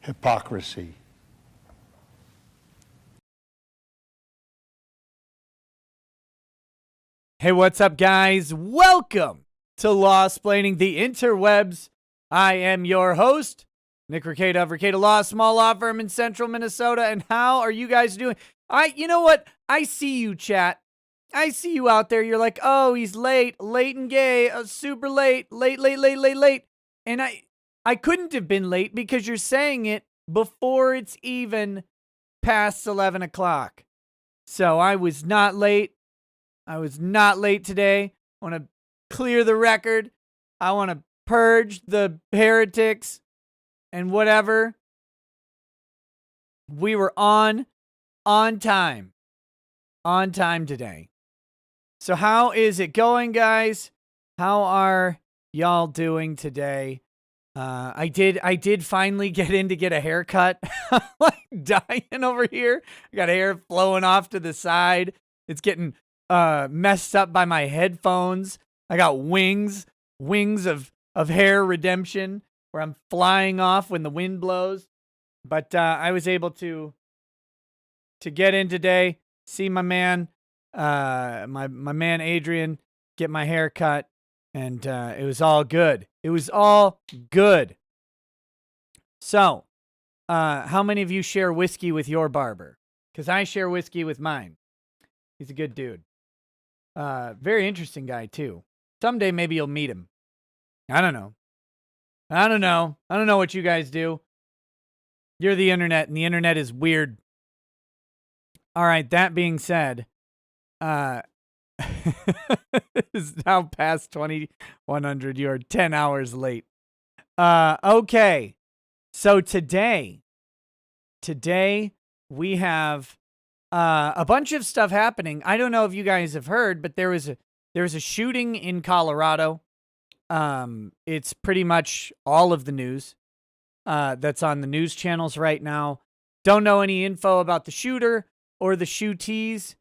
Hypocrisy. Hey, what's up, guys? Welcome to Law-Splaining the Interwebs. I am your host, Nick Ricada of Ricada Law, small law firm in central Minnesota. And how are you guys doing? You know what? I see you, chat. I see you out there. You're like, oh, he's late and gay, super late. And I couldn't have been late because you're saying it before it's even past 11 o'clock. So I was not late. I was not late today. I want to clear the record. I want to purge the heretics and whatever. We were on time today. So how is it going, guys? How are y'all doing today? I did finally get in to get a haircut. I'm like dying over here. I got hair flowing off to the side. It's getting messed up by my headphones. I got wings of hair redemption where I'm flying off when the wind blows. But I was able to get in today, see my man, my man Adrian, get my hair cut, and it was all good. It was all good. So, how many of you share whiskey with your barber? Because I share whiskey with mine. He's a good dude. Very interesting guy, too. Someday maybe you'll meet him. I don't know. I don't know what you guys do. You're the internet, and the internet is weird. All right, that being said, it's now past 2100. You're 10 hours late. Okay. So today we have a bunch of stuff happening. I don't know if you guys have heard, but there was a shooting in Colorado. It's pretty much all of the news that's on the news channels right now. Don't know any info about the shooter or the shootees,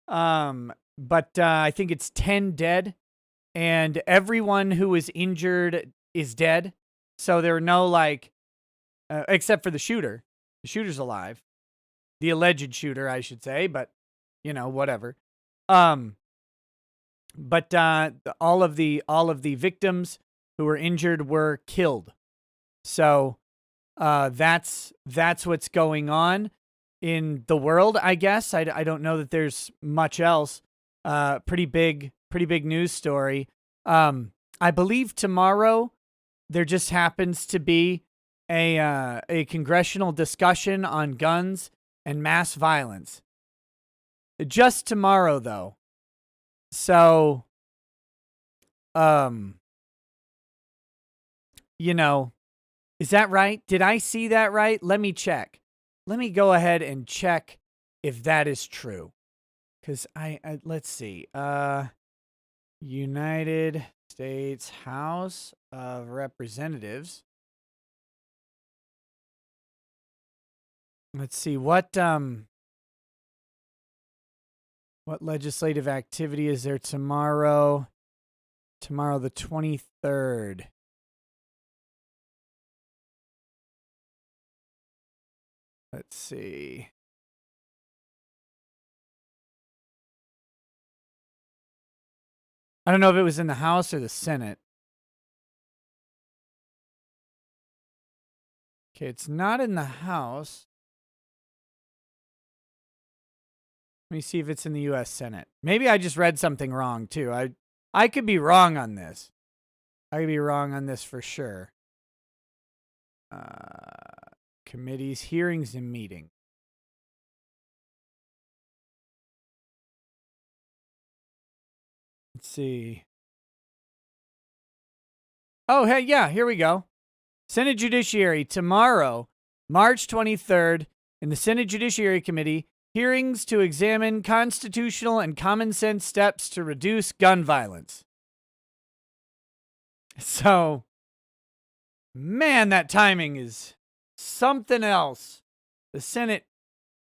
but I think it's 10 dead, and everyone who was injured is dead. So there are no, except for the shooter. The shooter's alive. The alleged shooter, I should say, but, whatever. But all of the victims who were injured were killed. So that's what's going on in the world, I guess. I don't know that there's much else. Pretty big news story. I believe tomorrow there just happens to be a congressional discussion on guns and mass violence. Just tomorrow, though. So, is that right? Did I see that right? Let me check. Let me go ahead and check if that is true. Because let's see. United States House of Representatives. Let's see what legislative activity is there tomorrow? Tomorrow the 23rd. Let's see. I don't know if it was in the House or the Senate. Okay, it's not in the House. Let me see if it's in the U.S. Senate. Maybe I just read something wrong, too. I could be wrong on this. I could be wrong on this for sure. Committees, hearings, and meeting. Let's see. Oh, hey, yeah, here we go. Senate Judiciary tomorrow, March 23rd, in the Senate Judiciary Committee, hearings to examine constitutional and common sense steps to reduce gun violence. So, man, that timing is something else. The Senate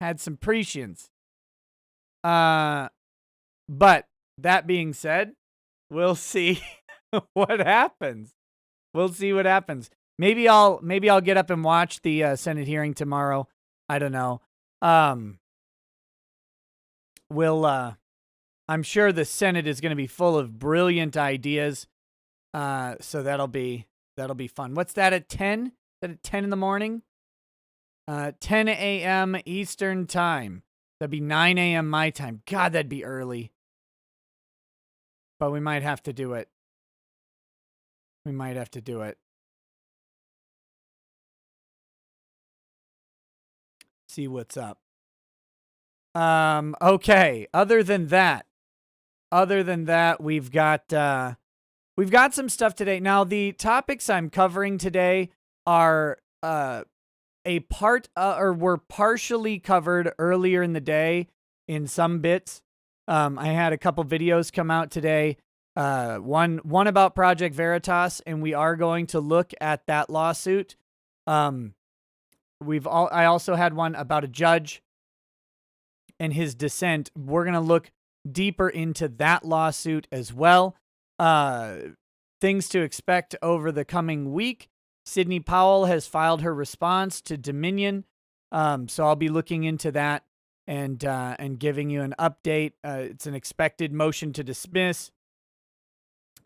had some prescience. But that being said, We'll see what happens. We'll see what happens. Maybe I'll get up and watch the Senate hearing tomorrow. I don't know. I'm sure the Senate is going to be full of brilliant ideas. So that'll be fun. What's that at 10? Is that at 10 in the morning? 10 a.m. Eastern time. That'd be 9 a.m. my time. God, that'd be early. But we might have to do it. See what's up. Okay. Other than that, we've got some stuff today. Now, the topics I'm covering today are were partially covered earlier in the day in some bits. I had a couple videos come out today. One about Project Veritas, and we are going to look at that lawsuit. I also had one about a judge and his dissent. We're going to look deeper into that lawsuit as well. Things to expect over the coming week. Sidney Powell has filed her response to Dominion. So I'll be looking into that and giving you an update. It's an expected motion to dismiss.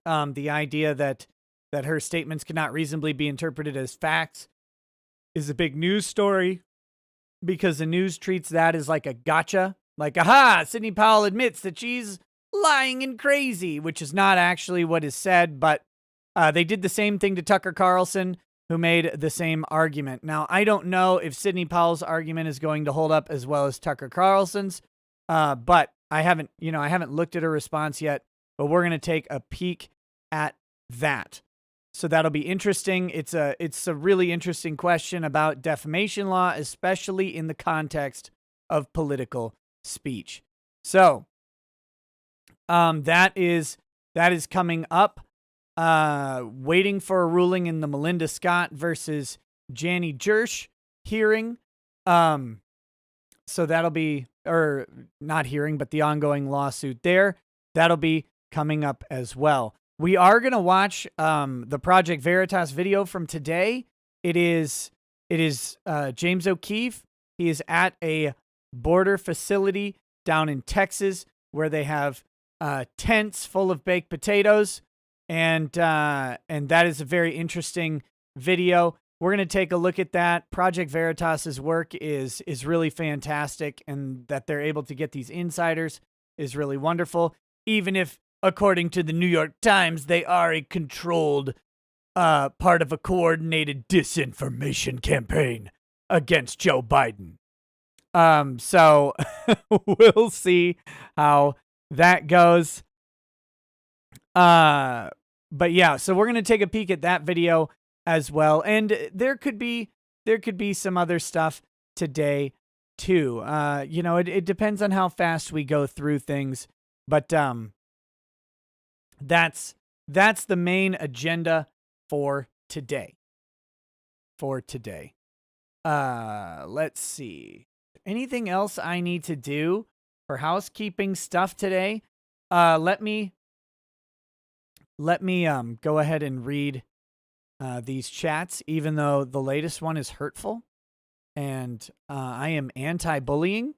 The idea that her statements cannot reasonably be interpreted as facts is a big news story because the news treats that as like a gotcha. Like, aha, Sidney Powell admits that she's lying and crazy, which is not actually what is said, but they did the same thing to Tucker Carlson, who made the same argument. Now, I don't know if Sidney Powell's argument is going to hold up as well as Tucker Carlson's, but I haven't looked at her response yet, but we're going to take a peek at that. So that'll be interesting. It's a really interesting question about defamation law, especially in the context of political speech. So, that is coming up. Waiting for a ruling in the Melinda Scott versus Jani Jersh hearing. So that'll be, or not hearing, but the ongoing lawsuit there. That'll be coming up as well. We are going to watch the Project Veritas video from today. It is James O'Keefe. He is at a border facility down in Texas where they have tents full of baked potatoes. And that is a very interesting video. We're going to take a look at that. Project Veritas's work is really fantastic, and that they're able to get these insiders is really wonderful. Even if, according to the New York Times, they are a controlled part of a coordinated disinformation campaign against Joe Biden. So we'll see how that goes. But yeah, so we're going to take a peek at that video as well. And there could be some other stuff today too. It depends on how fast we go through things, but, that's the main agenda for today. Let's see. Anything else I need to do for housekeeping stuff today? Let me go ahead and read these chats, even though the latest one is hurtful, and I am anti-bullying,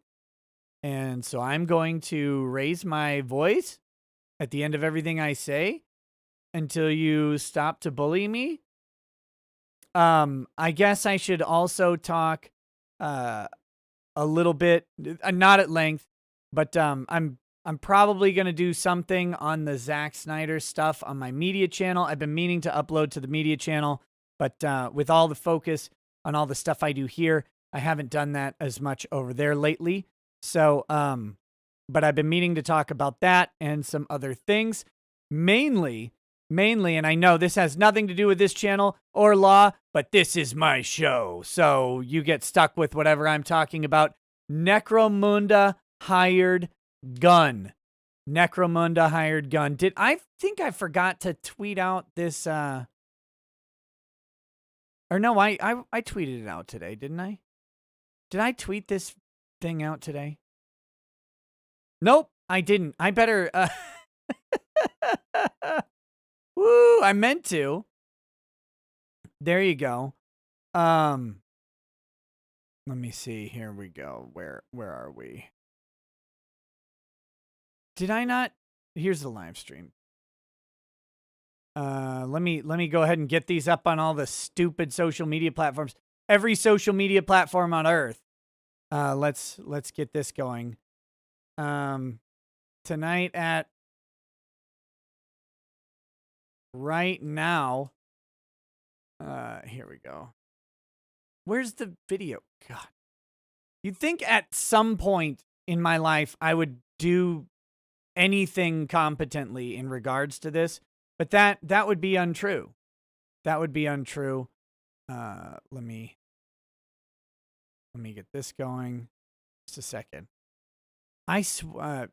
and so I'm going to raise my voice at the end of everything I say until you stop to bully me. I guess I should also talk a little bit, not at length, but I'm probably going to do something on the Zack Snyder stuff on my media channel. I've been meaning to upload to the media channel, but with all the focus on all the stuff I do here, I haven't done that as much over there lately. So, but I've been meaning to talk about that and some other things. Mainly, and I know this has nothing to do with this channel or law, but this is my show, so you get stuck with whatever I'm talking about. Necromunda Hired Gun. Necromunda Hired Gun. I think I forgot to tweet out this, or no, I tweeted it out today, didn't I? Did I tweet this thing out today? Nope, I didn't. I better, Woo, I meant to. There you go. Let me see. Here we go. Where are we? Did I not? Here's the live stream. Let me go ahead and get these up on all the stupid social media platforms. Every social media platform on earth. Let's get this going. Tonight at right now. Here we go. Where's the video? God. You'd think at some point in my life I would do anything competently in regards to this, but that would be untrue. That would be untrue. Let me get this going. Just a second.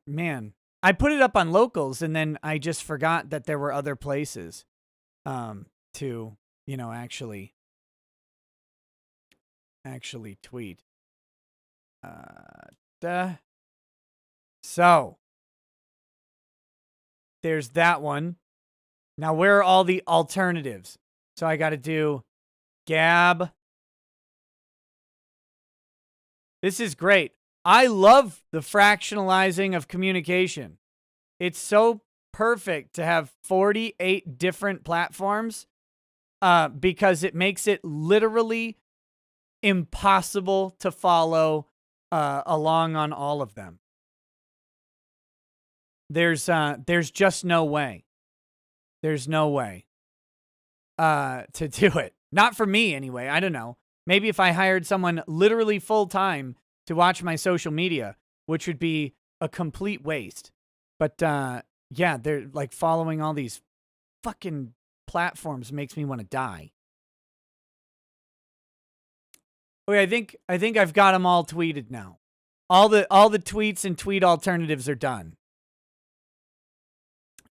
Man, I put it up on locals and then I just forgot that there were other places to, actually tweet. So there's that one. Now, where are all the alternatives? So I got to do Gab. This is great. I love the fractionalizing of communication. It's so perfect to have 48 different platforms because it makes it literally impossible to follow along on all of them. There's just no way. There's no way to do it. Not for me anyway. I don't know. Maybe if I hired someone literally full time to watch my social media, which would be a complete waste. But yeah, they're like following all these fucking platforms makes me want to die. Okay, I think I've got them all tweeted now. All the tweets and tweet alternatives are done.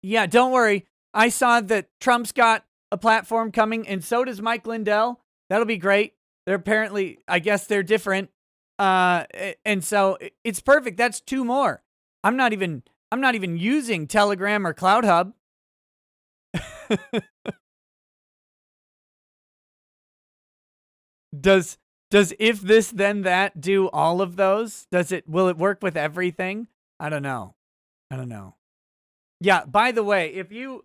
Yeah, don't worry. I saw that Trump's got a platform coming, and so does Mike Lindell. That'll be great. They're apparently, I guess they're different. And so it's perfect. That's two more. I'm not even using Telegram or Cloud Hub. Does if this then that do all of those? Will it work with everything? I don't know. Yeah, by the way, if you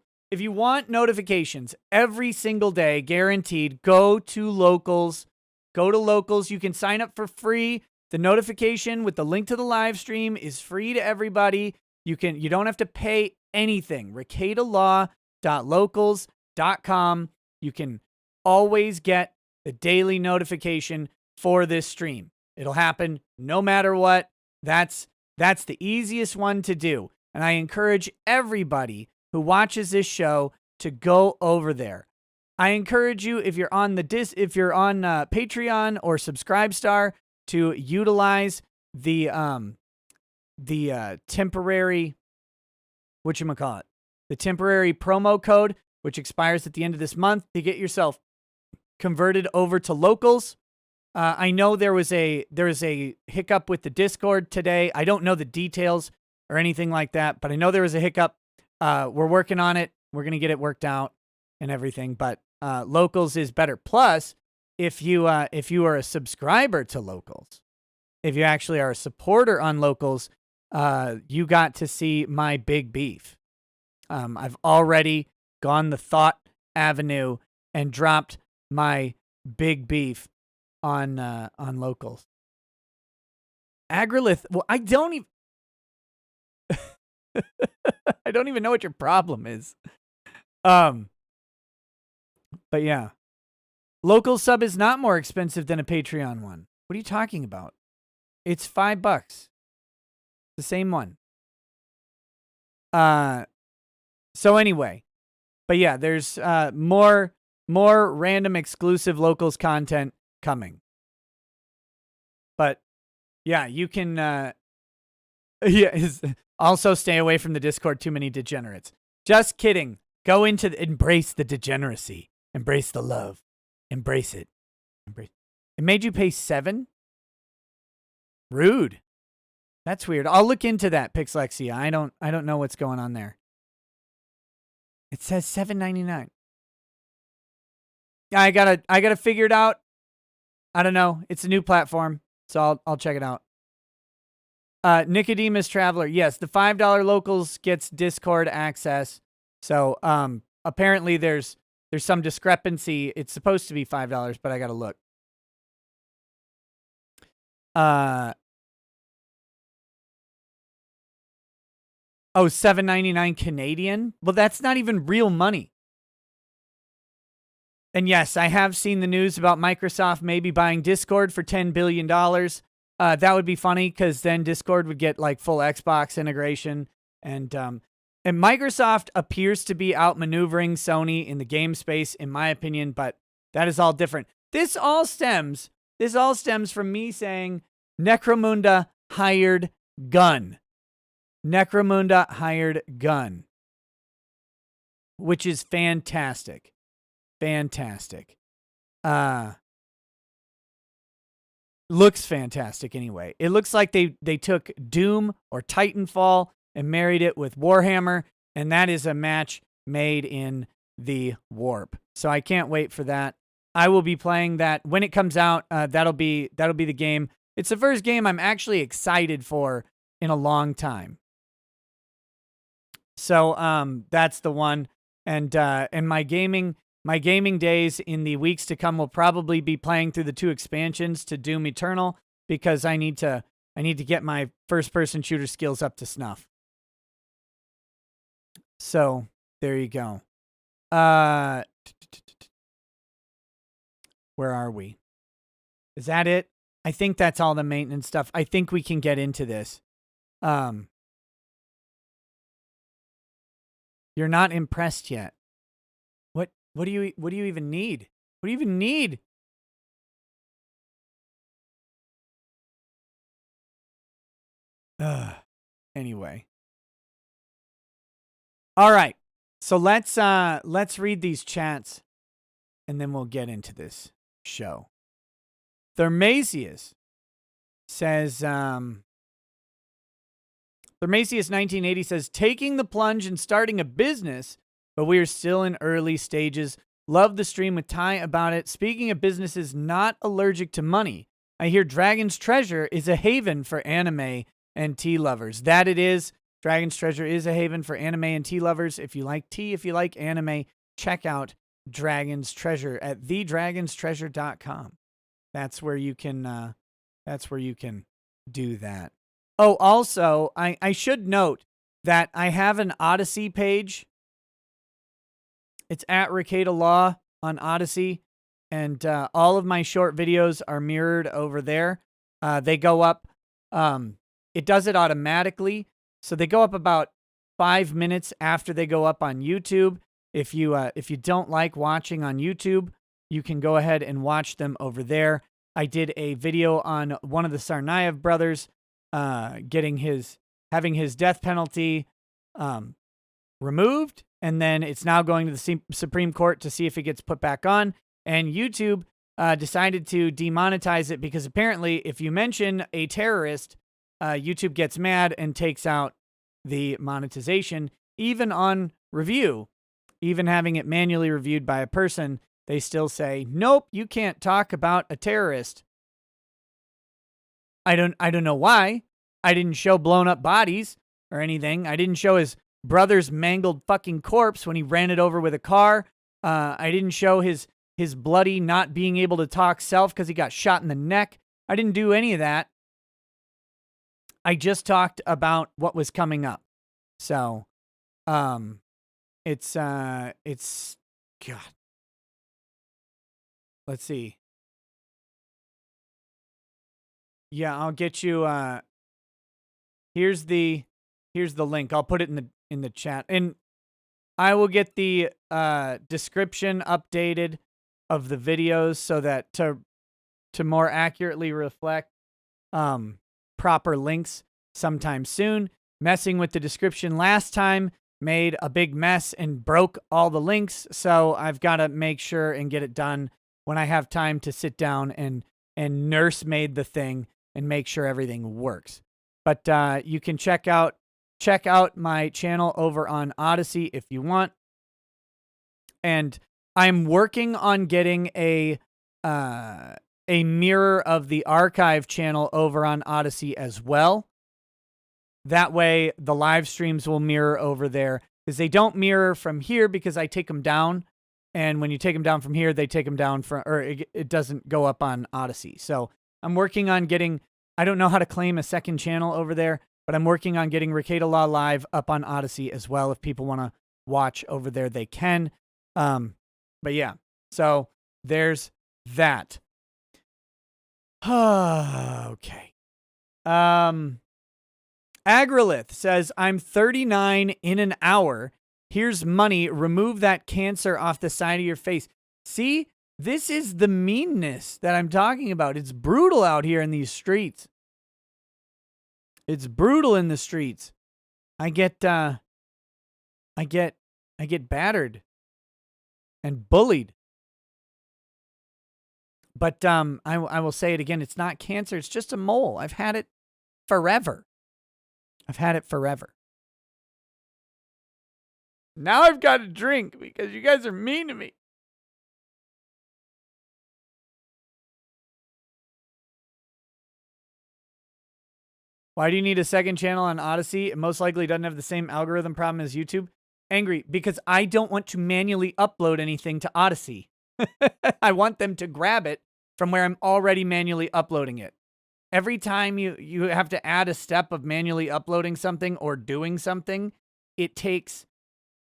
want notifications every single day, guaranteed, go to locals. Go to locals. You can sign up for free. The notification with the link to the live stream is free to everybody. You don't have to pay anything. ricadalaw.locals.com. You can always get the daily notification for this stream. It'll happen no matter what. That's the easiest one to do. And I encourage everybody who watches this show to go over there. I encourage you, if you're on Patreon or Subscribestar, to utilize the temporary the temporary promo code, which expires at the end of this month, to get yourself converted over to locals. I know there was a hiccup with the Discord today. I don't know the details or anything like that, but I know there was a hiccup. We're working on it. We're gonna get it worked out and everything. But locals is better. Plus, if you are a subscriber to locals, if you actually are a supporter on locals, you got to see my big beef. I've already gone the thought avenue and dropped my big beef on locals. Agrilith, well, I don't even know what your problem is. But yeah. Local sub is not more expensive than a Patreon one. What are you talking about? It's $5. The same one. So anyway. But yeah, there's more random exclusive locals content coming. But yeah, you can also stay away from the Discord, too many degenerates. Just kidding. Go embrace the degeneracy. Embrace the love. Embrace it. It made you pay $7? Rude. That's weird. I'll look into that, Pixlexia. I don't know what's going on there. It says $7.99. I gotta figure it out. I don't know. It's a new platform, so I'll check it out. Nicodemus Traveler. Yes, the $5 locals gets Discord access. So apparently there's some discrepancy. It's supposed to be $5, but I gotta look. Oh, $7.99 Canadian? Well, that's not even real money. And yes, I have seen the news about Microsoft maybe buying Discord for $10 billion. That would be funny because then Discord would get like full Xbox integration. And Microsoft appears to be outmaneuvering Sony in the game space, in my opinion, but that is all different. This all stems from me saying Necromunda hired Gun. Necromunda hired Gun, which is fantastic. Fantastic. Looks fantastic anyway. It looks like they took Doom or Titanfall and married it with Warhammer, and that is a match made in the warp. So I can't wait for that. I will be playing that when it comes out. That'll be the game. It's the first game I'm actually excited for in a long time. So that's the one. And my gaming days in the weeks to come will probably be playing through the 2 expansions to Doom Eternal because I need to get my first-person shooter skills up to snuff. So there you go. Where are we? Is that it? I think that's all the maintenance stuff. I think we can get into this. You're not impressed yet. What do you even need? What do you even need? Anyway. All right. So let's read these chats and then we'll get into this show. Thermasius says Thermasius 1980 says taking the plunge and starting a business, but we are still in early stages. Love the stream with Ty about it. Speaking of businesses not allergic to money, I hear Dragon's Treasure is a haven for anime and tea lovers. That it is. Dragon's Treasure is a haven for anime and tea lovers. If you like tea, if you like anime, check out Dragon's Treasure at thedragonstreasure.com. That's where you can do that. Oh, also, I should note that I have an Odyssey page. It's at Ricada Law on Odyssey, and all of my short videos are mirrored over there. They go up. It does it automatically, so they go up about 5 minutes after they go up on YouTube. If you don't like watching on YouTube, you can go ahead and watch them over there. I did a video on one of the Tsarnaev brothers having his death penalty removed, and then it's now going to the Supreme Court to see if it gets put back on. And YouTube decided to demonetize it because apparently if you mention a terrorist, YouTube gets mad and takes out the monetization. Even on review, even having it manually reviewed by a person, they still say, nope, you can't talk about a terrorist. I don't know why. I didn't show blown up bodies or anything. I didn't show his brother's mangled fucking corpse when he ran it over with a car. I didn't show his bloody not being able to talk self because he got shot in the neck. I didn't do any of that. I just talked about what was coming up. So, it's God. Let's see. Yeah, I'll get you. Here's the link. I'll put it in the chat, and I will get the description updated of the videos so that to more accurately reflect proper links sometime soon. Messing with the description last time made a big mess and broke all the links, so I've got to make sure and get it done when I have time to sit down and nursemaid the thing and make sure everything works. But you can check out my channel over on Odyssey if you want. And I'm working on getting a mirror of the archive channel over on Odyssey as well. That way the live streams will mirror over there, because they don't mirror from here because I take them down. And when you take them down from here, they take them down from, or it doesn't go up on Odyssey. So I'm working on getting, I don't know how to claim a second channel over there, but I'm working on getting Ricada Law Live up on Odyssey as well. If people want to watch over there, they can. But yeah, so there's that. Okay. Agrilith says, I'm 39 in an hour. Here's money. Remove that cancer off the side of your face. See, this is the meanness that I'm talking about. It's brutal out here in these streets. It's brutal in the streets. I get battered and bullied. But I will say it again. It's not cancer. It's just a mole. I've had it forever. Now I've got to drink because you guys are mean to me. Why do you need a second channel on Odyssey? It most likely doesn't have the same algorithm problem as YouTube. Angry, because I don't want to manually upload anything to Odyssey. I want them to grab it from where I'm already manually uploading it. Every time you have to add a step of manually uploading something or doing something, it takes,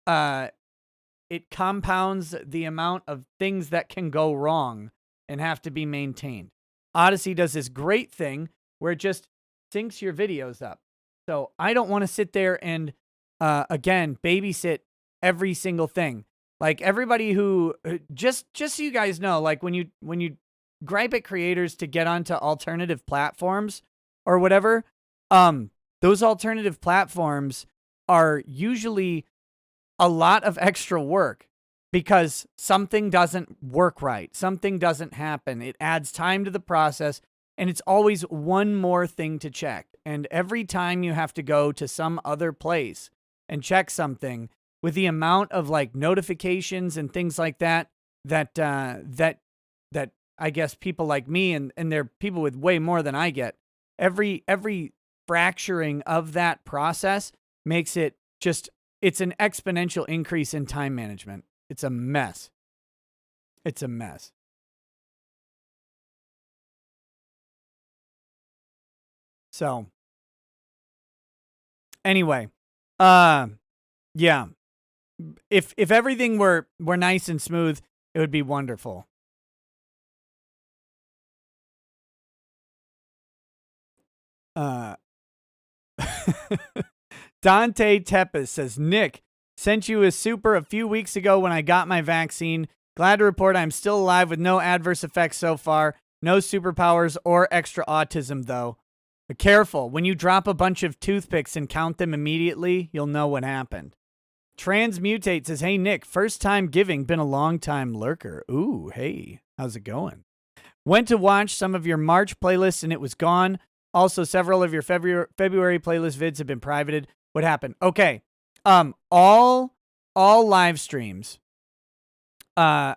it compounds the amount of things that can go wrong and have to be maintained. Odyssey does this great thing where it just syncs your videos up. So I don't want to sit there and, again, babysit every single thing. Like everybody who, just so you guys know, like when you gripe at creators to get onto alternative platforms or whatever, those alternative platforms are usually a lot of extra work because something doesn't work right. Something doesn't happen. It adds time to the process, and it's always one more thing to check. And every time you have to go to some other place and check something, with the amount of like notifications and things like that I guess people like me and there are people with way more than I get, every fracturing of that process makes it just, it's an exponential increase in time management. It's a mess. It's a mess. So anyway, yeah. If everything were nice and smooth, it would be wonderful. Dante Tepes says, Nick, sent you a super a few weeks ago when I got my vaccine. Glad to report I'm still alive with no adverse effects so far. No superpowers or extra autism, though. But careful, when you drop a bunch of toothpicks and count them immediately, you'll know what happened. Transmutate says, hey, Nick, first time giving, been a long time lurker. Ooh, hey, how's it going? Went to watch some of your March playlists and it was gone. Also, several of your February playlist vids have been privated. What happened? Okay. All live streams, all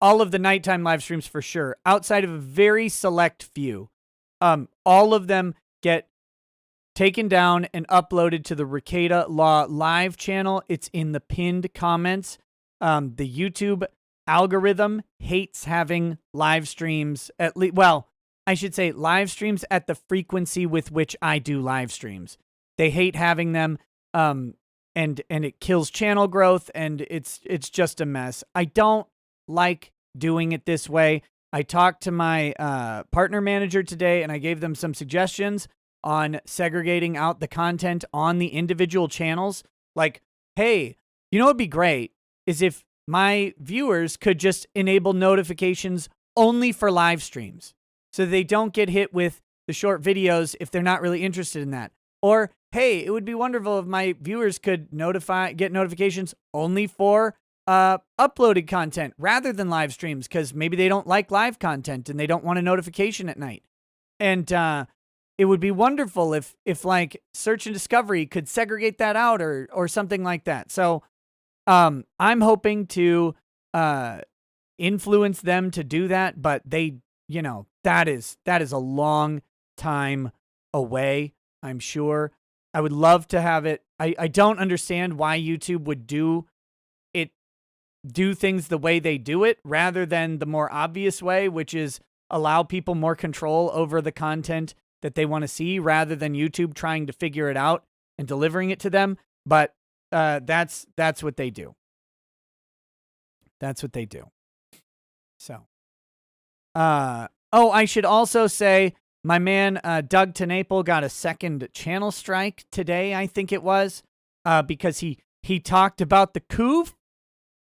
of the nighttime live streams for sure, outside of a very select few, all of them get taken down and uploaded to the Ricada Law Live channel. It's in the pinned comments. The YouTube algorithm hates having live streams at least. Well, I should say live streams at the frequency with which I do live streams. They hate having them, and it kills channel growth, and it's just a mess. I don't like doing it this way. I talked to my partner manager today, and I gave them some suggestions on segregating out the content on the individual channels. Like, hey, you know what'd be great is if my viewers could just enable notifications only for live streams so they don't get hit with the short videos if they're not really interested in that. Or, hey, it would be wonderful if my viewers could get notifications only for uploaded content rather than live streams, because maybe they don't like live content and they don't want a notification at night. And it would be wonderful if like search and discovery could segregate that out or something like that. So I'm hoping to influence them to do that, but they, that is a long time away, I'm sure. I would love to have it. I don't understand why YouTube would do things the way they do it rather than the more obvious way, which is allow people more control over the content that they want to see rather than YouTube trying to figure it out and delivering it to them. But that's what they do. That's what they do. So, I should also say my man Doug TeNapel got a second channel strike today, I think it was, because he talked about the coof,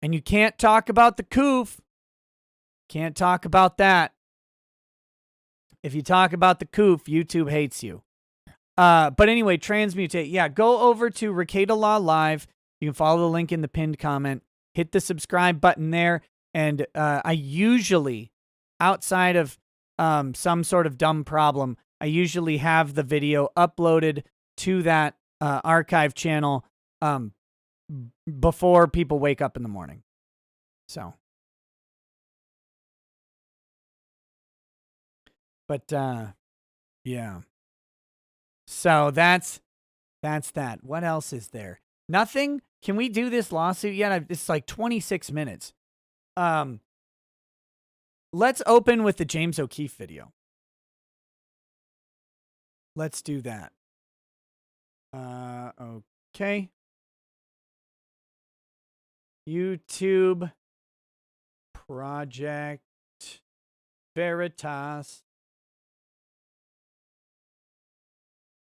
and you can't talk about the coof. Can't talk about that. If you talk about the coof, YouTube hates you. But anyway, Transmutate. Yeah, go over to Ricada Law Live. You can follow the link in the pinned comment. Hit the subscribe button there. And I usually, outside of some sort of dumb problem, I usually have the video uploaded to that archive channel before people wake up in the morning. So. But, yeah. So that's that. What else is there? Nothing? Can we do this lawsuit yet? It's like 26 minutes. Let's open with the James O'Keefe video. Let's do that. Okay. YouTube Project Veritas.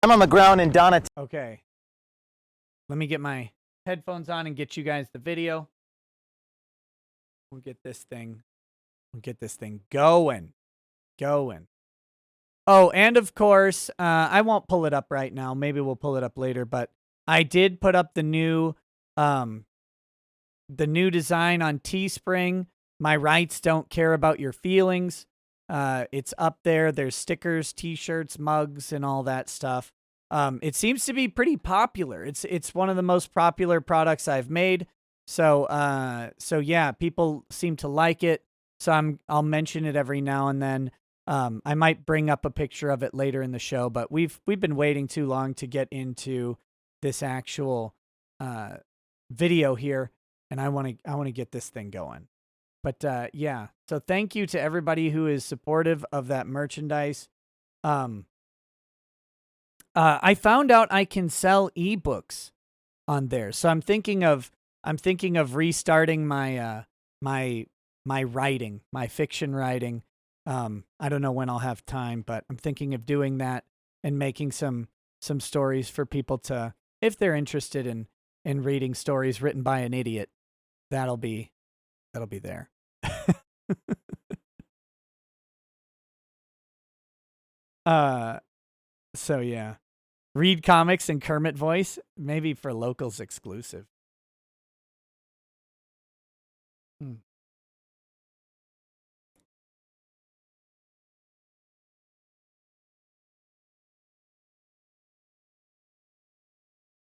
I'm on the ground in Donna. Okay. Let me get my headphones on and get you guys the video. We'll get this thing going. Oh, and of course, I won't pull it up right now. Maybe we'll pull it up later, but I did put up the new design on Teespring. My rights don't care about your feelings. It's up there. There's stickers, t-shirts, mugs, and all that stuff. It seems to be pretty popular. It's one of the most popular products I've made. So yeah, people seem to like it. So I'll mention it every now and then. I might bring up a picture of it later in the show, but we've been waiting too long to get into this actual video here, and I want to get this thing going. But yeah, so thank you to everybody who is supportive of that merchandise. I found out I can sell ebooks on there, so I'm thinking of restarting my my writing, my fiction writing. I don't know when I'll have time, but I'm thinking of doing that and making some stories for people to, if they're interested in reading stories written by an idiot, that'll be there. So yeah, read comics in Kermit voice, maybe for locals exclusive.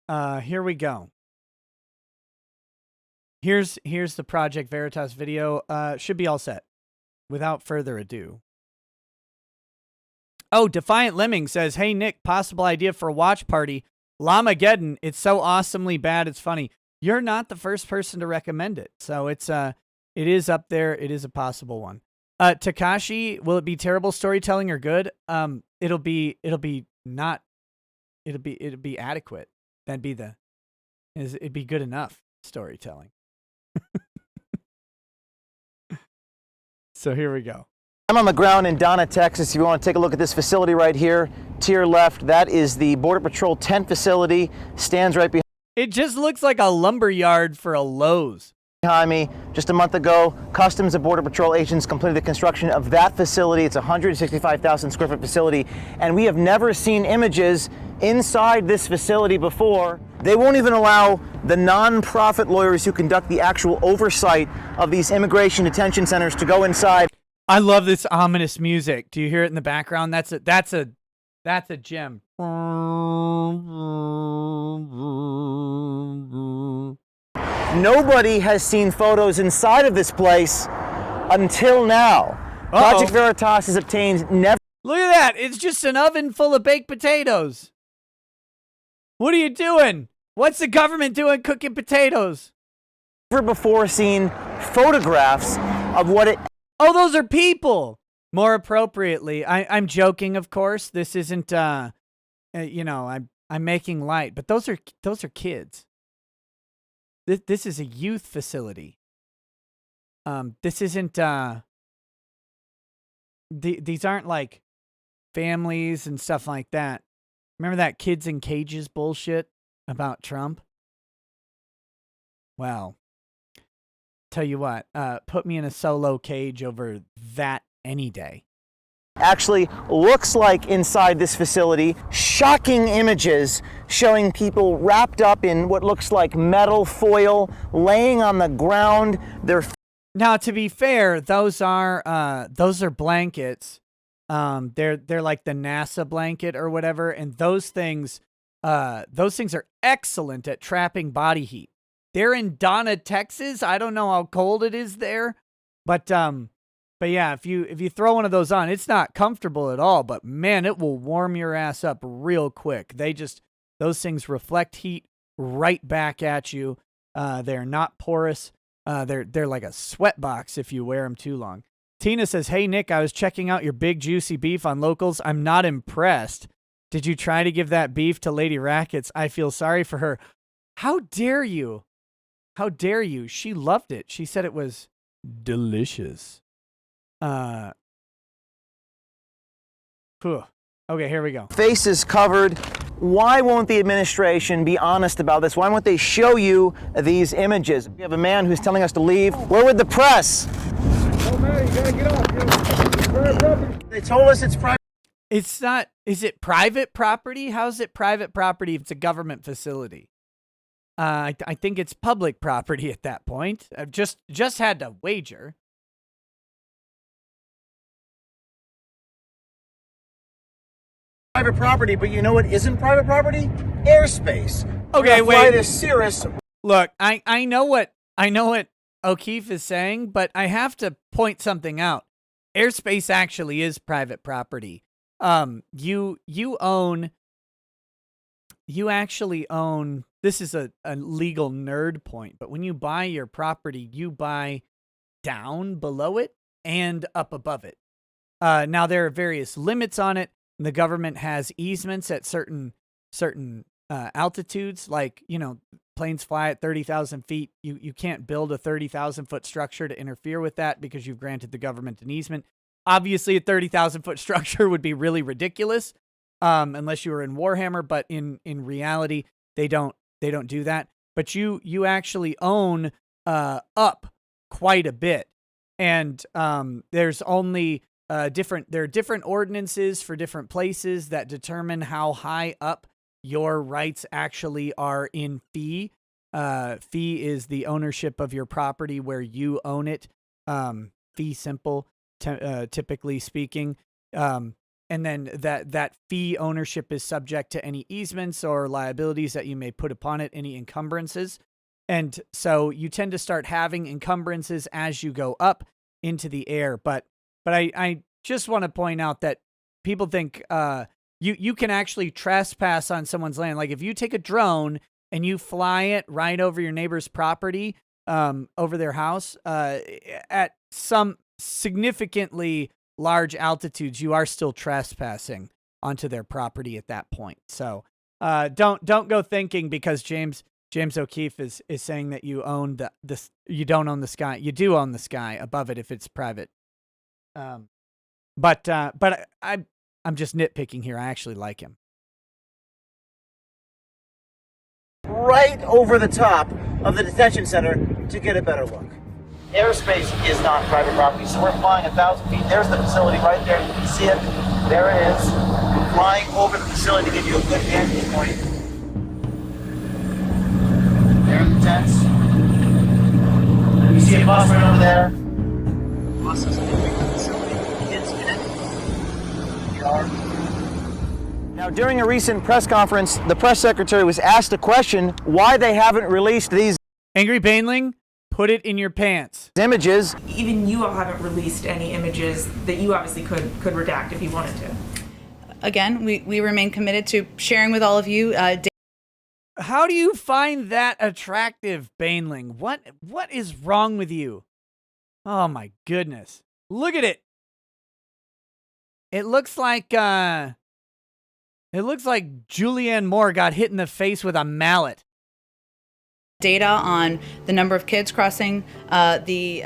Here we go. Here's the Project Veritas video. Should be all set. Without further ado. Oh, Defiant Lemming says, "Hey Nick, possible idea for a watch party. Llamageddon. It's so awesomely bad it's funny." You're not the first person to recommend it, so it is up there. It is a possible one. Takashi, will it be terrible storytelling or good? It'll be adequate. It'd be good enough storytelling. So here we go. I'm on the ground in Donna, Texas. If you want to take a look at this facility right here, to your left, that is the Border Patrol tent facility. Stands right It just looks like a lumber yard for a Lowe's. behind me. Just a month ago, Customs and Border Patrol agents completed the construction of that facility. It's a 165,000 square foot facility, and we have never seen images inside this facility before. They won't even allow the non-profit lawyers who conduct the actual oversight of these immigration detention centers to go inside. I love this ominous music. Do you hear it in the background? That's a gem. Nobody has seen photos inside of this place until now. Project Veritas has obtained never. Look at that. It's just an oven full of baked potatoes. What are you doing? What's the government doing cooking potatoes? Never before seen photographs of what it. Oh, those are people. More appropriately, I'm joking, of course. This isn't, you know, I'm making light, but those are kids. This is a youth facility. This isn't. These aren't like families and stuff like that. Remember that kids in cages bullshit about Trump? Well, tell you what, put me in a solo cage over that any day. Actually looks like inside this facility. Shocking images showing people wrapped up in what looks like metal foil, laying on the ground. Now, to be fair, those are blankets. They're like the NASA blanket or whatever, and those things are excellent at trapping body heat. They're in Donna, Texas. I don't know how cold it is there, but yeah, if you throw one of those on, it's not comfortable at all, but man, it will warm your ass up real quick. Those things reflect heat right back at you. They're not porous. They're like a sweat box if you wear them too long. Tina says, "Hey Nick, I was checking out your big juicy beef on Locals. I'm not impressed. Did you try to give that beef to Lady Rackets? I feel sorry for her." How dare you? How dare you? She loved it. She said it was delicious. Okay, here we go. Faces covered. Why won't the administration be honest about this? Why won't they show you these images? We have a man who's telling us to leave. Where would the press? Oh man, you gotta get off. It's private property. They told us it's private. It's not. Is it private property? How's it private property if it's a government facility? I think it's public property at that point. I've just had to wager. Private property, but you know what isn't private property? Airspace. Okay, wait. This Cirrus. Look, I know what O'Keefe is saying, but I have to point something out. Airspace actually is private property. You actually own. This is a legal nerd point, but when you buy your property, you buy down below it and up above it. Now there are various limits on it. The government has easements at certain altitudes, like, you know, planes fly at 30,000 feet. You can't build a 30,000 foot structure to interfere with that because you've granted the government an easement. Obviously, a 30,000 foot structure would be really ridiculous, unless you were in Warhammer. But in reality, they don't do that. But you actually own up quite a bit, and there's only there are different ordinances for different places that determine how high up your rights actually are in fee. Fee is the ownership of your property where you own it. Fee simple, typically speaking. And then that fee ownership is subject to any easements or liabilities that you may put upon it, any encumbrances. And so you tend to start having encumbrances as you go up into the air. But I just want to point out that people think you can actually trespass on someone's land. Like if you take a drone and you fly it right over your neighbor's property, over their house, at some significantly large altitudes, you are still trespassing onto their property at that point. So don't go thinking because James O'Keefe is saying that you own you don't own the sky. You do own the sky above it if it's private. But I'm just nitpicking here. I actually like him. Right over the top of the detention center to get a better look. Airspace is not private property, so we're flying 1,000 feet. There's the facility right there. You can see it. There it is. Flying over the facility to give you a good vantage point. There are the tents. You see a bus right over there. The bus is leaving the facility. Kids in it. We are. Now, during a recent press conference, the press secretary was asked a question why they haven't released these. Angry Baneling, put it in your pants. Images. Even you all haven't released any images that you obviously could redact if you wanted to. Again, we remain committed to sharing with all of you. How do you find that attractive, Baneling? What is wrong with you? Oh my goodness. Look at it. It looks like Julianne Moore got hit in the face with a mallet. Data on the number of kids crossing the.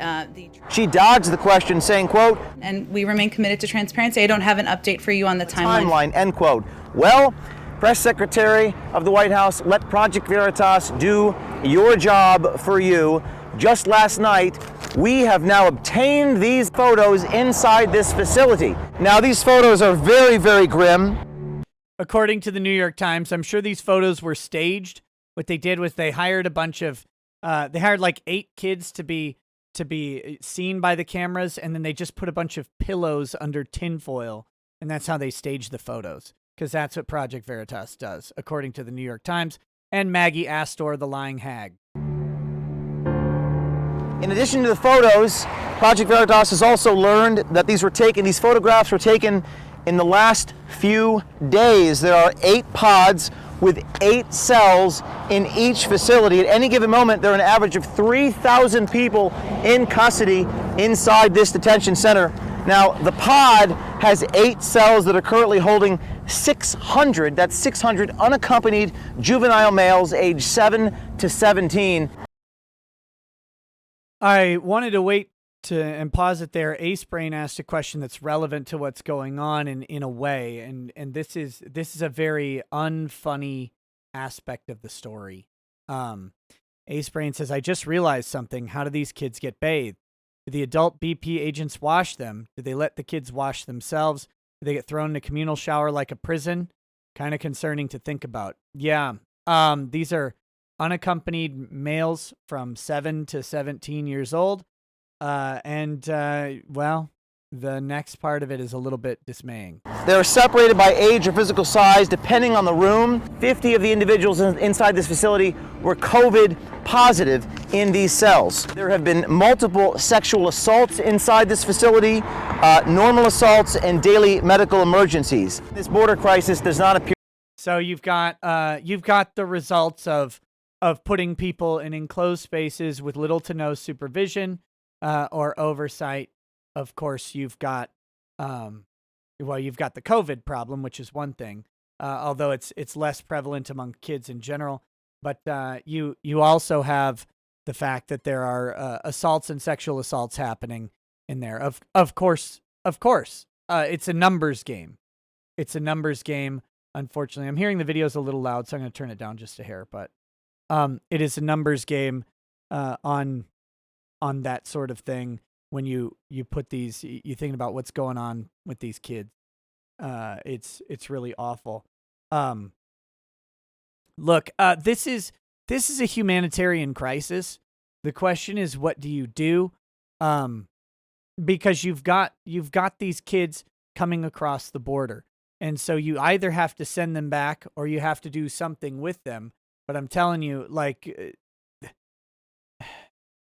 She dodged the question, saying, quote, and we remain committed to transparency. I don't have an update for you on the timeline. End quote. Well, Press Secretary of the White House, let Project Veritas do your job for you. Just last night, we have now obtained these photos inside this facility. Now, these photos are very, very grim. According to the New York Times, I'm sure these photos were staged. What they did was they hired a bunch of, they hired like 8 kids to be seen by the cameras, and then they just put a bunch of pillows under tinfoil, and that's how they staged the photos, because that's what Project Veritas does, according to the New York Times and Maggie Astor, the lying hag. In addition to the photos, Project Veritas has also learned that these photographs were taken in the last few days. There are 8 pods with 8 cells in each facility. At any given moment, there are an average of 3,000 people in custody inside this detention center. Now, the pod has 8 cells that are currently holding 600, that's 600 unaccompanied juvenile males aged 7 to 17. I wanted to wait and pause it there. Ace Brain asked a question that's relevant to what's going on in a way, and this is a very unfunny aspect of the story. Ace Brain says, I just realized something. How do these kids get bathed? Do the adult BP agents wash them? Do they let the kids wash themselves? Do they get thrown in a communal shower like a prison? Kind of concerning to think about. Yeah. These are unaccompanied males from 7 to 17 years old. Well, the next part of it is a little bit dismaying. They're separated by age or physical size, depending on the room. 50 of the individuals inside this facility were COVID positive in these cells. There have been multiple sexual assaults inside this facility, normal assaults, and daily medical emergencies. This border crisis does not appear. So you've got the results of putting people in enclosed spaces with little to no supervision or oversight. Of course, you've got the COVID problem, which is one thing, although it's less prevalent among kids in general. But you also have the fact that there are assaults and sexual assaults happening in there. Of course, it's a numbers game. It's a numbers game. Unfortunately, I'm hearing the videos a little loud, so I'm going to turn it down just a hair. But it is a numbers game on that sort of thing. When you put these, you think about what's going on with these kids. It's really awful. Look, this is a humanitarian crisis. The question is, what do you do? Because you've got these kids coming across the border, and so you either have to send them back or you have to do something with them. But I'm telling you, like,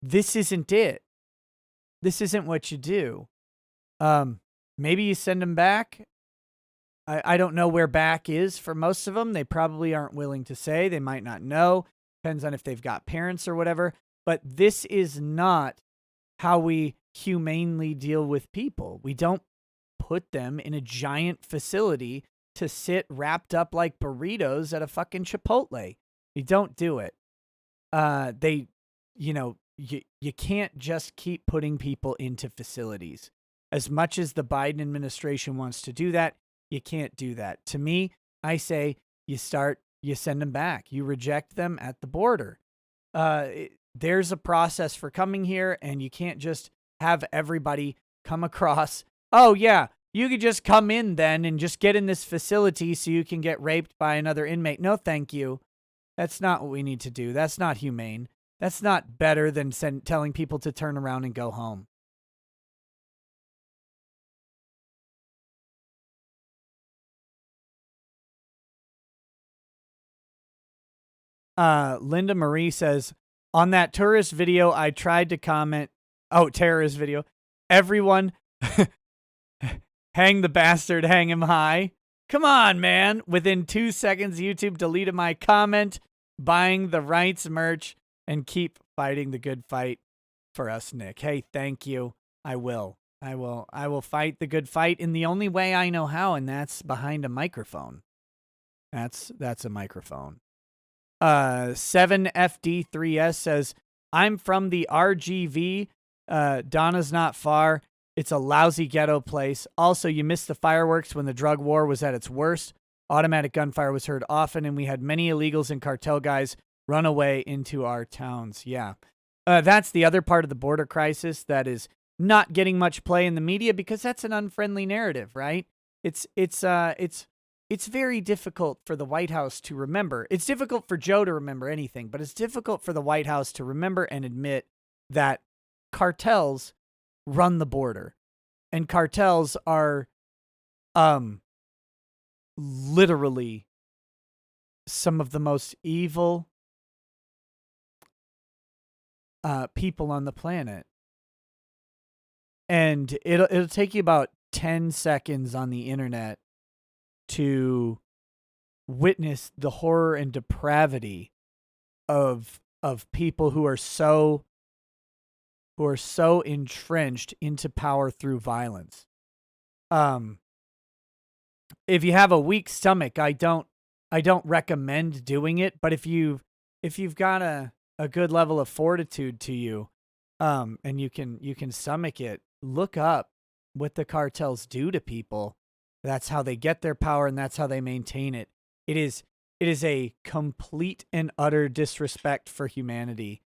this isn't it. This isn't what you do. Maybe you send them back. I don't know where back is for most of them. They probably aren't willing to say. They might not know. Depends on if they've got parents or whatever. But this is not how we humanely deal with people. We don't put them in a giant facility to sit wrapped up like burritos at a fucking Chipotle. We don't do it. You can't just keep putting people into facilities. As much as the Biden administration wants to do that, you can't do that. To me, I say you send them back. You reject them at the border. There's a process for coming here, and you can't just have everybody come across. Oh, yeah, you could just come in then and just get in this facility so you can get raped by another inmate. No, thank you. That's not what we need to do. That's not humane. That's not better than telling people to turn around and go home. Linda Marie says, On that tourist video, I tried to comment. Oh, terrorist video. Everyone, hang the bastard, hang him high. Come on, man. Within 2 seconds, YouTube deleted my comment, buying the rights merch, and keep fighting the good fight for us, Nick. Hey, thank you. I will fight the good fight in the only way I know how, and that's behind a microphone. That's a microphone. 7FD3S says, I'm from the RGV. Donna's not far. It's a lousy ghetto place. Also, you missed the fireworks when the drug war was at its worst. Automatic gunfire was heard often, and we had many illegals and cartel guys run away into our towns. Yeah. That's the other part of the border crisis that is not getting much play in the media because that's an unfriendly narrative, right? It's very difficult for the White House to remember. It's difficult for Joe to remember anything, but it's difficult for the White House to remember and admit that cartels run the border, and cartels are literally some of the most evil people on the planet. And it'll take you about 10 seconds on the internet to witness the horror and depravity of people who are so entrenched into power through violence. If you have a weak stomach, I don't recommend doing it, but if you've got a good level of fortitude to you, and you can stomach it, look up what the cartels do to people. That's how they get their power, and that's how they maintain it. It is a complete and utter disrespect for humanity.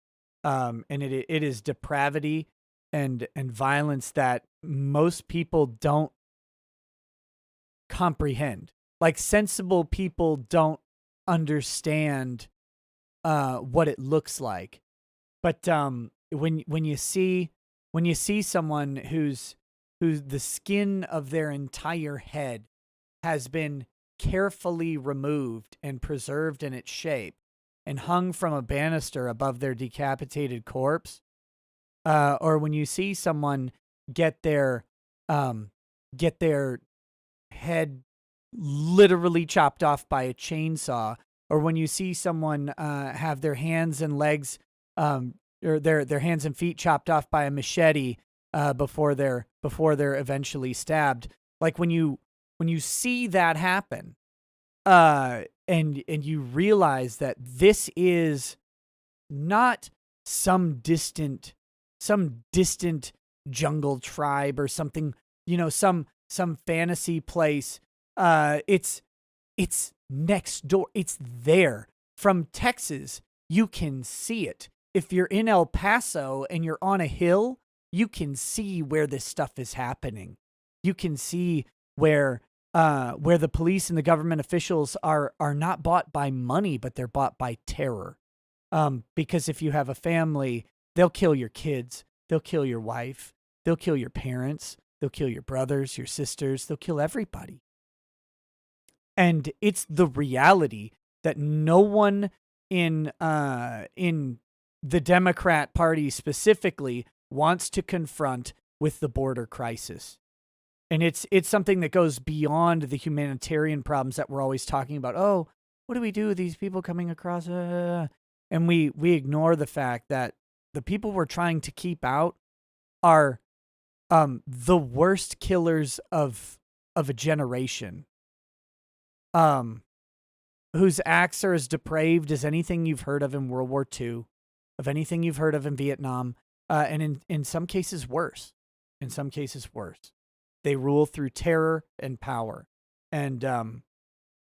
And it is depravity and violence that most people don't comprehend. Like, sensible people don't understand what it looks like. But when you see someone whose the skin of their entire head has been carefully removed and preserved in its shape and hung from a banister above their decapitated corpse, or when you see someone get their head literally chopped off by a chainsaw, or when you see someone have their hands and legs or their hands and feet chopped off by a machete before they're eventually stabbed, like when you see that happen, and you realize that this is not some distant jungle tribe or something, some fantasy place. It's next door. It's there. From Texas, you can see it. If you're in El Paso and you're on a hill, you can see where this stuff is happening. You can see where the police and the government officials are not bought by money, but they're bought by terror. Because if you have a family, they'll kill your kids, they'll kill your wife, they'll kill your parents, they'll kill your brothers, your sisters, they'll kill everybody. And it's the reality that no one in the Democrat Party specifically wants to confront with the border crisis. And it's something that goes beyond the humanitarian problems that we're always talking about. Oh, what do we do with these people coming across? And we ignore the fact that the people we're trying to keep out are the worst killers of a generation. Whose acts are as depraved as anything you've heard of in World War II, of anything you've heard of in Vietnam, and in some cases worse. In some cases worse. They rule through terror and power. And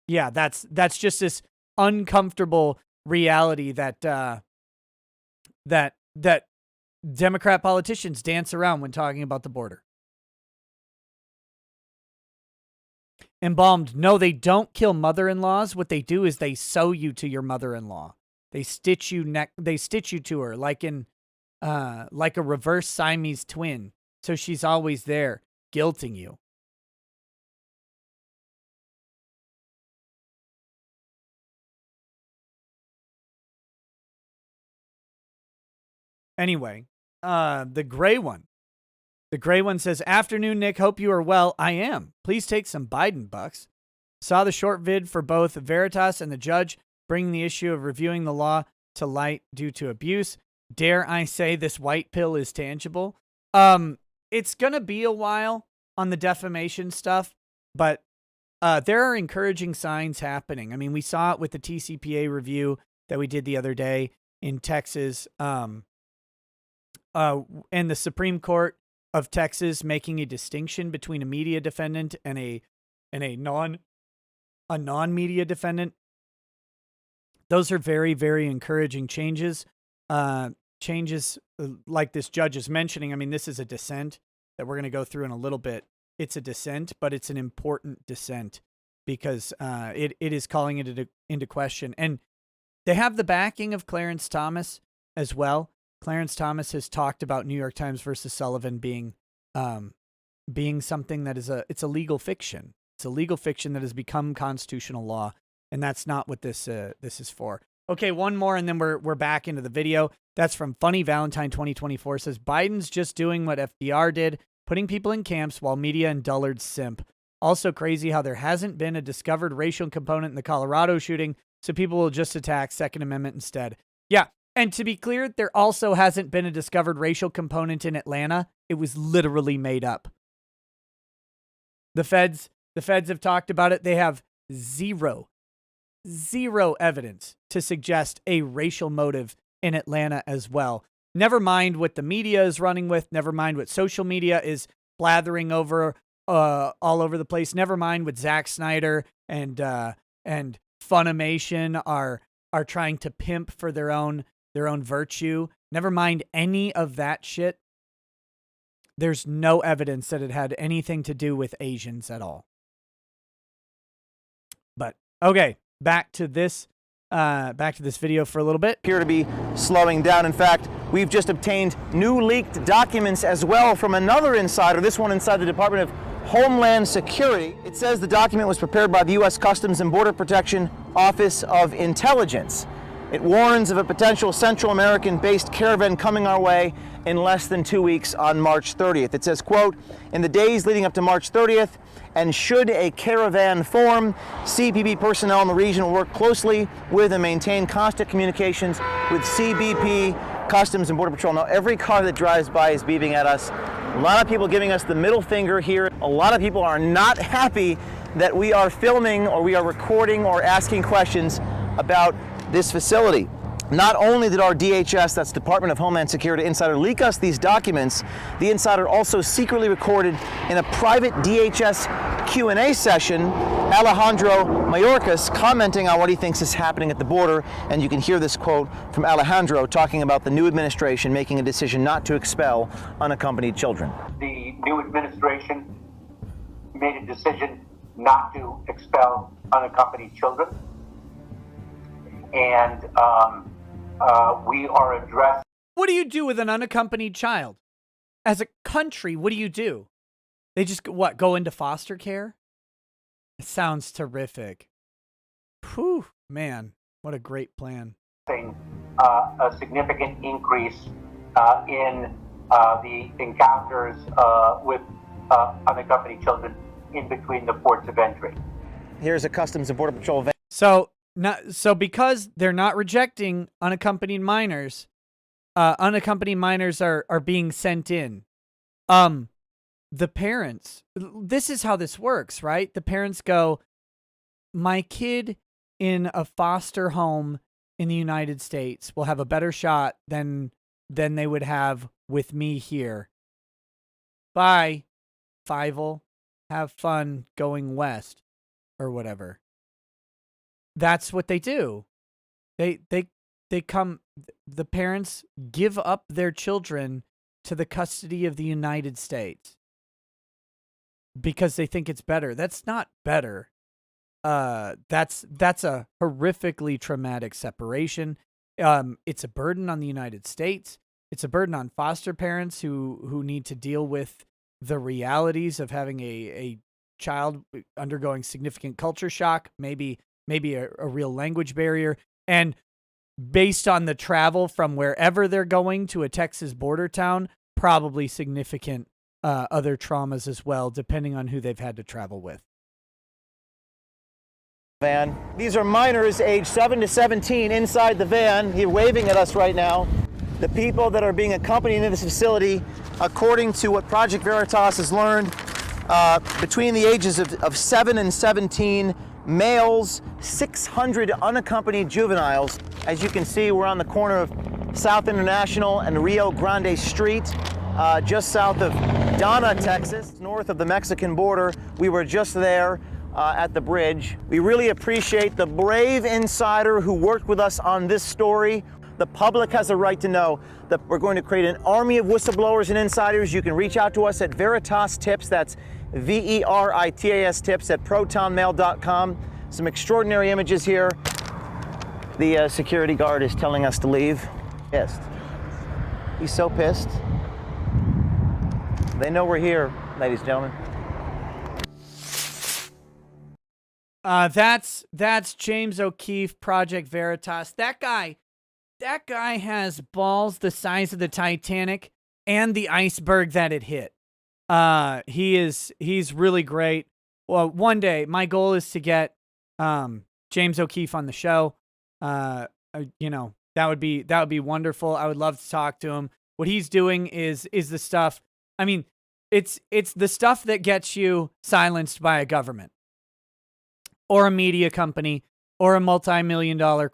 yeah, that's just this uncomfortable reality that that Democrat politicians dance around when talking about the border. Embalmed, no, they don't kill mother-in-laws. What they do is they sew you to your mother-in-law. They stitch you to her like a reverse Siamese twin. So she's always there, guilting you. Anyway, the gray one. The gray one says, "Afternoon, Nick. Hope you are well. I am. Please take some Biden bucks. Saw the short vid for both Veritas and the judge bringing the issue of reviewing the law to light due to abuse. Dare I say this white pill is tangible?" It's going to be a while on the defamation stuff, but there are encouraging signs happening. I mean, we saw it with the TCPA review that we did the other day in Texas, and the Supreme Court of Texas making a distinction between a media defendant and a non-media defendant. Those are very, very encouraging changes. Changes like this judge is mentioning. I mean, this is a dissent that we're going to go through in a little bit. It's a dissent, but it's an important dissent because it is calling it into question. And they have the backing of Clarence Thomas as well. Clarence Thomas has talked about New York Times versus Sullivan being something that is it's a legal fiction. It's a legal fiction that has become constitutional law, and that's not what this is for. Okay, one more, and then we're back into the video. That's from Funny Valentine 2024. It says, "Biden's just doing what FDR did, putting people in camps while media and dullards simp. Also crazy how there hasn't been a discovered racial component in the Colorado shooting, so people will just attack Second Amendment instead." Yeah, and to be clear, there also hasn't been a discovered racial component in Atlanta. It was literally made up. The feds have talked about it. They have zero evidence to suggest a racial motive in Atlanta as well. Never mind what the media is running with. Never mind what social media is blathering over all over the place. Never mind what Zack Snyder and Funimation are trying to pimp for their own virtue. Never mind any of that shit. There's no evidence that it had anything to do with Asians at all. But okay, back to this video for a little bit. Appear to be slowing down. In fact, we've just obtained new leaked documents as well from another insider, this one inside the Department of Homeland Security. It says the document was prepared by the U.S. Customs and Border Protection Office of Intelligence. It warns of a potential Central American-based caravan coming our way in less than 2 weeks on March 30th. It says, quote, "In the days leading up to March 30th, and should a caravan form, CBP personnel in the region will work closely with and maintain constant communications with CBP, Customs and Border Patrol." Now, every car that drives by is beeping at us. A lot of people giving us the middle finger here. A lot of people are not happy that we are filming or we are recording or asking questions about this facility. Not only did our DHS, that's Department of Homeland Security insider, leak us these documents, the insider also secretly recorded in a private DHS Q&A session Alejandro Mayorkas commenting on what he thinks is happening at the border. And you can hear this quote from Alejandro talking about the new administration making a decision not to expel unaccompanied children. The new administration made a decision not to expel unaccompanied children. And we are addressing. What do you do with an unaccompanied child? As a country, what do you do? They just, go into foster care? It sounds terrific. Whew, man, what a great plan. A significant increase in the encounters with unaccompanied children in between the ports of entry. Here's a Customs and Border Patrol. So because they're not rejecting unaccompanied minors are being sent in. The parents, this is how this works, right? The parents go, my kid in a foster home in the United States will have a better shot than they would have with me here. Bye, Fievel. Have fun going west or whatever. That's what they do. They come, the parents give up their children to the custody of the United States because they think it's better. That's not better. That's a horrifically traumatic separation. It's a burden on the United States. It's a burden on foster parents who need to deal with the realities of having a child undergoing significant culture shock, maybe a real language barrier. And based on the travel from wherever they're going to a Texas border town, probably significant other traumas as well, depending on who they've had to travel with. Van. These are minors aged 7 to 17 inside the van. He's waving at us right now. The people that are being accompanied into this facility, according to what Project Veritas has learned, between the ages of 7 and 17, males, 600 unaccompanied juveniles. As you can see, we're on the corner of South International and Rio Grande Street, just south of Donna, Texas, north of the Mexican border. We were just there at the bridge. We really appreciate the brave insider who worked with us on this story. The public has a right to know that we're going to create an army of whistleblowers and insiders. You can reach out to us at Veritas Tips, that's Veritas Tips at protonmail.com. Some extraordinary images here. The security guard is telling us to leave. Pissed. He's so pissed. They know we're here, ladies and gentlemen. That's James O'Keefe, Project Veritas. That guy has balls the size of the Titanic and the iceberg that it hit. He's really great. Well, one day my goal is to get James O'Keefe on the show. You know, that would be wonderful. I would love to talk to him. What he's doing is the stuff. I mean, it's the stuff that gets you silenced by a government or a media company or a multi-billion-dollar,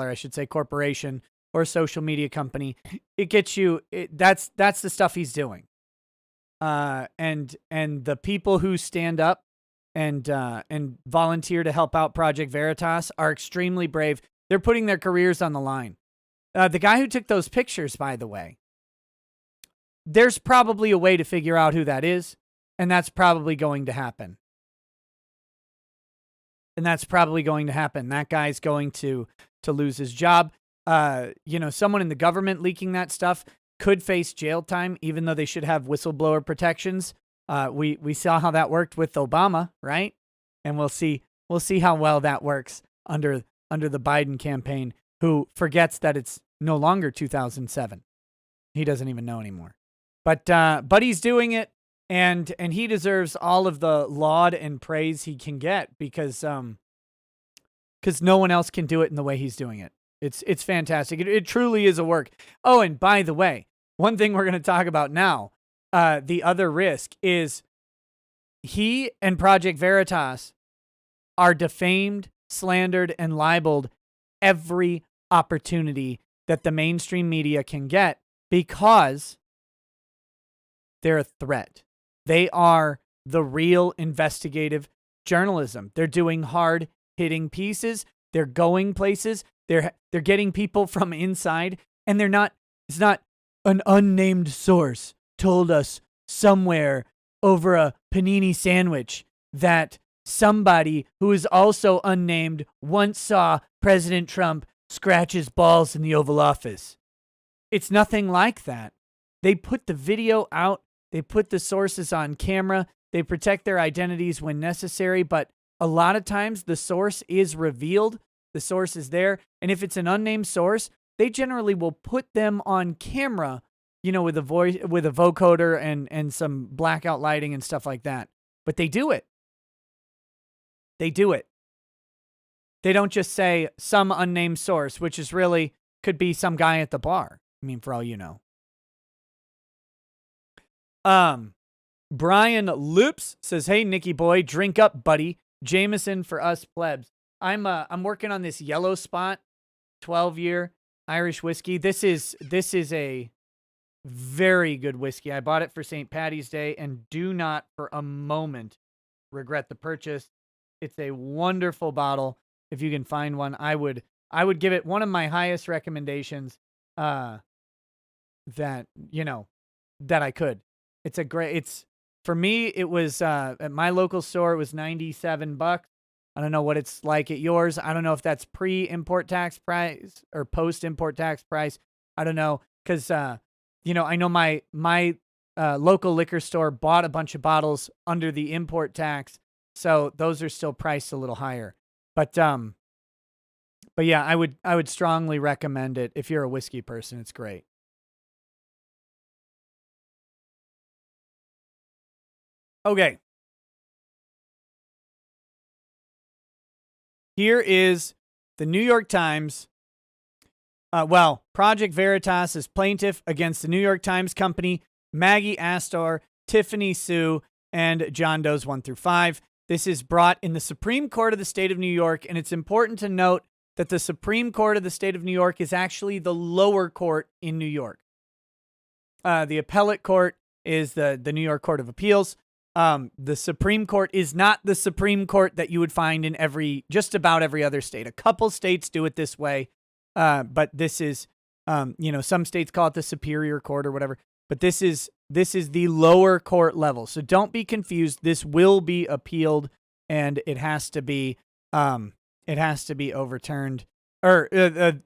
I should say, corporation or a social media company. It gets you. That's the stuff he's doing. And the people who stand up and volunteer to help out Project Veritas are extremely brave. They're putting their careers on the line. The guy who took those pictures, by the way, there's probably a way to figure out who that is, and that's probably going to happen. That guy's going to lose his job. You know, someone in the government leaking that stuff could face jail time, even though they should have whistleblower protections. We saw how that worked with Obama, right? And we'll see how well that works under the Biden campaign, who forgets that it's no longer 2007. He doesn't even know anymore. But he's doing it, and he deserves all of the laud and praise he can get because no one else can do it in the way he's doing it. It's fantastic. It truly is a work. Oh, and by the way, one thing we're going to talk about now, the other risk is he and Project Veritas are defamed, slandered, and libeled every opportunity that the mainstream media can get because they're a threat. They are the real investigative journalism. They're doing hard-hitting pieces. They're going places. They're getting people from inside, and it's not an unnamed source told us somewhere over a panini sandwich that somebody who is also unnamed once saw President Trump scratch his balls in the Oval Office. It's nothing like that. They put the video out. They put the sources on camera. They protect their identities when necessary, but a lot of times the source is revealed. The source is there. And if it's an unnamed source, they generally will put them on camera, you know, with a vocoder and some blackout lighting and stuff like that. But they do it. They don't just say some unnamed source, which is really could be some guy at the bar. I mean, for all you know. Brian Loops says, "Hey, Nicky boy, drink up, buddy. Jameson for us plebs." I'm working on this Yellow Spot 12-year Irish whiskey. This is a very good whiskey. I bought it for St. Paddy's Day and do not for a moment regret the purchase. It's a wonderful bottle. If you can find one, I would give it one of my highest recommendations that I could. For me, it was at my local store, it was $97. I don't know what it's like at yours. I don't know if that's pre-import tax price or post-import tax price. I don't know. Because, I know my local liquor store bought a bunch of bottles under the import tax. So those are still priced a little higher. But But yeah, I would strongly recommend it if you're a whiskey person. It's great. Okay. Here is the New York Times. Project Veritas is plaintiff against the New York Times Company, Maggie Astor, Tiffany Sue, and John Doe's 1 through 5. This is brought in the Supreme Court of the state of New York, and it's important to note that the Supreme Court of the state of New York is actually the lower court in New York. The appellate court is the New York Court of Appeals. The Supreme Court is not the Supreme Court that you would find in just about every other state. A couple states do it this way, but this is, some states call it the Superior Court or whatever. But this is the lower court level. So don't be confused. This will be appealed, and it has to be overturned. It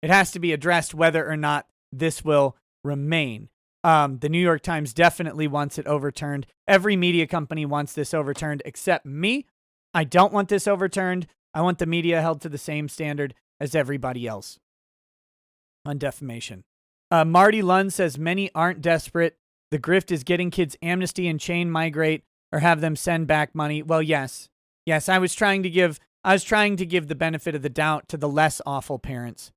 has to be addressed whether or not this will remain. The New York Times definitely wants it overturned. Every media company wants this overturned except me. I don't want this overturned. I want the media held to the same standard as everybody else on defamation. Marty Lund says many aren't desperate. The grift is getting kids amnesty and chain migrate or have them send back money. Well, yes. I was trying to give the benefit of the doubt to the less awful parents.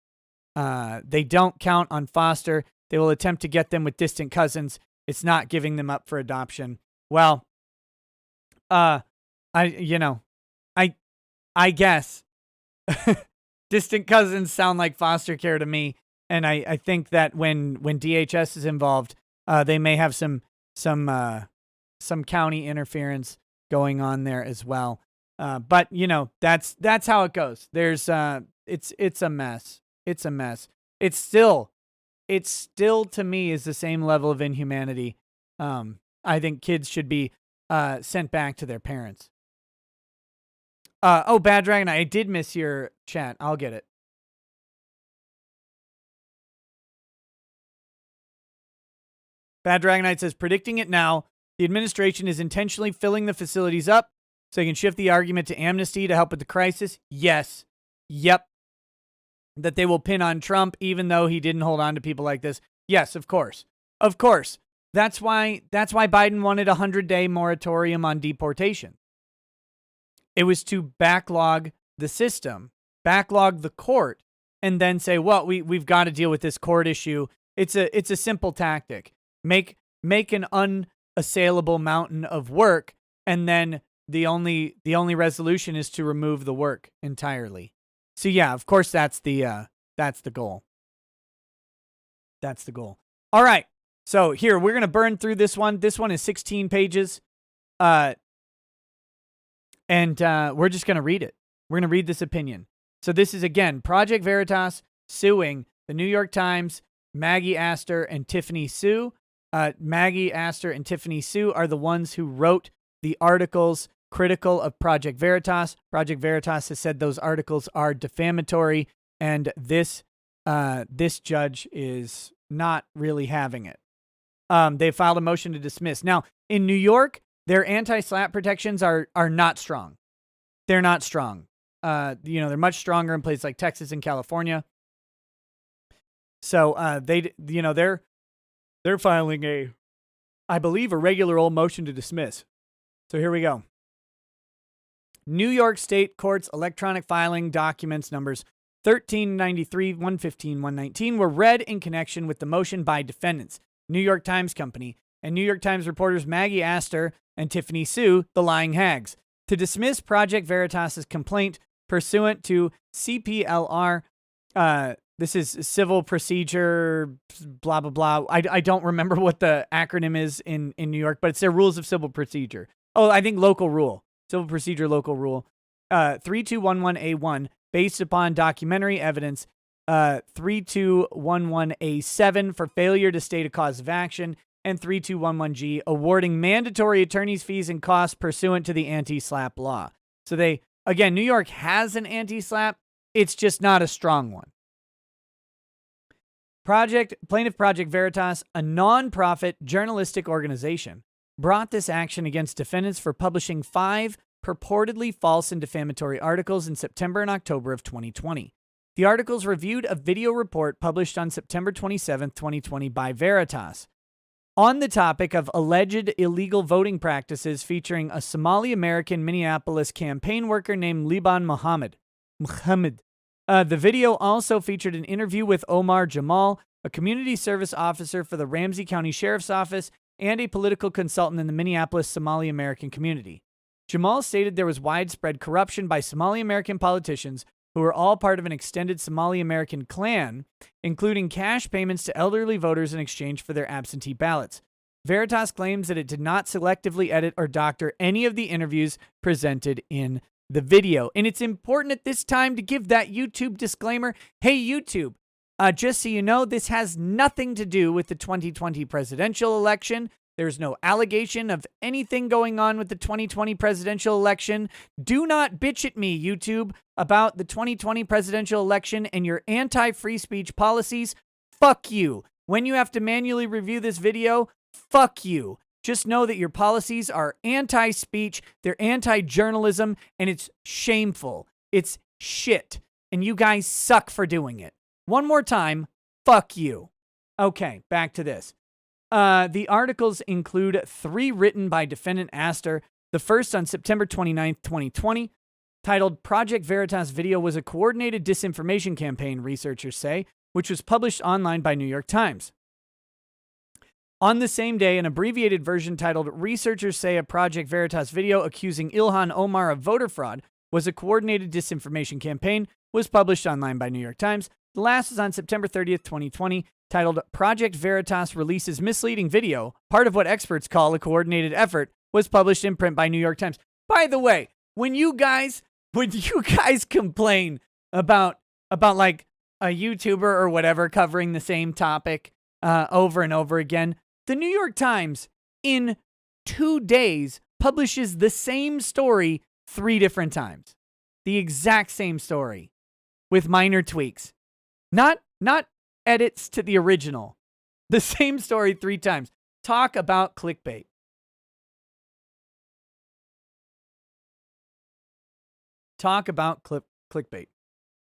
They don't count on foster. They will attempt to get them with distant cousins. It's not giving them up for adoption. Well, I guess distant cousins sound like foster care to me. And I think that when DHS is involved, they may have some county interference going on there as well. But that's how it goes. There's it's a mess. It's a mess. It's still to me is the same level of inhumanity. I think kids should be sent back to their parents. Bad Dragon, I did miss your chat. I'll get it. Bad Dragonite says, predicting it now, the administration is intentionally filling the facilities up so they can shift the argument to amnesty to help with the crisis. Yes. Yep. That they will pin on Trump even though he didn't hold on to people like this. Yes, of course. Of course. That's why Biden wanted a 100-day moratorium on deportation. It was to backlog the system, backlog the court, and then say, well, we've got to deal with this court issue. It's a simple tactic. Make an unassailable mountain of work, and then the only resolution is to remove the work entirely. So yeah, of course that's the goal. That's the goal. All right. So here we're gonna burn through this one. This one is 16 pages, and we're just gonna read it. We're gonna read this opinion. So this is again Project Veritas suing the New York Times, Maggie Astor, and Tiffany Sue. Maggie Astor and Tiffany Sue are the ones who wrote the articles critical of Project Veritas. Project Veritas has said those articles are defamatory, and this judge is not really having it. They filed a motion to dismiss. Now, in New York, their anti-SLAPP protections are not strong. They're not strong. They're much stronger in places like Texas and California. So they're filing I believe, a regular old motion to dismiss. So here we go. New York State Court's electronic filing documents numbers 1393, 115, 119 were read in connection with the motion by defendants, New York Times Company, and New York Times reporters Maggie Astor and Tiffany Sue, the lying hags, to dismiss Project Veritas's complaint pursuant to CPLR. This is civil procedure, blah, blah, blah. I don't remember what the acronym is in New York, but it's their rules of civil procedure. Oh, I think local rule. Civil procedure, local rule. 3211A1, based upon documentary evidence. 3211A7 for failure to state a cause of action. And 3211G, awarding mandatory attorney's fees and costs pursuant to the anti-SLAPP law. So New York has an anti-SLAPP. It's just not a strong one. Plaintiff Project Veritas, a non-profit journalistic organization, brought this action against defendants for publishing 5 purportedly false and defamatory articles in September and October of 2020. The articles reviewed a video report published on September 27, 2020 by Veritas on the topic of alleged illegal voting practices featuring a Somali-American Minneapolis campaign worker named Liban Mohammed. The video also featured an interview with Omar Jamal, a community service officer for the Ramsey County Sheriff's Office and a political consultant in the Minneapolis Somali-American community. Jamal stated there was widespread corruption by Somali-American politicians who were all part of an extended Somali-American clan, including cash payments to elderly voters in exchange for their absentee ballots. Veritas claims that it did not selectively edit or doctor any of the interviews presented in the video. And it's important at this time to give that YouTube disclaimer. Hey, YouTube, just so you know, this has nothing to do with the 2020 presidential election. There's no allegation of anything going on with the 2020 presidential election. Do not bitch at me, YouTube, about the 2020 presidential election and your anti-free speech policies. Fuck you. When you have to manually review this video, fuck you. Just know that your policies are anti-speech, they're anti-journalism, and it's shameful. It's shit. And you guys suck for doing it. One more time, fuck you. Okay, back to this. The articles include 3 written by defendant Astor, the first on September 29th, 2020, titled Project Veritas video was a coordinated disinformation campaign, researchers say, which was published online by New York Times. On the same day, an abbreviated version titled Researchers Say a Project Veritas video accusing Ilhan Omar of voter fraud was a coordinated disinformation campaign was published online by New York Times. The last is on September 30th, 2020, titled Project Veritas Releases Misleading Video, part of what experts call a coordinated effort, was published in print by New York Times. By the way, when you guys complain about like a YouTuber or whatever covering the same topic over and over again, the New York Times in 2 days publishes the same story 3 different times. The exact same story with minor tweaks. Not edits to the original. The same story 3 times. Talk about clickbait. Talk about clickbait.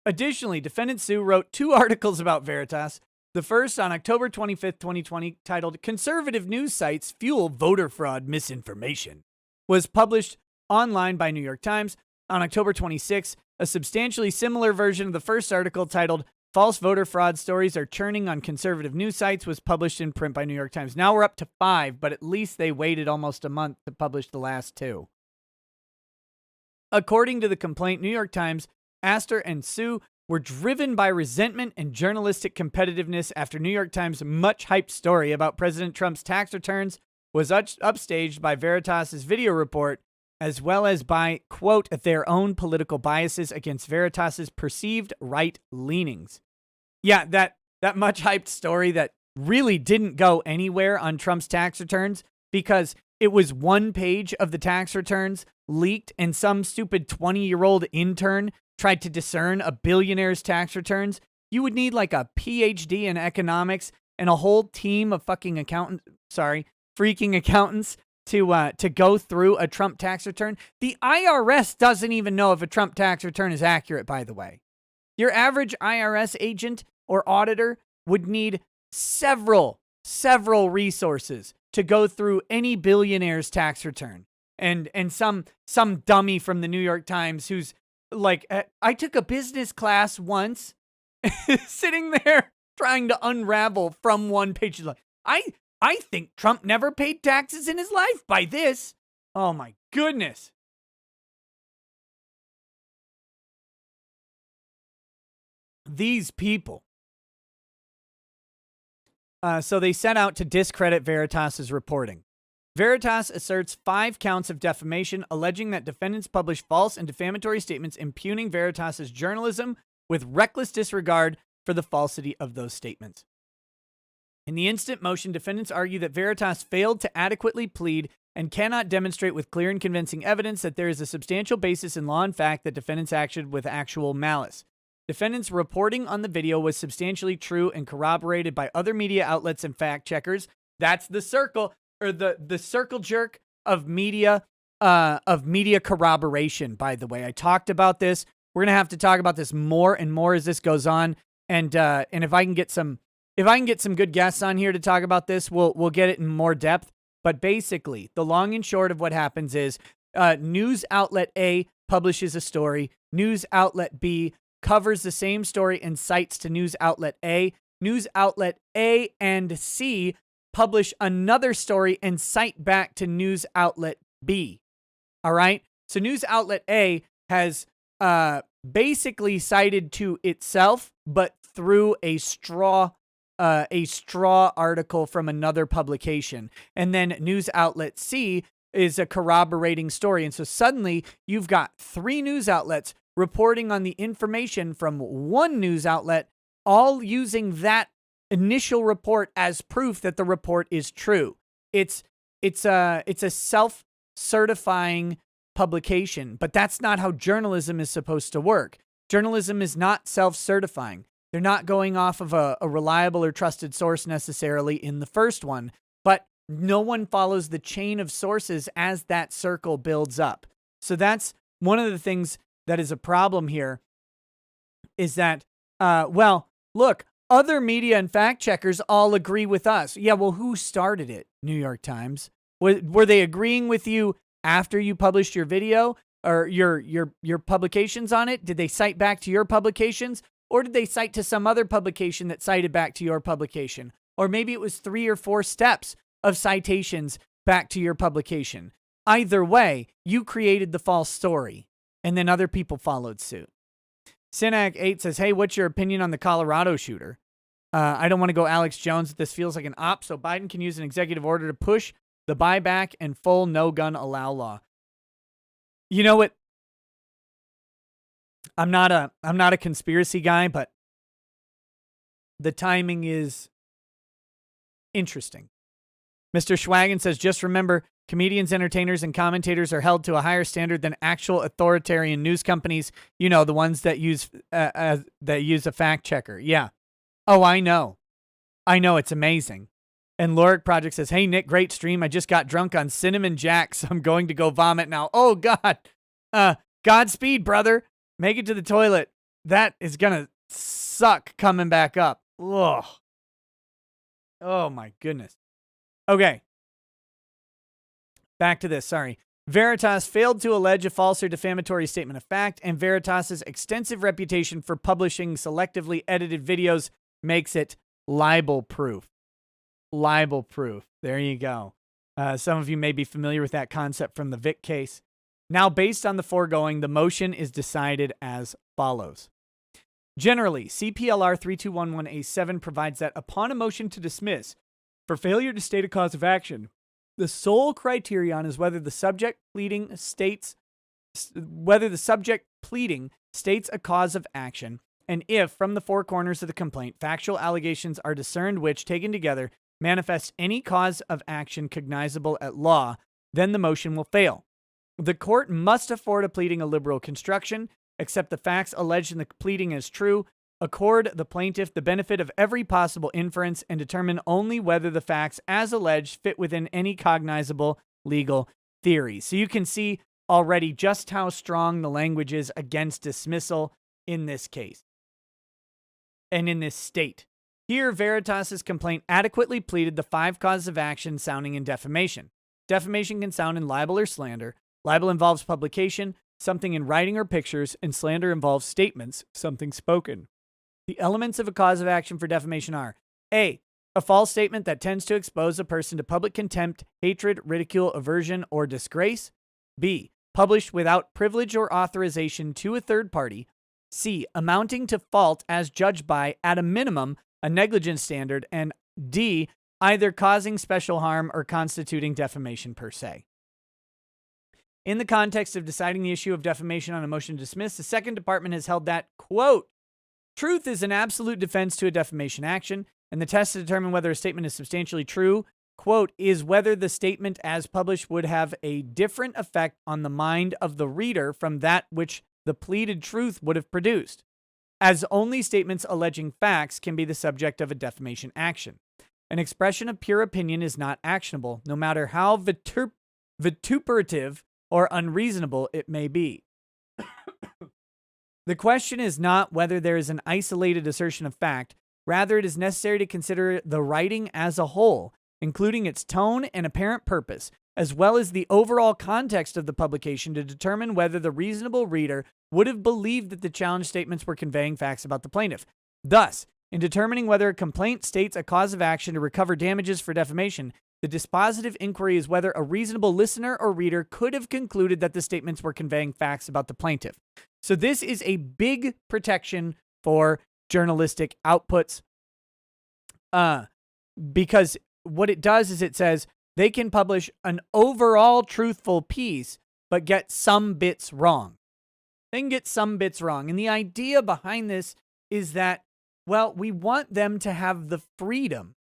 Additionally, defendant Sue wrote 2 articles about Veritas. The first on October 25th, 2020, titled Conservative News Sites Fuel Voter Fraud Misinformation, was published online by New York Times. On October 26th, a substantially similar version of the first article titled False Voter Fraud Stories Are Churning on Conservative News Sites was published in print by New York Times. Now we're up to 5, but at least they waited almost a month to publish the last 2. According to the complaint, New York Times, Astor and Sue were driven by resentment and journalistic competitiveness after New York Times' much-hyped story about President Trump's tax returns was upstaged by Veritas' video report, as well as by, quote, their own political biases against Veritas' perceived right leanings. Yeah, that much-hyped story that really didn't go anywhere on Trump's tax returns because it was 1 page of the tax returns leaked and some stupid 20-year-old intern tried to discern a billionaire's tax returns. You would need like a PhD in economics and a whole team of freaking accountants to go through a Trump tax return. The IRS doesn't even know if a Trump tax return is accurate, by the way. Your average IRS agent or auditor would need several resources to go through any billionaire's tax return. And some dummy from the New York Times who's like, I took a business class once, sitting there trying to unravel from 1 page. Like, I think Trump never paid taxes in his life by this. Oh my goodness. These people. So they set out to discredit Veritas' reporting. Veritas asserts 5 counts of defamation, alleging that defendants published false and defamatory statements impugning Veritas' journalism with reckless disregard for the falsity of those statements. In the instant motion, defendants argue that Veritas failed to adequately plead and cannot demonstrate with clear and convincing evidence that there is a substantial basis in law and fact that defendants acted with actual malice. Defendants' reporting on the video was substantially true and corroborated by other media outlets and fact checkers. That's the circle, or the circle jerk of media of media corroboration, by the way. I talked about this. We're going to have to talk about this more and more as this goes on. And if I can get some good guests on here to talk about this, we'll get it in more depth. But basically, the long and short of what happens is news outlet A publishes a story. News outlet B covers the same story and cites to news outlet A. News outlet A and C publish another story and cite back to news outlet B. All right? So news outlet A has basically cited to itself, but through a straw article from another publication. And then news outlet C is a corroborating story. And so suddenly you've got 3 news outlets reporting on the information from one news outlet, all using that initial report as proof that the report is true. It's a self-certifying publication, but that's not how journalism is supposed to work. Journalism is not self-certifying. They're not going off of a reliable or trusted source necessarily in the first one, but no one follows the chain of sources as that circle builds up. So that's one of the things that is a problem here, is that, look, other media and fact checkers all agree with us. Yeah, well, who started it? New York Times. Were they agreeing with you after you published your video or your publications on it? Did they cite back to your publications? Or did they cite to some other publication that cited back to your publication? Or maybe it was 3 or 4 steps of citations back to your publication. Either way, you created the false story, and then other people followed suit. Synac8 says, hey, what's your opinion on the Colorado shooter? I don't want to go Alex Jones. This feels like an op, so Biden can use an executive order to push the buyback and full no-gun allow law. You know what? I'm not a conspiracy guy, but the timing is interesting. Mr. Schwagen says, just remember, comedians, entertainers, and commentators are held to a higher standard than actual authoritarian news companies. You know, the ones that use a fact checker. Yeah. Oh, I know. It's amazing. And Loric Project says, hey, Nick, great stream. I just got drunk on Cinnamon Jack, so I'm going to go vomit now. Oh, God. Godspeed, brother. Make it to the toilet. That is going to suck coming back up. Ugh. Oh, my goodness. Okay. Back to this. Sorry. Veritas failed to allege a false or defamatory statement of fact, and Veritas's extensive reputation for publishing selectively edited videos makes it libel-proof. Libel-proof. There you go. Some of you may be familiar with that concept from the Vic case. Now, based on the foregoing, the motion is decided as follows. Generally, CPLR 3211A7 provides that upon a motion to dismiss for failure to state a cause of action, the sole criterion is whether the subject pleading states a cause of action, and if, from the 4 corners of the complaint, factual allegations are discerned which, taken together, manifest any cause of action cognizable at law, then the motion will fail. The court must afford a pleading a liberal construction, accept the facts alleged in the pleading as true, accord the plaintiff the benefit of every possible inference, and determine only whether the facts as alleged fit within any cognizable legal theory. So you can see already just how strong the language is against dismissal in this case and in this state. Here, Veritas's complaint adequately pleaded the 5 causes of action sounding in defamation. Defamation can sound in libel or slander. Libel involves publication, something in writing or pictures, and slander involves statements, something spoken. The elements of a cause of action for defamation are: A, a false statement that tends to expose a person to public contempt, hatred, ridicule, aversion, or disgrace. B, published without privilege or authorization to a third party. C, amounting to fault as judged by, at a minimum, a negligence standard. And D, either causing special harm or constituting defamation per se. In the context of deciding the issue of defamation on a motion to dismiss, the Second Department has held that, quote, truth is an absolute defense to a defamation action, and the test to determine whether a statement is substantially true, quote, is whether the statement as published would have a different effect on the mind of the reader from that which the pleaded truth would have produced, as only statements alleging facts can be the subject of a defamation action. An expression of pure opinion is not actionable, no matter how vituperative or unreasonable it may be. The question is not whether there is an isolated assertion of fact. Rather, it is necessary to consider the writing as a whole, including its tone and apparent purpose, as well as the overall context of the publication to determine whether the reasonable reader would have believed that the challenge statements were conveying facts about the plaintiff. Thus, in determining whether a complaint states a cause of action to recover damages for defamation, the dispositive inquiry is whether a reasonable listener or reader could have concluded that the statements were conveying facts about the plaintiff. So this is a big protection for journalistic outputs, because what it does is it says they can publish an overall truthful piece, but get some bits wrong. They can get some bits wrong. And the idea behind this is that, well, we want them to have the freedom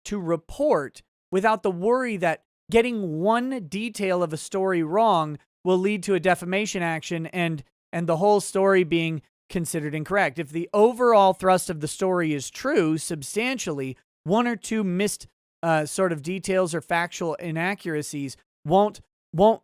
to report without the worry that getting one detail of a story wrong will lead to a defamation action and the whole story being considered incorrect. If the overall thrust of the story is true, substantially, one or two missed sort of details or factual inaccuracies won't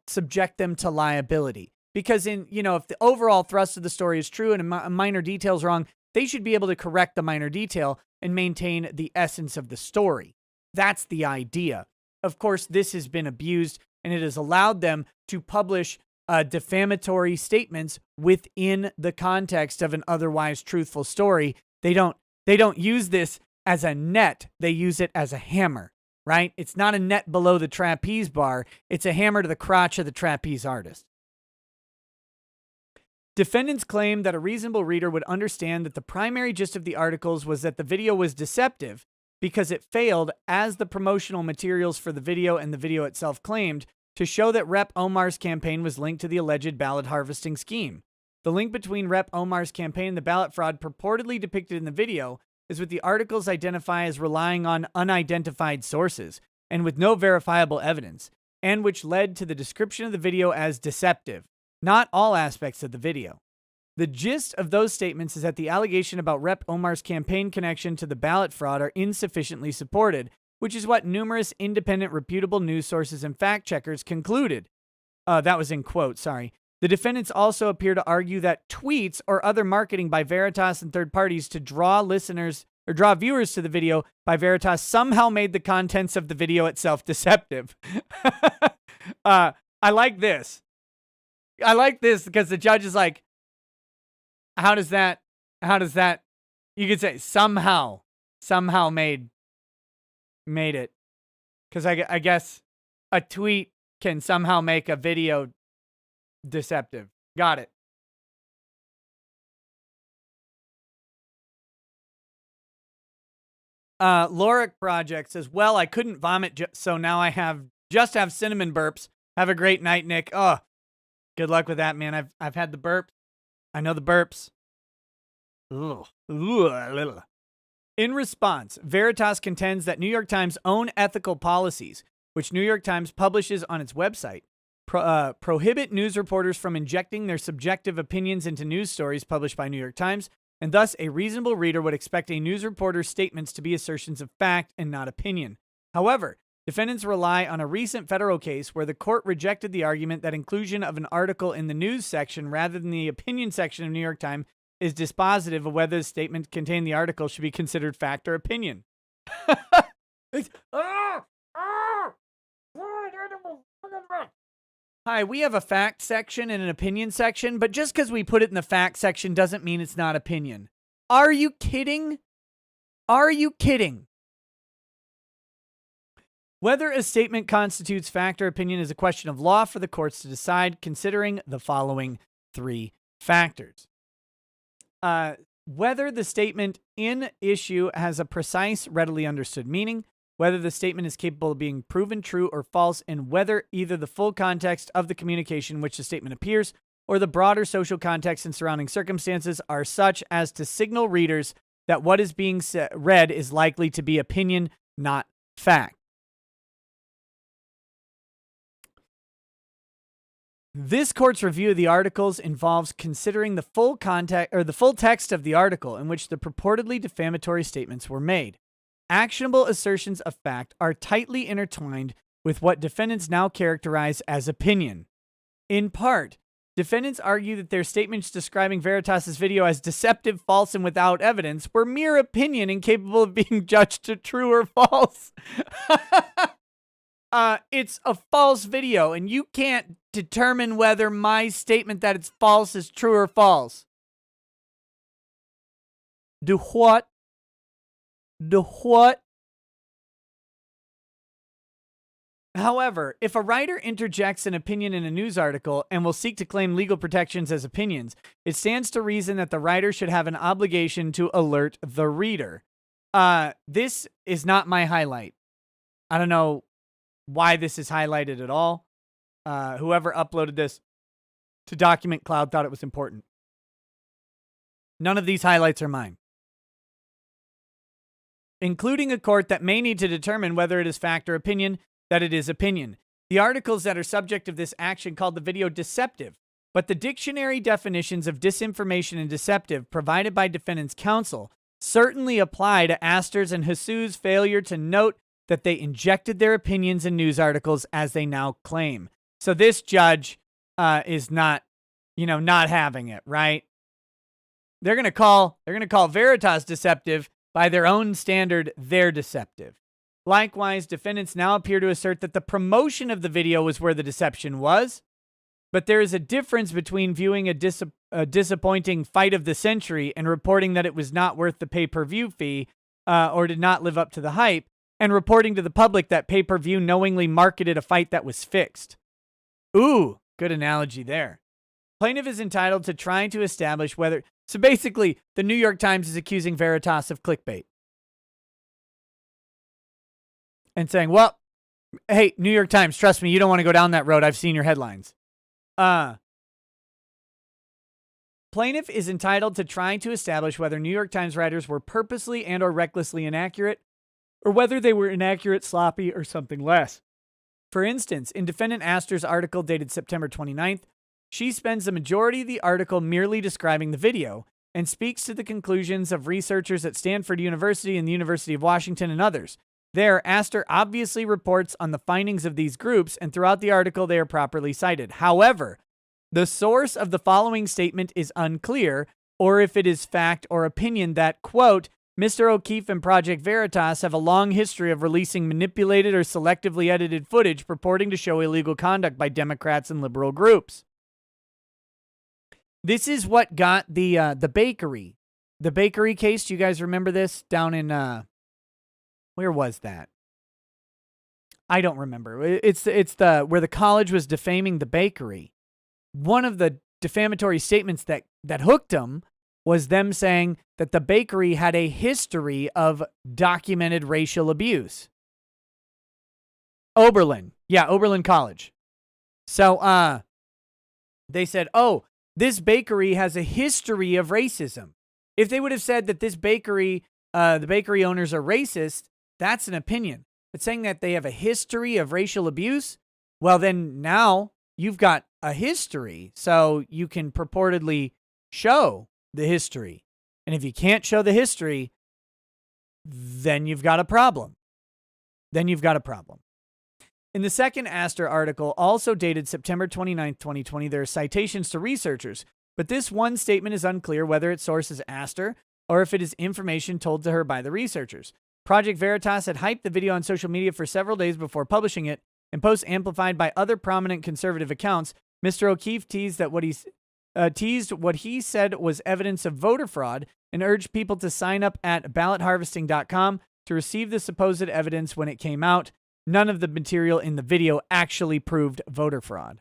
subject them to liability. Because if the overall thrust of the story is true and a minor detail is wrong, they should be able to correct the minor detail and maintain the essence of the story. That's the idea. Of course, this has been abused, and it has allowed them to publish defamatory statements within the context of an otherwise truthful story. They don't use this as a net. They use it as a hammer, right? It's not a net below the trapeze bar. It's a hammer to the crotch of the trapeze artist. Defendants claim that a reasonable reader would understand that the primary gist of the articles was that the video was deceptive because it failed, as the promotional materials for the video and the video itself claimed, to show that Rep. Omar's campaign was linked to the alleged ballot harvesting scheme. The link between Rep. Omar's campaign and the ballot fraud purportedly depicted in the video is what the articles identify as relying on unidentified sources and with no verifiable evidence, and which led to the description of the video as deceptive. Not all aspects of the video. The gist of those statements is that the allegation about Rep. Omar's campaign connection to the ballot fraud are insufficiently supported, which is what numerous independent, reputable news sources and fact-checkers concluded. That was in quote, sorry. The defendants also appear to argue that tweets or other marketing by Veritas and third parties to draw listeners or draw viewers to the video by Veritas somehow made the contents of the video itself deceptive. I like this. I like this because the judge is like, how does that, you could say somehow made it. Because I guess a tweet can somehow make a video deceptive. Got it. Loric Project says, well, I couldn't vomit, so now I just have cinnamon burps. Have a great night, Nick. Oh, good luck with that, man. I've had the burps. I know the burps. Ugh. In response, Veritas contends that New York Times' own ethical policies, which New York Times publishes on its website, prohibit news reporters from injecting their subjective opinions into news stories published by New York Times, and thus a reasonable reader would expect a news reporter's statements to be assertions of fact and not opinion. However, defendants rely on a recent federal case where the court rejected the argument that inclusion of an article in the news section rather than the opinion section of New York Times is dispositive of whether the statement contained in the article should be considered fact or opinion. Hi, we have a fact section and an opinion section, but just because we put it in the fact section doesn't mean it's not opinion. Are you kidding? Are you kidding? Whether a statement constitutes fact or opinion is a question of law for the courts to decide, considering the following three factors. Whether the statement in issue has a precise, readily understood meaning, whether the statement is capable of being proven true or false, and whether either the full context of the communication in which the statement appears or the broader social context and surrounding circumstances are such as to signal readers that what is being read is likely to be opinion, not fact. This court's review of the articles involves considering the full context or the full text of the article in which the purportedly defamatory statements were made. Actionable assertions of fact are tightly intertwined with what defendants now characterize as opinion. In part, defendants argue that their statements describing Veritas' video as deceptive, false, and without evidence were mere opinion incapable of being judged to true or false. It's a false video, and you can't determine whether my statement that it's false is true or false. Do what? Do what? However, if a writer interjects an opinion in a news article and will seek to claim legal protections as opinions, it stands to reason that the writer should have an obligation to alert the reader. This is not my highlight. I don't know why this is highlighted at all. Whoever uploaded this to Document Cloud thought it was important. None of these highlights are mine. Including a court that may need to determine whether it is fact or opinion, that it is opinion. The articles that are subject of this action called the video deceptive, but the dictionary definitions of disinformation and deceptive provided by defendant's counsel certainly apply to Astor's and Jesus' failure to note that they injected their opinions in news articles as they now claim. So this judge is not having it, right? They're gonna call Veritas deceptive. By their own standard, they're deceptive. Likewise, defendants now appear to assert that the promotion of the video was where the deception was, but there is a difference between viewing a disappointing fight of the century and reporting that it was not worth the pay-per-view fee or did not live up to the hype, and reporting to the public that pay-per-view knowingly marketed a fight that was fixed. Ooh, good analogy there. Plaintiff is entitled to trying to establish whether... So basically, the New York Times is accusing Veritas of clickbait. And saying, well, hey, New York Times, trust me, you don't want to go down that road. I've seen your headlines. Plaintiff is entitled to trying to establish whether New York Times writers were purposely and or recklessly inaccurate, or whether they were inaccurate, sloppy, or something less. For instance, in Defendant Astor's article dated September 29th, she spends the majority of the article merely describing the video and speaks to the conclusions of researchers at Stanford University and the University of Washington and others. There, Astor obviously reports on the findings of these groups, and throughout the article they are properly cited. However, the source of the following statement is unclear, or if it is fact or opinion that, quote, Mr. O'Keefe and Project Veritas have a long history of releasing manipulated or selectively edited footage purporting to show illegal conduct by Democrats and liberal groups. This is what got the bakery case. Do you guys remember this down in where was that? I don't remember. It's the where the college was defaming the bakery. One of the defamatory statements that hooked them was them saying that the bakery had a history of documented racial abuse. Oberlin College. So they said, "Oh, this bakery has a history of racism." If they would have said that this bakery, the bakery owners are racist, that's an opinion. But saying that they have a history of racial abuse, well, then now you've got a history, so you can purportedly show the history. And if you can't show the history, then you've got a problem. In the second Astor article, also dated September 29th, 2020, there are citations to researchers, but this one statement is unclear whether its source is Astor or if it is information told to her by the researchers. Project Veritas had hyped the video on social media for several days before publishing it. In posts amplified by other prominent conservative accounts, Mr. O'Keefe teased what he said was evidence of voter fraud and urged people to sign up at ballotharvesting.com to receive the supposed evidence when it came out. None of the material in the video actually proved voter fraud.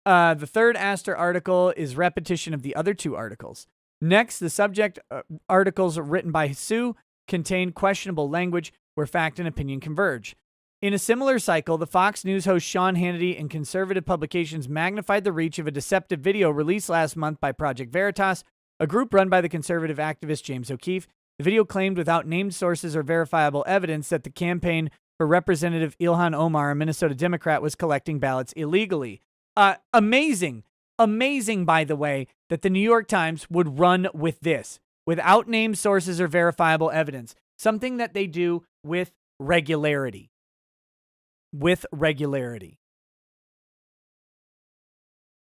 The third Astor article is repetition of the other two articles. Next, the subject articles written by Sue contain questionable language where fact and opinion converge. In a similar cycle, the Fox News host Sean Hannity and conservative publications magnified the reach of a deceptive video released last month by Project Veritas, a group run by the conservative activist James O'Keefe. The video claimed without named sources or verifiable evidence that the campaign for Representative Ilhan Omar, a Minnesota Democrat, was collecting ballots illegally. Amazing, by the way, that the New York Times would run with this, without named sources or verifiable evidence, something that they do with regularity.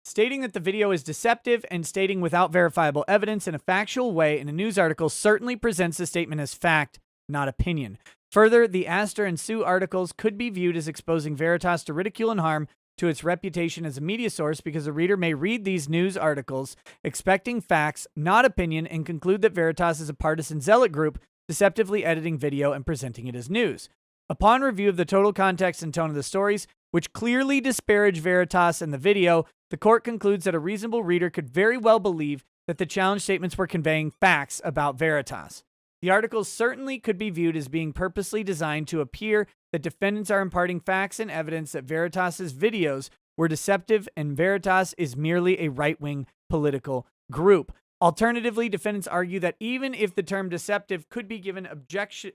Stating that the video is deceptive and stating without verifiable evidence in a factual way in a news article certainly presents the statement as fact, not opinion. Further, the Astor and Sue articles could be viewed as exposing Veritas to ridicule and harm to its reputation as a media source because a reader may read these news articles expecting facts, not opinion, and conclude that Veritas is a partisan zealot group deceptively editing video and presenting it as news. Upon review of the total context and tone of the stories, which clearly disparage Veritas and the video, the court concludes that a reasonable reader could very well believe that the challenge statements were conveying facts about Veritas. The articles certainly could be viewed as being purposely designed to appear that defendants are imparting facts and evidence that Veritas's videos were deceptive and Veritas is merely a right-wing political group. Alternatively, defendants argue that even if the term deceptive could be given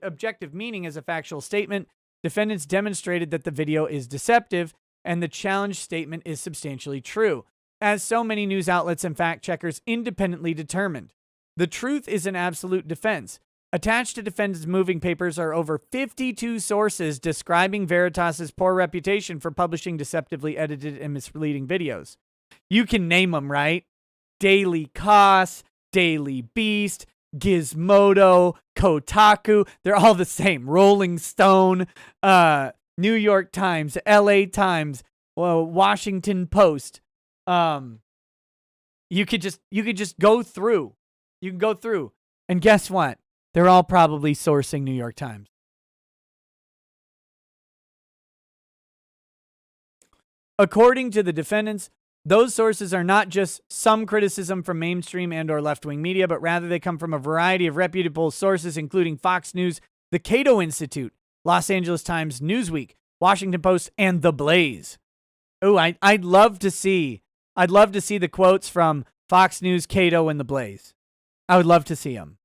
objective meaning as a factual statement, defendants demonstrated that the video is deceptive and the challenge statement is substantially true, as so many news outlets and fact checkers independently determined. The truth is an absolute defense. Attached to defendants' moving papers are over 52 sources describing Veritas's poor reputation for publishing deceptively edited and misleading videos. You can name them, right? Daily Kos, Daily Beast, Gizmodo, Kotaku. They're all the same. Rolling Stone, New York Times, LA Times, Washington Post. You could just go through. You can go through. And guess what? They're all probably sourcing New York Times. According to the defendants, those sources are not just some criticism from mainstream and or left-wing media, but rather they come from a variety of reputable sources, including Fox News, the Cato Institute, Los Angeles Times, Newsweek, Washington Post, and The Blaze. Oh, I'd love to see the quotes from Fox News, Cato, and The Blaze. I would love to see them.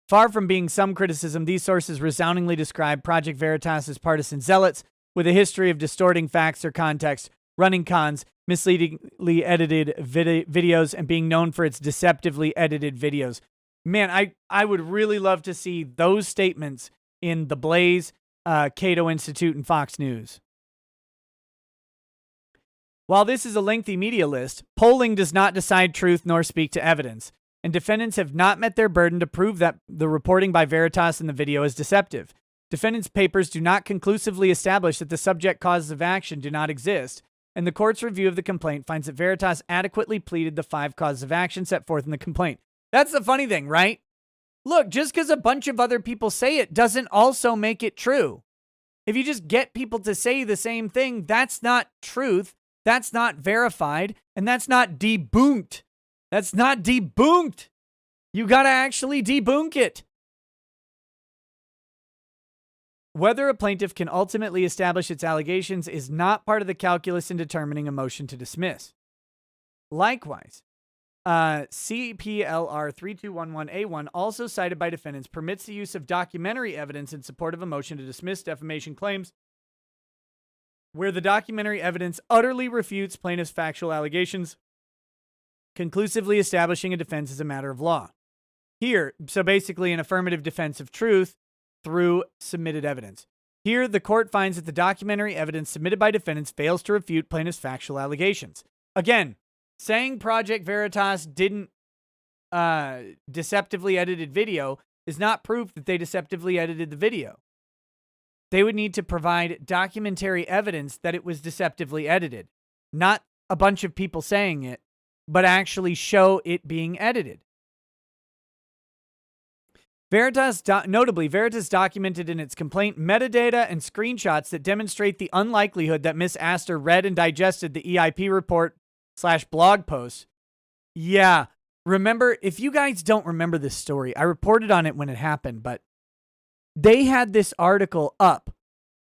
Far from being some criticism, these sources resoundingly describe Project Veritas as partisan zealots with a history of distorting facts or context, running cons, misleadingly edited videos, and being known for its deceptively edited videos. Man, I would really love to see those statements in The Blaze, Cato Institute, and Fox News. While this is a lengthy media list, polling does not decide truth nor speak to evidence, and defendants have not met their burden to prove that the reporting by Veritas in the video is deceptive. Defendants' papers do not conclusively establish that the subject causes of action do not exist, and the court's review of the complaint finds that Veritas adequately pleaded the 5 causes of action set forth in the complaint. That's the funny thing, right? Look, just because a bunch of other people say it doesn't also make it true. If you just get people to say the same thing, that's not truth, that's not verified, and that's not debunked. That's not debunked. You got to actually debunk it. Whether a plaintiff can ultimately establish its allegations is not part of the calculus in determining a motion to dismiss. Likewise, CPLR 3211A1, also cited by defendants, permits the use of documentary evidence in support of a motion to dismiss defamation claims where the documentary evidence utterly refutes plaintiff's factual allegations, conclusively establishing a defense as a matter of law. Here, so basically an affirmative defense of truth through submitted evidence. Here, the court finds that the documentary evidence submitted by defendants fails to refute plaintiff's factual allegations. Again, saying Project Veritas didn't deceptively edited video is not proof that they deceptively edited the video. They would need to provide documentary evidence that it was deceptively edited. Not a bunch of people saying it, but actually show it being edited. Notably, Veritas documented in its complaint metadata and screenshots that demonstrate the unlikelihood that Miss Astor read and digested the EIP report / blog post. Yeah, remember, if you guys don't remember this story, I reported on it when it happened, but they had this article up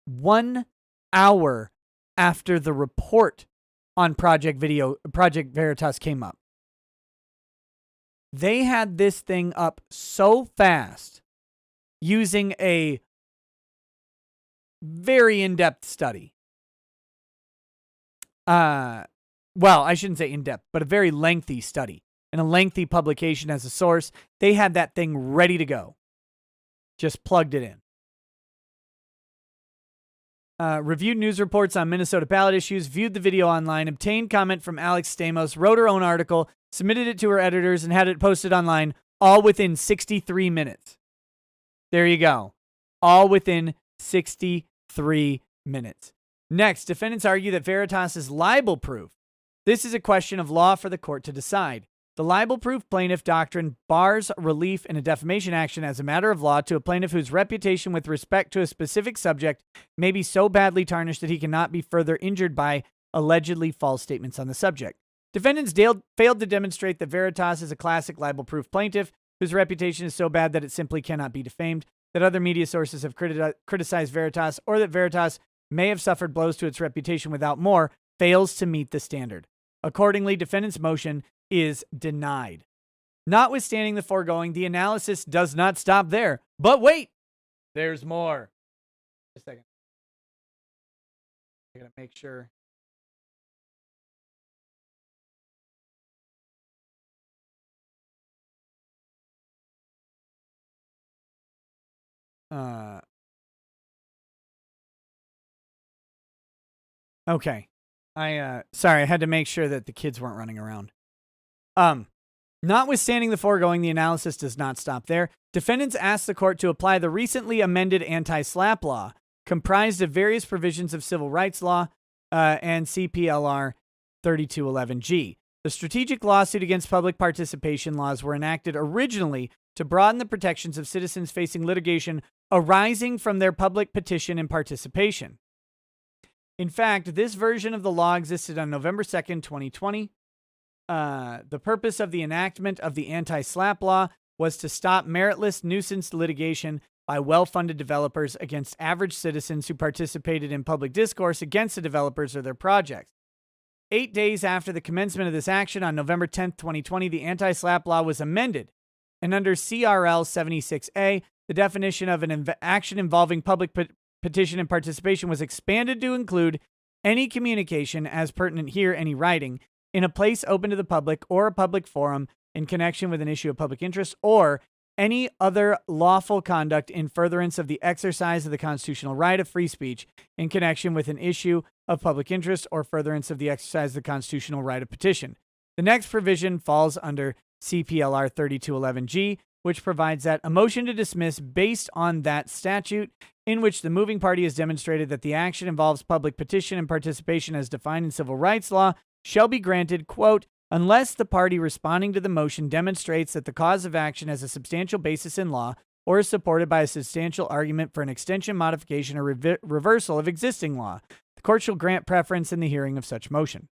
1 hour after the report on Project Veritas came up. They had this thing up so fast using a very in-depth study. Well, I shouldn't say in-depth, but a very lengthy study and a lengthy publication as a source. They had that thing ready to go. Just plugged it in. reviewed news reports on Minnesota ballot issues, viewed the video online, obtained comment from Alex Stamos, wrote her own article, submitted it to her editors, and had it posted online, all within 63 minutes. There you go. All within 63 minutes. Next, defendants argue that Veritas is libel-proof. This is a question of law for the court to decide. The libel-proof plaintiff doctrine bars relief in a defamation action as a matter of law to a plaintiff whose reputation with respect to a specific subject may be so badly tarnished that he cannot be further injured by allegedly false statements on the subject. Defendants failed to demonstrate that Veritas is a classic libel-proof plaintiff whose reputation is so bad that it simply cannot be defamed, that other media sources have criticized Veritas, or that Veritas may have suffered blows to its reputation without more, fails to meet the standard. Accordingly, defendant's motion is denied. Notwithstanding the foregoing, the analysis does not stop there. But wait, there's more. Just a second. I gotta make sure. Okay. Sorry, I had to make sure that the kids weren't running around. Notwithstanding the foregoing, the analysis does not stop there. Defendants asked the court to apply the recently amended anti-SLAPP law, comprised of various provisions of civil rights law and CPLR 3211G. The strategic lawsuit against public participation laws were enacted originally to broaden the protections of citizens facing litigation arising from their public petition and participation. In fact, this version of the law existed on November 2nd, 2020. The purpose of the enactment of the anti-SLAPP law was to stop meritless nuisance litigation by well-funded developers against average citizens who participated in public discourse against the developers or their projects. 8 days after the commencement of this action, on November 10th, 2020, the anti-SLAPP law was amended, and under CRL 76A, the definition of an action involving public petition and participation was expanded to include any communication, as pertinent here, any writing, in a place open to the public or a public forum in connection with an issue of public interest, or any other lawful conduct in furtherance of the exercise of the constitutional right of free speech in connection with an issue of public interest or furtherance of the exercise of the constitutional right of petition. The next provision falls under CPLR 3211G, which provides that a motion to dismiss based on that statute in which the moving party has demonstrated that the action involves public petition and participation as defined in civil rights law shall be granted, quote, unless the party responding to the motion demonstrates that the cause of action has a substantial basis in law or is supported by a substantial argument for an extension, modification, or reversal of existing law. The court shall grant preference in the hearing of such motion.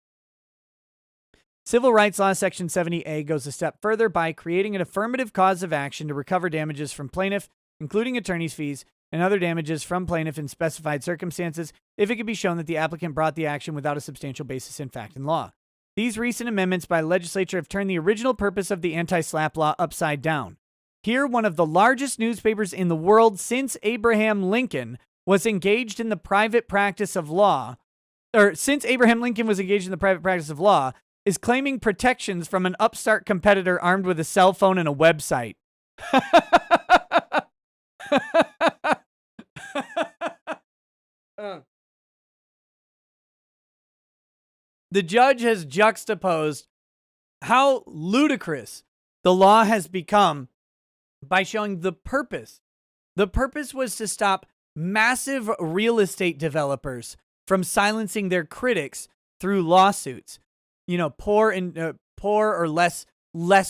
Civil Rights Law Section 70A goes a step further by creating an affirmative cause of action to recover damages from plaintiff, including attorney's fees, and other damages from plaintiff in specified circumstances if it can be shown that the applicant brought the action without a substantial basis in fact and law. These recent amendments by the legislature have turned the original purpose of the anti-SLAPP law upside down. Here, one of the largest newspapers in the world since Abraham Lincoln was engaged in the private practice of law, is claiming protections from an upstart competitor armed with a cell phone and a website. The judge has juxtaposed how ludicrous the law has become by showing the purpose. The purpose was to stop massive real estate developers from silencing their critics through lawsuits. You know, poor or less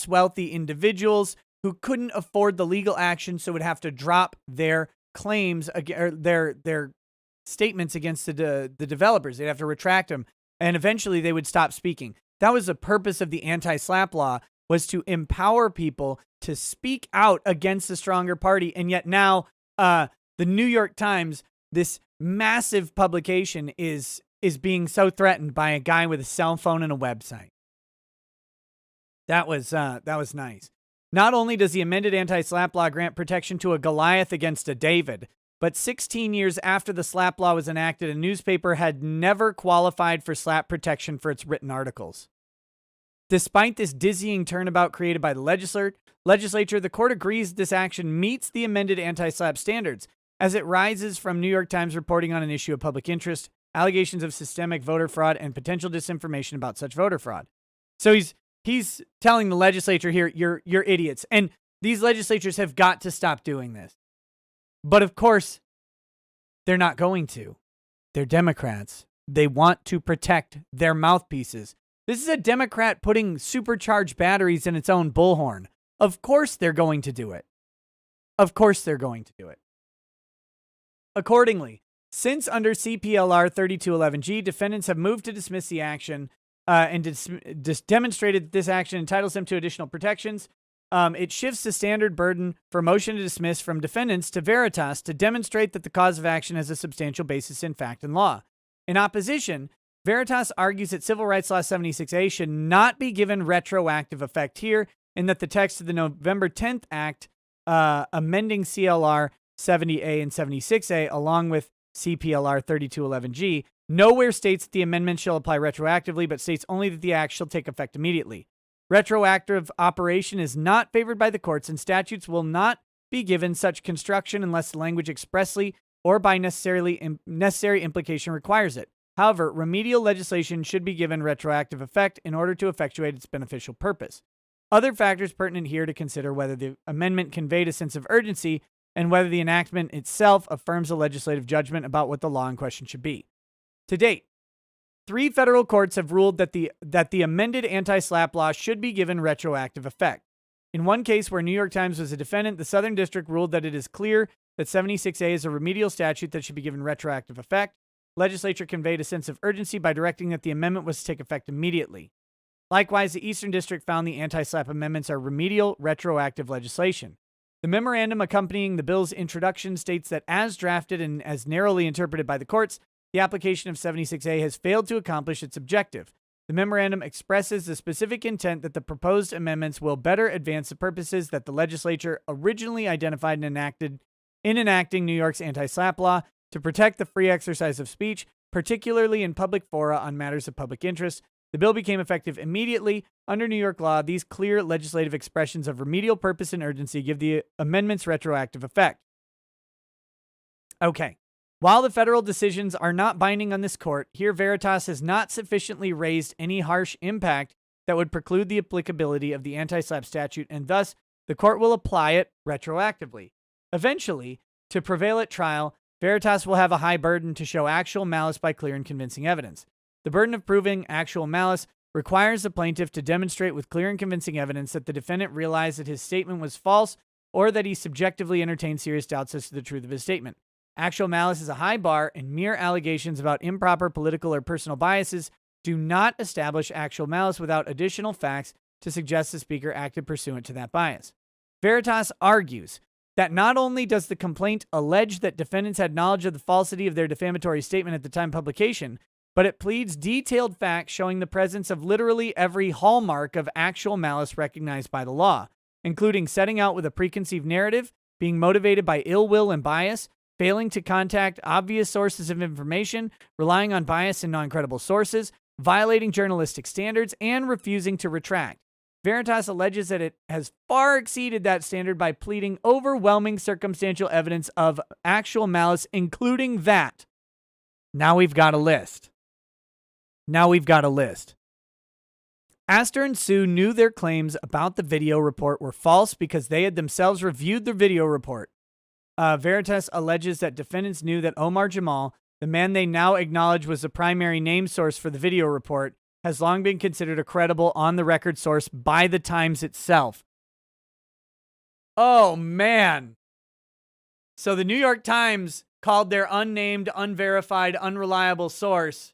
wealthy individuals who couldn't afford the legal action, so would have to drop their claims or their statements against the developers. They'd have to retract them, and eventually they would stop speaking. That was the purpose of the anti-SLAPP law, was to empower people to speak out against the stronger party. And yet now, the New York Times, this massive publication, is being so threatened by a guy with a cell phone and a website. That was nice. Not only does the amended anti-SLAPP law grant protection to a Goliath against a David, but 16 years after the SLAPP law was enacted, a newspaper had never qualified for SLAPP protection for its written articles. Despite this dizzying turnabout created by the legislature, the court agrees this action meets the amended anti-SLAPP standards, as it rises from New York Times reporting on an issue of public interest, allegations of systemic voter fraud, and potential disinformation about such voter fraud. So he's telling the legislature here, you're idiots. And these legislatures have got to stop doing this. But of course, they're not going to. They're Democrats. They want to protect their mouthpieces. This is a Democrat putting supercharged batteries in its own bullhorn. Of course they're going to do it. Of course they're going to do it. Accordingly, since under CPLR 3211G, defendants have moved to dismiss the action and demonstrated that this action entitles them to additional protections. It shifts the standard burden for motion to dismiss from defendants to Veritas to demonstrate that the cause of action has a substantial basis in fact and law. In opposition, Veritas argues that Civil Rights Law 76A should not be given retroactive effect here, and that the text of the November 10th Act amending CLR 70A and 76A, along with CPLR 3211G, nowhere states that the amendment shall apply retroactively, but states only that the act shall take effect immediately. Retroactive operation is not favored by the courts, and statutes will not be given such construction unless the language expressly or by necessary implication requires it. However, remedial legislation should be given retroactive effect in order to effectuate its beneficial purpose. Other factors pertinent here to consider whether the amendment conveyed a sense of urgency and whether the enactment itself affirms a legislative judgment about what the law in question should be. To date, 3 federal courts have ruled that the amended anti-SLAPP law should be given retroactive effect. In one case where New York Times was a defendant, the Southern District ruled that it is clear that 76A is a remedial statute that should be given retroactive effect. Legislature conveyed a sense of urgency by directing that the amendment was to take effect immediately. Likewise, the Eastern District found the anti-SLAPP amendments are remedial retroactive legislation. The memorandum accompanying the bill's introduction states that as drafted and as narrowly interpreted by the courts, the application of 76A has failed to accomplish its objective. The memorandum expresses the specific intent that the proposed amendments will better advance the purposes that the legislature originally identified and enacted in enacting New York's anti-SLAPP law to protect the free exercise of speech, particularly in public fora on matters of public interest. The bill became effective immediately. Under New York law, these clear legislative expressions of remedial purpose and urgency give the amendments retroactive effect. Okay. While the federal decisions are not binding on this court, here Veritas has not sufficiently raised any harsh impact that would preclude the applicability of the anti-SLAPP statute, and thus the court will apply it retroactively. Eventually, to prevail at trial, Veritas will have a high burden to show actual malice by clear and convincing evidence. The burden of proving actual malice requires the plaintiff to demonstrate with clear and convincing evidence that the defendant realized that his statement was false or that he subjectively entertained serious doubts as to the truth of his statement. Actual malice is a high bar, and mere allegations about improper political or personal biases do not establish actual malice without additional facts to suggest the speaker acted pursuant to that bias. Veritas argues that not only does the complaint allege that defendants had knowledge of the falsity of their defamatory statement at the time of publication, but it pleads detailed facts showing the presence of literally every hallmark of actual malice recognized by the law, including setting out with a preconceived narrative, being motivated by ill will and bias, failing to contact obvious sources of information, relying on bias and non-credible sources, violating journalistic standards, and refusing to retract. Veritas alleges that it has far exceeded that standard by pleading overwhelming circumstantial evidence of actual malice, including that. Now we've got a list. Astor and Sue knew their claims about the video report were false because they had themselves reviewed the video report. Veritas alleges that defendants knew that Omar Jamal, the man they now acknowledge was the primary name source for the video report, has long been considered a credible on-the-record source by the Times itself. Oh, man. So the New York Times called their unnamed, unverified, unreliable source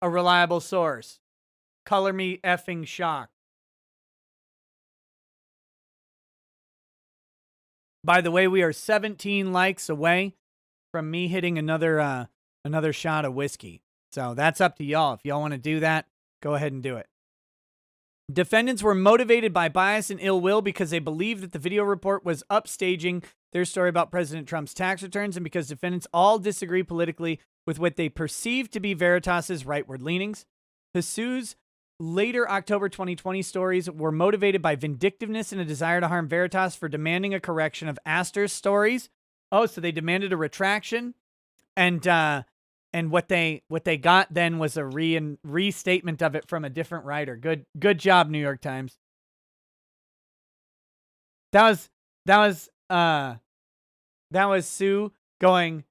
a reliable source. Color me effing shocked. By the way, we are 17 likes away from me hitting another shot of whiskey. So that's up to y'all. If y'all want to do that, go ahead and do it. Defendants were motivated by bias and ill will because they believed that the video report was upstaging their story about President Trump's tax returns, and because defendants all disagree politically with what they perceive to be Veritas's rightward leanings. Sue's later October 2020 stories were motivated by vindictiveness and a desire to harm Veritas for demanding a correction of Astor's stories. Oh, so they demanded a retraction, and what they got then was a restatement of it from a different writer. Good job, New York Times. That was Sue going,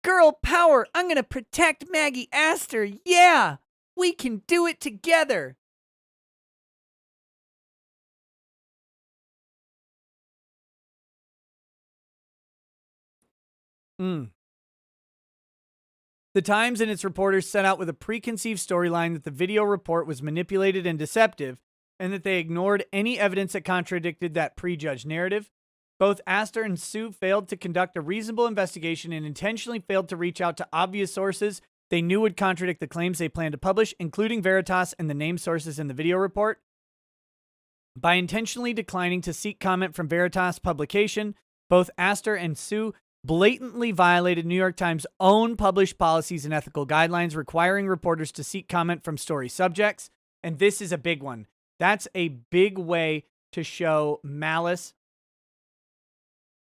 "Girl power! I'm gonna protect Maggie Astor. Yeah, we can do it together." The Times and its reporters set out with a preconceived storyline that the video report was manipulated and deceptive, and that they ignored any evidence that contradicted that prejudged narrative. Both Astor and Sue failed to conduct a reasonable investigation and intentionally failed to reach out to obvious sources they knew would contradict the claims they planned to publish, including Veritas and the named sources in the video report. By intentionally declining to seek comment from Veritas publication, both Astor and Sue blatantly violated New York Times' own published policies and ethical guidelines requiring reporters to seek comment from story subjects. And this is a big one. That's a big way to show malice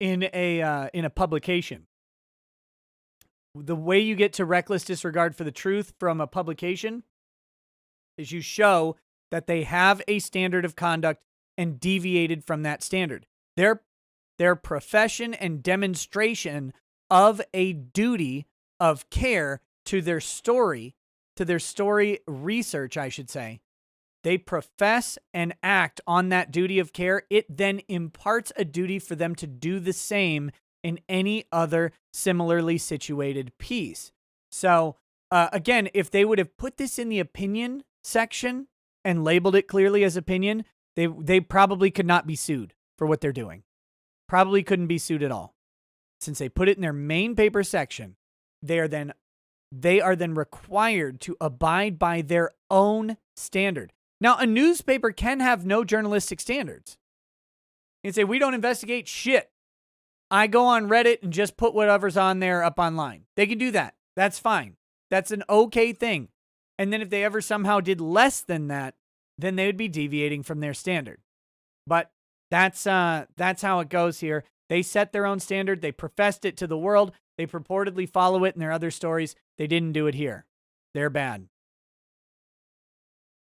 in a publication. The way you get to reckless disregard for the truth from a publication is you show that they have a standard of conduct and deviated from that standard. Their profession and demonstration of a duty of care to their story research, I should say. They profess and act on that duty of care. It then imparts a duty for them to do the same in any other similarly situated piece. So, again, if they would have put this in the opinion section and labeled it clearly as opinion, they probably could not be sued for what they're doing. Probably couldn't be sued at all. Since they put it in their main paper section, they are then required to abide by their own standard. Now, a newspaper can have no journalistic standards. You can say, we don't investigate shit. I go on Reddit and just put whatever's on there up online. They can do that. That's fine. That's an okay thing. And then if they ever somehow did less than that, then they would be deviating from their standard. But that's how it goes here. They set their own standard. They professed it to the world. They purportedly follow it in their other stories. They didn't do it here. They're bad.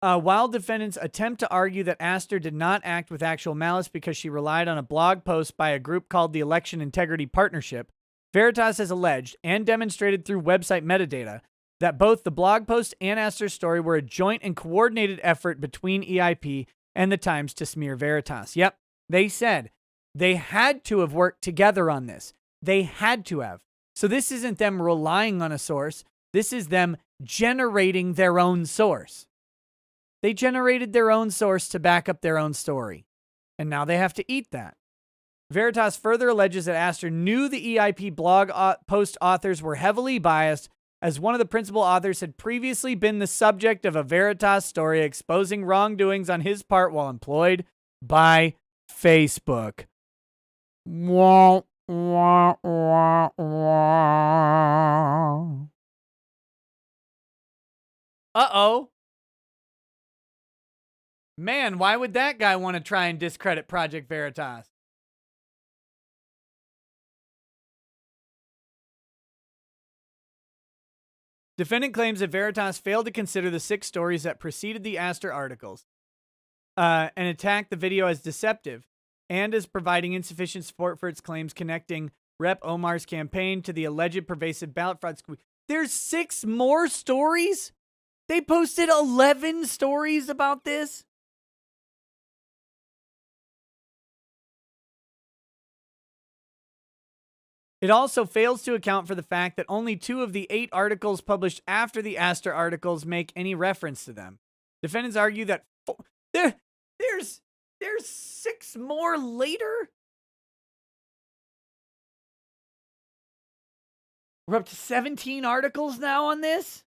While defendants attempt to argue that Astor did not act with actual malice because she relied on a blog post by a group called the Election Integrity Partnership, Veritas has alleged and demonstrated through website metadata that both the blog post and Astor's story were a joint and coordinated effort between EIP and the Times to smear Veritas. Yep, they said they had to have worked together on this. They had to have. So this isn't them relying on a source. This is them generating their own source. They generated their own source to back up their own story. And now they have to eat that. Veritas further alleges that Astor knew the EIP blog post authors were heavily biased, as one of the principal authors had previously been the subject of a Veritas story exposing wrongdoings on his part while employed by Facebook. Wah, wah, wah, wah. Uh-oh. Man, why would that guy want to try and discredit Project Veritas? Defendant claims that Veritas failed to consider the 6 stories that preceded the Astor articles and attacked the video as deceptive and as providing insufficient support for its claims connecting Rep. Omar's campaign to the alleged pervasive ballot fraud. There's 6 more stories? They posted 11 stories about this? It also fails to account for the fact that only 2 of the 8 articles published after the Astor articles make any reference to them. Defendants argue that there's 6 more later? We're up to 17 articles now on this?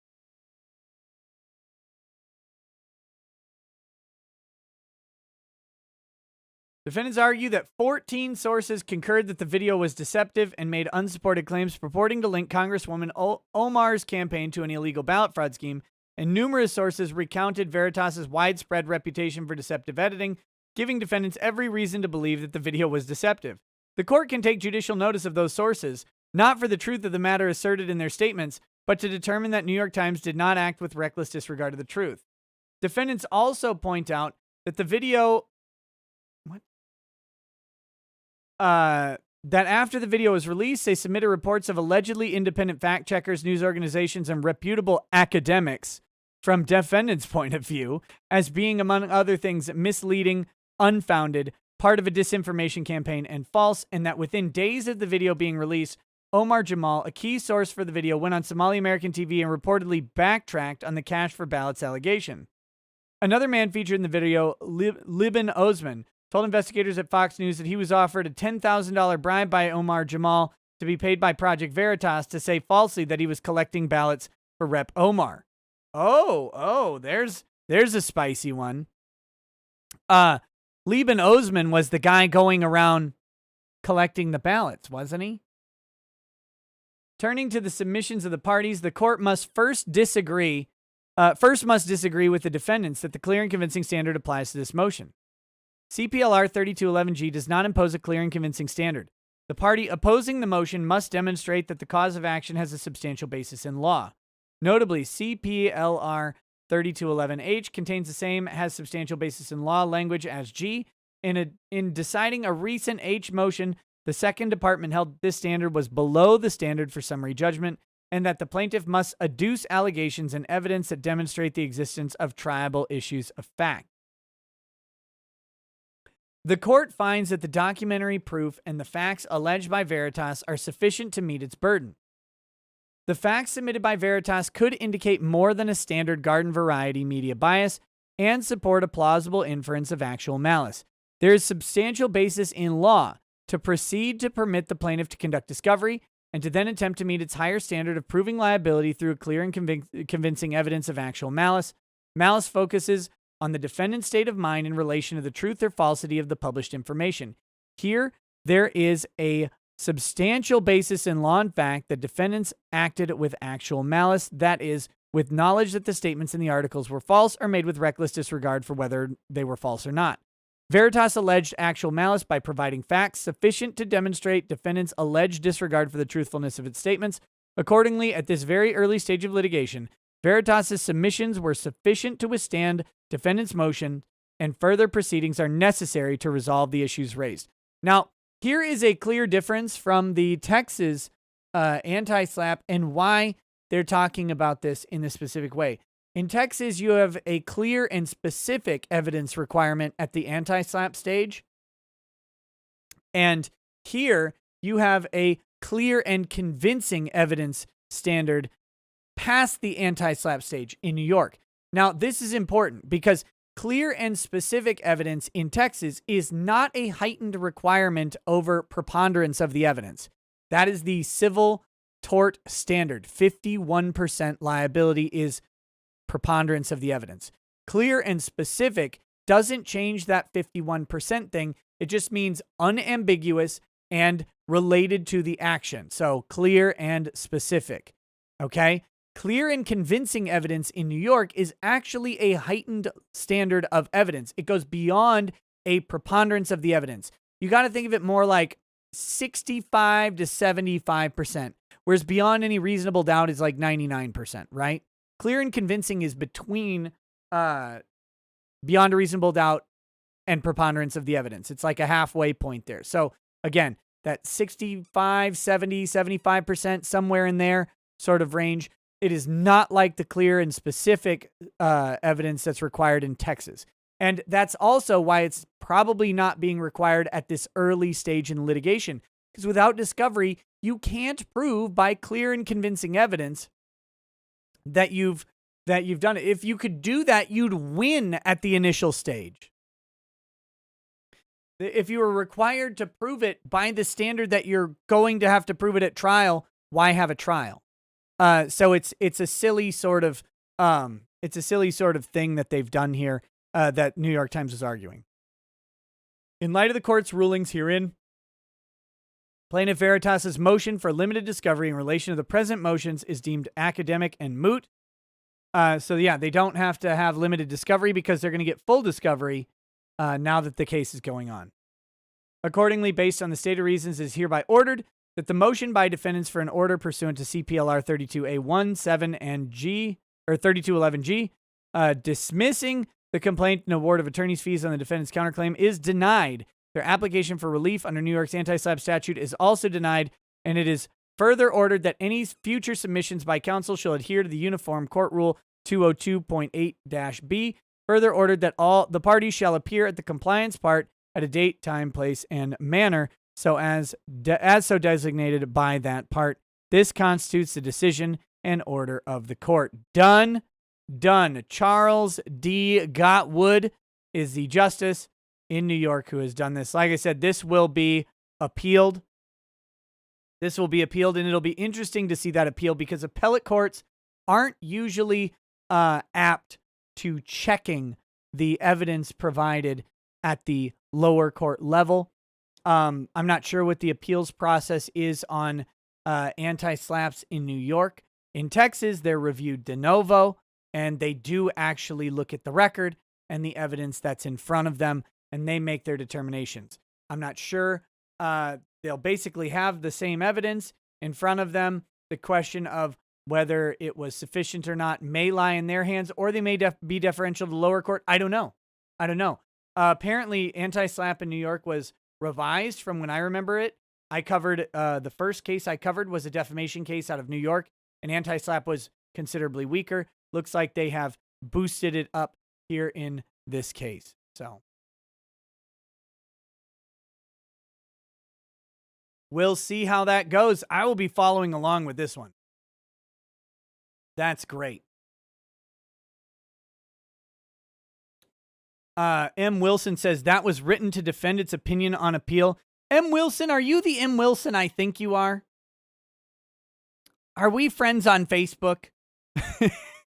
Defendants argue that 14 sources concurred that the video was deceptive and made unsupported claims purporting to link Congresswoman Omar's campaign to an illegal ballot fraud scheme, and numerous sources recounted Veritas's widespread reputation for deceptive editing, giving defendants every reason to believe that the video was deceptive. The court can take judicial notice of those sources, not for the truth of the matter asserted in their statements, but to determine that New York Times did not act with reckless disregard of the truth. Defendants also point out that the video... that after the video was released, they submitted reports of allegedly independent fact checkers, news organizations, and reputable academics from defendants' point of view as being, among other things, misleading, unfounded, part of a disinformation campaign, and false, and that within days of the video being released, Omar Jamal, a key source for the video, went on Somali American TV and reportedly backtracked on the cash for ballots allegation. Another man featured in the video, Libin Osman, told investigators at Fox News that he was offered a $10,000 bribe by Omar Jamal to be paid by Project Veritas to say falsely that he was collecting ballots for Rep. Omar. There's a spicy one. Libin Osman was the guy going around collecting the ballots, wasn't he? Turning to the submissions of the parties, the court must first disagree with the defendants that the clear and convincing standard applies to this motion. CPLR 3211G does not impose a clear and convincing standard. The party opposing the motion must demonstrate that the cause of action has a substantial basis in law. Notably, CPLR 3211H contains the same has substantial basis in law language as G. In deciding a recent H motion, the second department held this standard was below the standard for summary judgment, and that the plaintiff must adduce allegations and evidence that demonstrate the existence of triable issues of fact. The court finds that the documentary proof and the facts alleged by Veritas are sufficient to meet its burden. The facts submitted by Veritas could indicate more than a standard garden variety media bias and support a plausible inference of actual malice. There is substantial basis in law to proceed to permit the plaintiff to conduct discovery and to then attempt to meet its higher standard of proving liability through clear and convincing evidence of actual malice. Malice focuses on the defendant's state of mind in relation to the truth or falsity of the published information. Here, there is a substantial basis in law and fact that defendants acted with actual malice, that is, with knowledge that the statements in the articles were false or made with reckless disregard for whether they were false or not. Veritas alleged actual malice by providing facts sufficient to demonstrate defendants' alleged disregard for the truthfulness of its statements. Accordingly, at this very early stage of litigation, Veritas' submissions were sufficient to withstand defendant's motion, and further proceedings are necessary to resolve the issues raised. Now, here is a clear difference from the Texas anti-SLAPP and why they're talking about this in this specific way. In Texas, you have a clear and specific evidence requirement at the anti-SLAPP stage. And here, you have a clear and convincing evidence standard past the anti-SLAPP stage in New York. Now, this is important because clear and specific evidence in Texas is not a heightened requirement over preponderance of the evidence. That is the civil tort standard. 51% liability is preponderance of the evidence. Clear and specific doesn't change that 51% thing. It just means unambiguous and related to the action. So clear and specific. Okay? Clear and convincing evidence in New York is actually a heightened standard of evidence. It goes beyond a preponderance of the evidence. You got to think of it more like 65 to 75%, whereas beyond any reasonable doubt is like 99%, right? Clear and convincing is between beyond a reasonable doubt and preponderance of the evidence. It's like a halfway point there. So again, that 65, 70, 75%, somewhere in there sort of range. It is not like the clear and specific evidence that's required in Texas. And that's also why it's probably not being required at this early stage in litigation. Because without discovery, you can't prove by clear and convincing evidence that you've done it. If you could do that, you'd win at the initial stage. If you were required to prove it by the standard that you're going to have to prove it at trial, why have a trial? So it's a silly sort of thing that they've done here that New York Times is arguing. In light of the court's rulings herein, Plaintiff Veritas' motion for limited discovery in relation to the present motions is deemed academic and moot. They don't have to have limited discovery because they're going to get full discovery now that the case is going on. Accordingly, based on the stated reasons, it is hereby ordered that the motion by defendants for an order pursuant to CPLR 32A1, 7, and G, or 3211G, dismissing the complaint and award of attorney's fees on the defendant's counterclaim is denied. Their application for relief under New York's anti-SLAPP statute is also denied, and it is further ordered that any future submissions by counsel shall adhere to the Uniform Court Rule 202.8-B. Further ordered that all the parties shall appear at the compliance part at a date, time, place, and manner so as so designated by that part. This constitutes the decision and order of the court. Done. Charles D. Gottwood is the justice in New York who has done this. Like I said, this will be appealed. And it'll be interesting to see that appeal because appellate courts aren't usually apt to checking the evidence provided at the lower court level. I'm not sure what the appeals process is on anti-SLAPPs in New York. In Texas, they're reviewed de novo, and they do actually look at the record and the evidence that's in front of them, and they make their determinations. I'm not sure. They'll basically have the same evidence in front of them. The question of whether it was sufficient or not may lie in their hands, or they may be deferential to the lower court. I don't know. Apparently, anti-SLAPP in New York was revised from when I remember it. I covered, the first case I covered was a defamation case out of New York, and anti-SLAPP was considerably weaker. Looks like they have boosted it up here in this case. So we'll see how that goes. I will be following along with this one. That's great. M. Wilson says that was written to defend its opinion on appeal. M. Wilson, are you the M. Wilson I think you are? Are we friends on Facebook?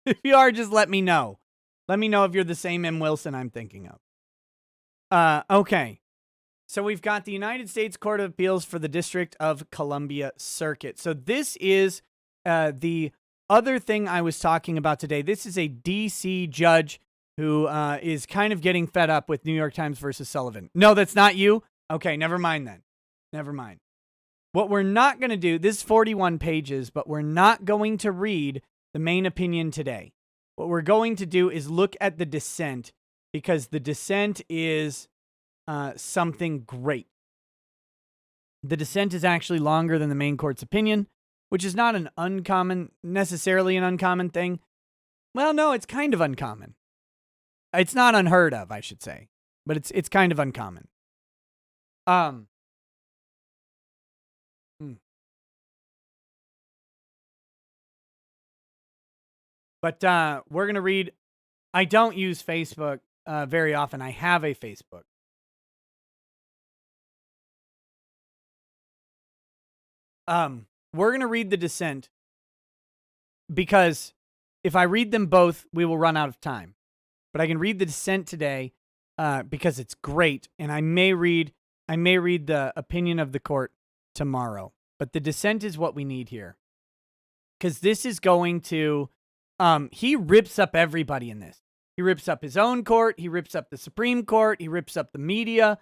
If you are, just let me know. Let me know if you're the same M. Wilson I'm thinking of. Okay. So we've got the United States Court of Appeals for the District of Columbia Circuit. So this is the other thing I was talking about today. This is a D.C. judge who is kind of getting fed up with New York Times versus Sullivan. No, that's not you? Okay, never mind then. Never mind. What we're not going to do, this is 41 pages, but we're not going to read the main opinion today. What we're going to do is look at the dissent, because the dissent is something great. The dissent is actually longer than the main court's opinion, which is not necessarily an uncommon thing. Well, no, it's kind of uncommon. It's not unheard of, I should say, but it's kind of uncommon. But we're going to read. I don't use Facebook very often. I have a Facebook. We're going to read the dissent because if I read them both, we will run out of time. But I can read the dissent today because it's great, and I may read the opinion of the court tomorrow. But the dissent is what we need here, because this is going to. He rips up everybody in this. He rips up his own court. He rips up the Supreme Court. He rips up the media.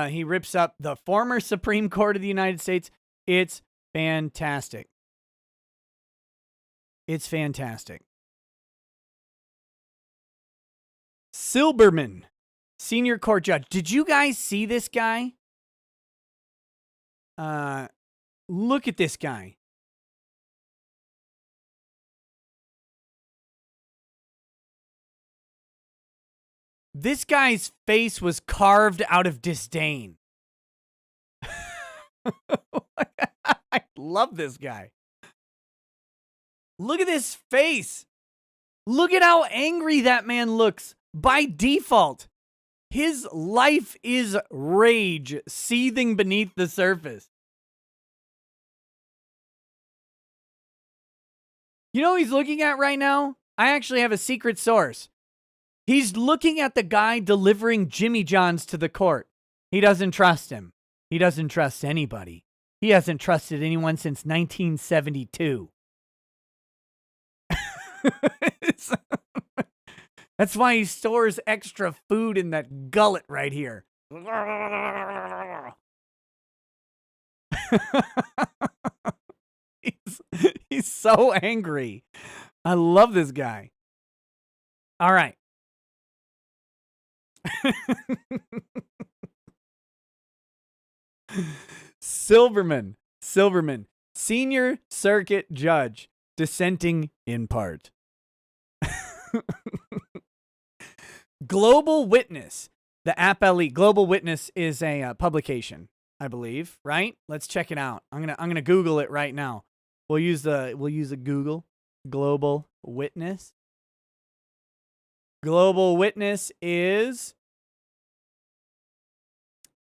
He rips up the former Supreme Court of the United States. It's fantastic. It's fantastic. Silberman, senior court judge. Did you guys see this guy? Look at this guy. This guy's face was carved out of disdain. I love this guy. Look at this face. Look at how angry that man looks. By default, his life is rage seething beneath the surface. You know what he's looking at right now? I actually have a secret source. He's looking at the guy delivering Jimmy John's to the court. He doesn't trust him. He doesn't trust anybody. He hasn't trusted anyone since 1972. That's why he stores extra food in that gullet right here. he's so angry. I love this guy. All right. Silverman, senior circuit judge, dissenting in part. Global Witness, the appellee. Global Witness is a publication, I believe, right? Let's check it out. I'm gonna Google it right now. We'll use a Google. Global Witness. Global Witness is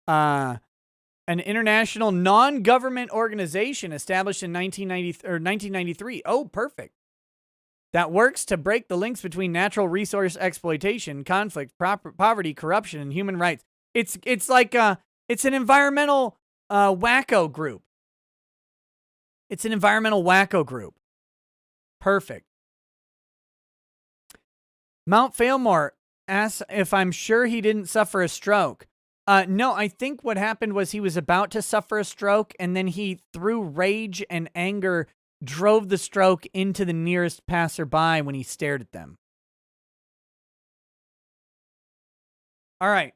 an international non-government organization established in 1993. Oh, perfect. That works to break the links between natural resource exploitation, conflict, poverty, corruption, and human rights. It's like it's an environmental wacko group. It's an environmental wacko group. Perfect. Mount Failmore asks if I'm sure he didn't suffer a stroke. No, I think what happened was he was about to suffer a stroke, and then he, through rage and anger, drove the stroke into the nearest passerby when he stared at them. All right.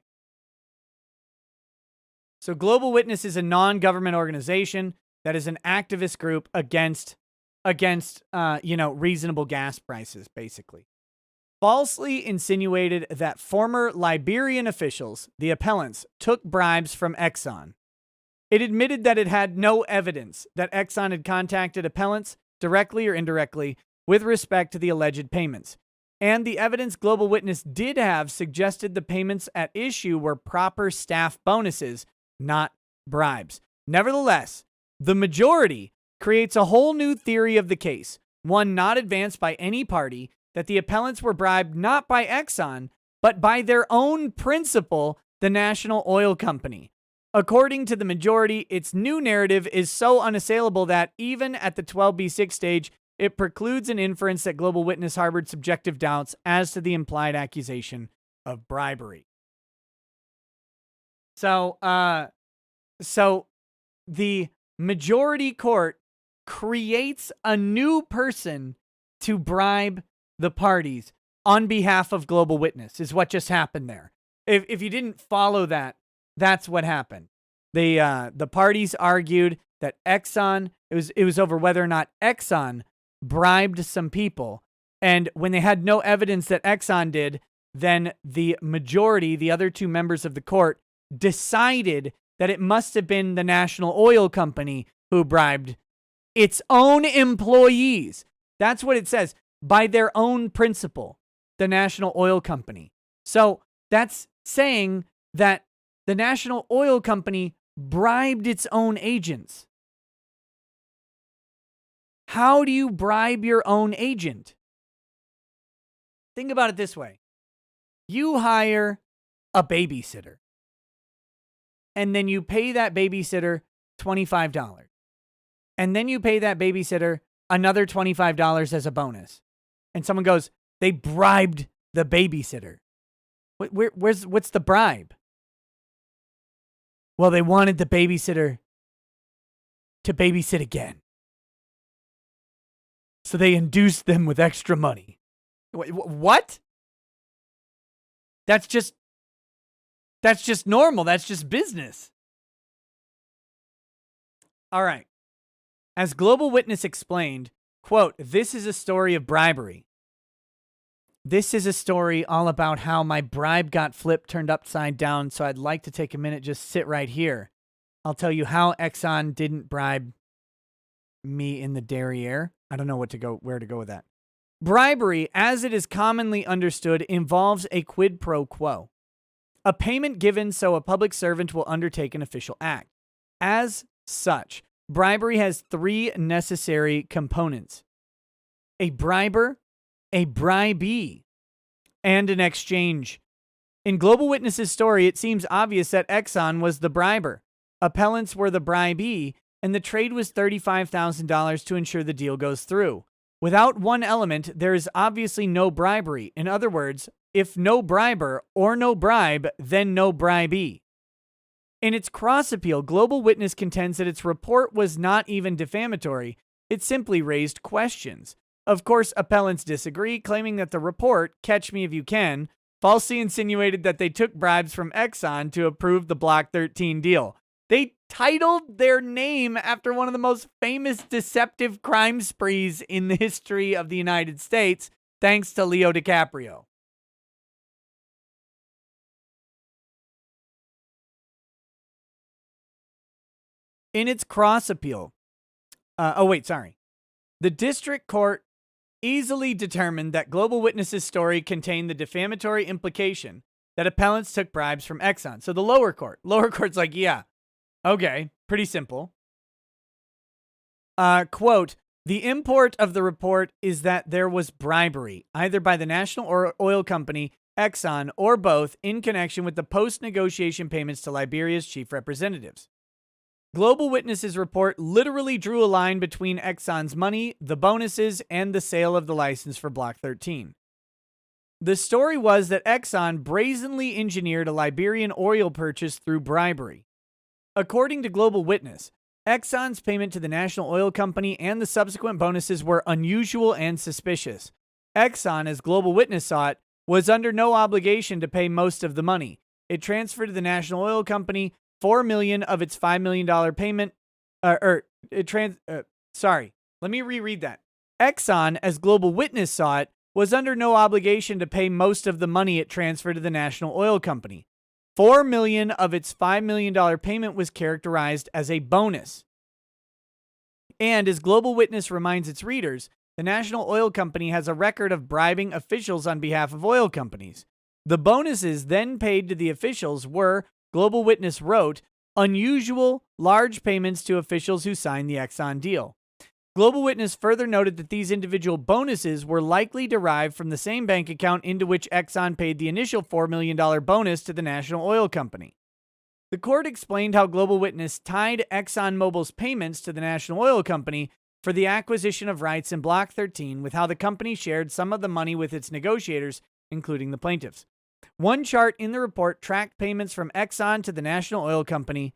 So Global Witness is a non-government organization that is an activist group against reasonable gas prices, basically. Falsely insinuated that former Liberian officials, the appellants, took bribes from Exxon. It admitted that it had no evidence that Exxon had contacted appellants, directly or indirectly, with respect to the alleged payments. And the evidence Global Witness did have suggested the payments at issue were proper staff bonuses, not bribes. Nevertheless, the majority creates a whole new theory of the case, one not advanced by any party, that the appellants were bribed not by Exxon, but by their own principal, the National Oil Company. According to the majority, its new narrative is so unassailable that even at the 12B6 stage, it precludes an inference that Global Witness harbored subjective doubts as to the implied accusation of bribery. So the majority court creates a new person to bribe the parties on behalf of Global Witness, is what just happened there. If you didn't follow that, that's what happened. The parties argued that Exxon, it was over whether or not Exxon bribed some people. And when they had no evidence that Exxon did, then the majority, the other two members of the court, decided that it must have been the National Oil Company who bribed its own employees. That's what it says. By their own principle, the National Oil Company. So that's saying that the National Oil Company bribed its own agents. How do you bribe your own agent? Think about it this way. You hire a babysitter, and then you pay that babysitter $25. And then you pay that babysitter another $25 as a bonus. And someone goes, they bribed the babysitter. What's the bribe? Well, they wanted the babysitter to babysit again. So they induced them with extra money. What? That's just normal. That's just business. All right. As Global Witness explained, quote, this is a story of bribery. This is a story all about how my bribe got flipped, turned upside down, so I'd like to take a minute, just sit right here. I'll tell you how Exxon didn't bribe me in the derriere. I don't know where to go with that. Bribery, as it is commonly understood, involves a quid pro quo. A payment given so a public servant will undertake an official act. As such, bribery has three necessary components: a briber, a bribee, and an exchange. In Global Witness's story, it seems obvious that Exxon was the briber, appellants were the bribee, and the trade was $35,000 to ensure the deal goes through. Without one element, there is obviously no bribery. In other words, if no briber or no bribe, then no bribee. In its cross appeal, Global Witness contends that its report was not even defamatory. It simply raised questions. Of course, appellants disagree, claiming that the report, Catch Me If You Can, falsely insinuated that they took bribes from Exxon to approve the Block 13 deal. They titled their name after one of the most famous deceptive crime sprees in the history of the United States, thanks to Leo DiCaprio. In its cross appeal, the district court easily determined that Global Witness's story contained the defamatory implication that appellants took bribes from Exxon. So the lower court's like, yeah, okay, pretty simple. Quote, the import of the report is that there was bribery, either by the national oil company, Exxon, or both, in connection with the post-negotiation payments to Liberia's chief representatives. Global Witness's report literally drew a line between Exxon's money, the bonuses, and the sale of the license for Block 13. The story was that Exxon brazenly engineered a Liberian oil purchase through bribery. According to Global Witness, Exxon's payment to the National Oil Company and the subsequent bonuses were unusual and suspicious. Exxon, as Global Witness saw it, was under no obligation to pay most of the money. It transferred to the National Oil Company $4 million of its $5 million payment. Let me reread that. Exxon, as Global Witness saw it, was under no obligation to pay most of the money it transferred to the National Oil Company. $4 million of its $5 million payment was characterized as a bonus. And as Global Witness reminds its readers, the National Oil Company has a record of bribing officials on behalf of oil companies. The bonuses then paid to the officials were, Global Witness wrote, unusual, large payments to officials who signed the Exxon deal. Global Witness further noted that these individual bonuses were likely derived from the same bank account into which Exxon paid the initial $4 million bonus to the National Oil Company. The court explained how Global Witness tied ExxonMobil's payments to the National Oil Company for the acquisition of rights in Block 13 with how the company shared some of the money with its negotiators, including the plaintiffs. One chart in the report tracked payments from Exxon to the National Oil Company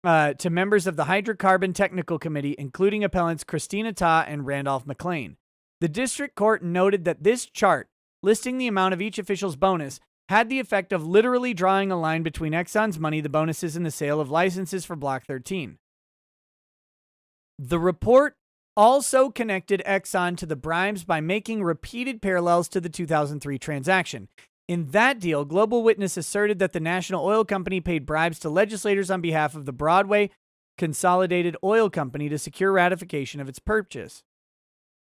to members of the Hydrocarbon Technical Committee, including appellants Christina Ta and Randolph McLean. The district court noted that this chart, listing the amount of each official's bonus, had the effect of literally drawing a line between Exxon's money, the bonuses, and the sale of licenses for Block 13. The report also connected Exxon to the bribes by making repeated parallels to the 2003 transaction. In that deal, Global Witness asserted that the National Oil Company paid bribes to legislators on behalf of the Broadway Consolidated Oil Company to secure ratification of its purchase,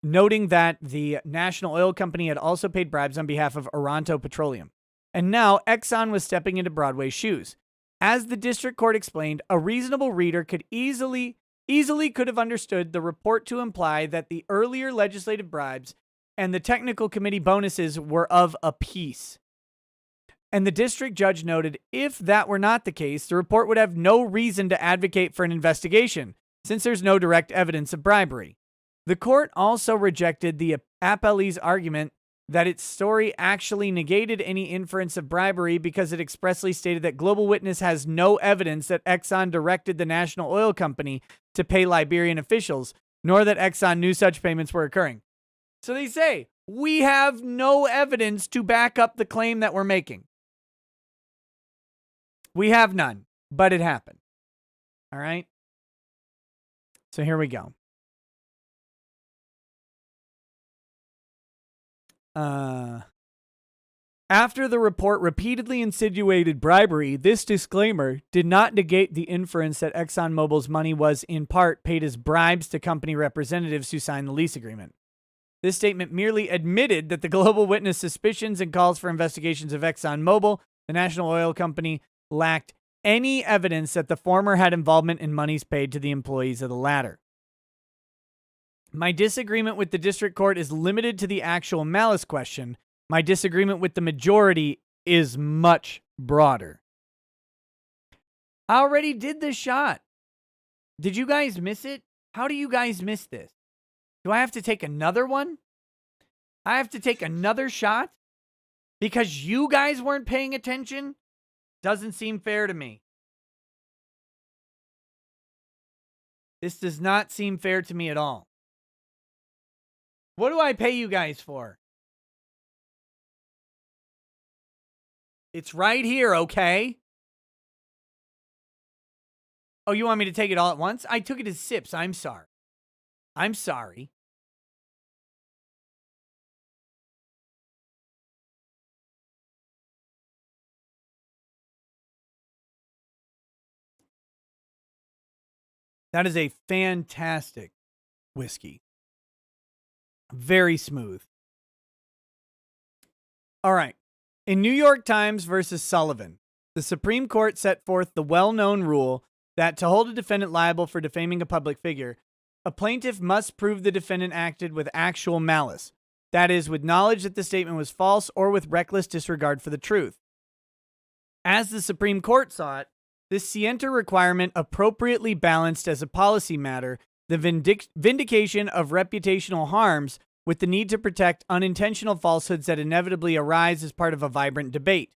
noting that the National Oil Company had also paid bribes on behalf of Oronto Petroleum. And now Exxon was stepping into Broadway's shoes. As the district court explained, a reasonable reader could easily could have understood the report to imply that the earlier legislative bribes and the technical committee bonuses were of a piece. And the district judge noted if that were not the case, the report would have no reason to advocate for an investigation, since there's no direct evidence of bribery. The court also rejected the appellee's argument that its story actually negated any inference of bribery because it expressly stated that Global Witness has no evidence that Exxon directed the National Oil Company to pay Liberian officials, nor that Exxon knew such payments were occurring. So they say, we have no evidence to back up the claim that we're making. We have none, but it happened. All right? So here we go. After the report repeatedly insinuated bribery, this disclaimer did not negate the inference that ExxonMobil's money was, in part, paid as bribes to company representatives who signed the lease agreement. This statement merely admitted that the Global Witness suspicions and calls for investigations of ExxonMobil, the National Oil Company, lacked any evidence that the former had involvement in monies paid to the employees of the latter. My disagreement with the district court is limited to the actual malice question. My disagreement with the majority is much broader. I already did this shot. Did you guys miss it? How do you guys miss this? Do I have to take another one? I have to take another shot? Because you guys weren't paying attention? Doesn't seem fair to me. This does not seem fair to me at all. What do I pay you guys for? It's right here, okay? Oh, you want me to take it all at once? I took it as sips. I'm sorry. I'm sorry. That is a fantastic whiskey. Very smooth. All right. In New York Times versus Sullivan, the Supreme Court set forth the well-known rule that to hold a defendant liable for defaming a public figure, a plaintiff must prove the defendant acted with actual malice. That is, with knowledge that the statement was false or with reckless disregard for the truth. As the Supreme Court saw it, this scienter requirement appropriately balanced as a policy matter the vindication of reputational harms with the need to protect unintentional falsehoods that inevitably arise as part of a vibrant debate.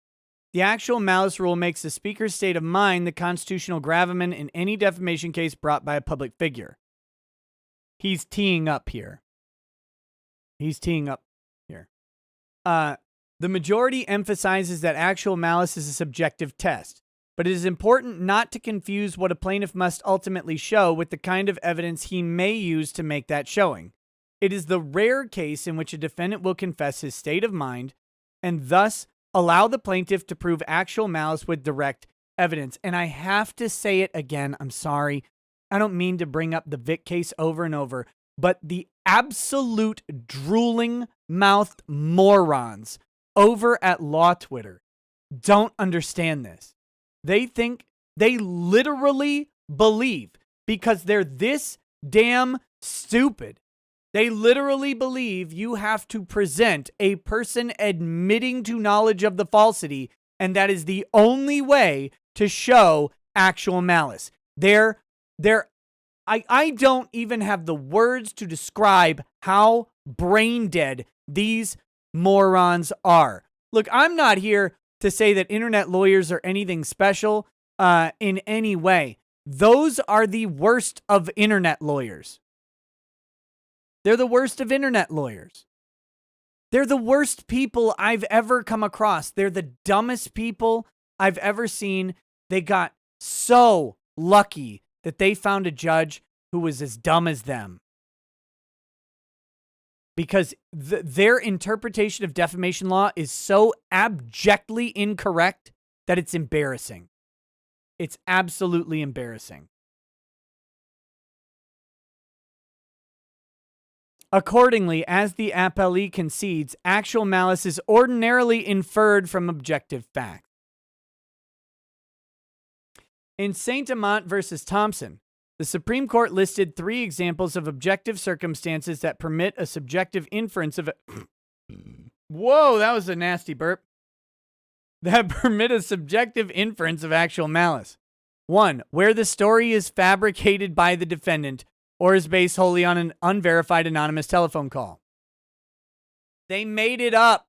The actual malice rule makes the speaker's state of mind the constitutional gravamen in any defamation case brought by a public figure. He's teeing up here. The majority emphasizes that actual malice is a subjective test, but it is important not to confuse what a plaintiff must ultimately show with the kind of evidence he may use to make that showing. It is the rare case in which a defendant will confess his state of mind and thus allow the plaintiff to prove actual malice with direct evidence. And I have to say it again. I'm sorry. I don't mean to bring up the Vic case over and over, but the absolute drooling mouthed morons over at Law Twitter don't understand this. They literally believe, because they're this damn stupid, they literally believe you have to present a person admitting to knowledge of the falsity, and that is the only way to show actual malice. I don't even have the words to describe how brain dead these morons are. Look, I'm not here to say that internet lawyers are anything special in any way. Those are the worst of internet lawyers. They're the worst of internet lawyers. They're the worst people I've ever come across. They're the dumbest people I've ever seen. They got so lucky that they found a judge who was as dumb as them. Because their interpretation of defamation law is so abjectly incorrect that it's embarrassing. It's absolutely embarrassing. Accordingly, as the appellee concedes, actual malice is ordinarily inferred from objective facts. In Saint Amant versus Thompson, the Supreme Court listed 3 examples of objective circumstances that permit a subjective inference of Whoa, that was a nasty burp. That permit a subjective inference of actual malice. 1, where the story is fabricated by the defendant or is based wholly on an unverified anonymous telephone call. They made it up.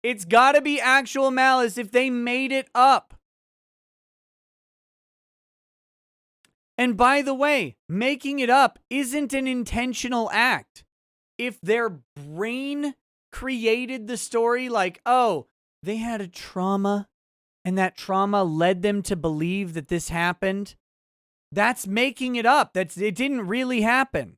It's got to be actual malice if they made it up. And by the way, making it up isn't an intentional act. If their brain created the story like, oh, they had a trauma and that trauma led them to believe that this happened, that's making it up. It didn't really happen.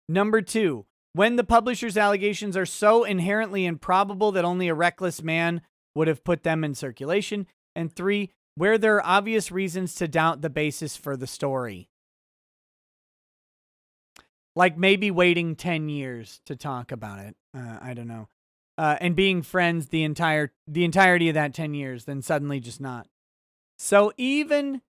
Number 2, when the publisher's allegations are so inherently improbable that only a reckless man would have put them in circulation. And 3, where there are obvious reasons to doubt the basis for the story. Like maybe waiting 10 years to talk about it. I don't know. And being friends the entirety of that 10 years, then suddenly just not. So even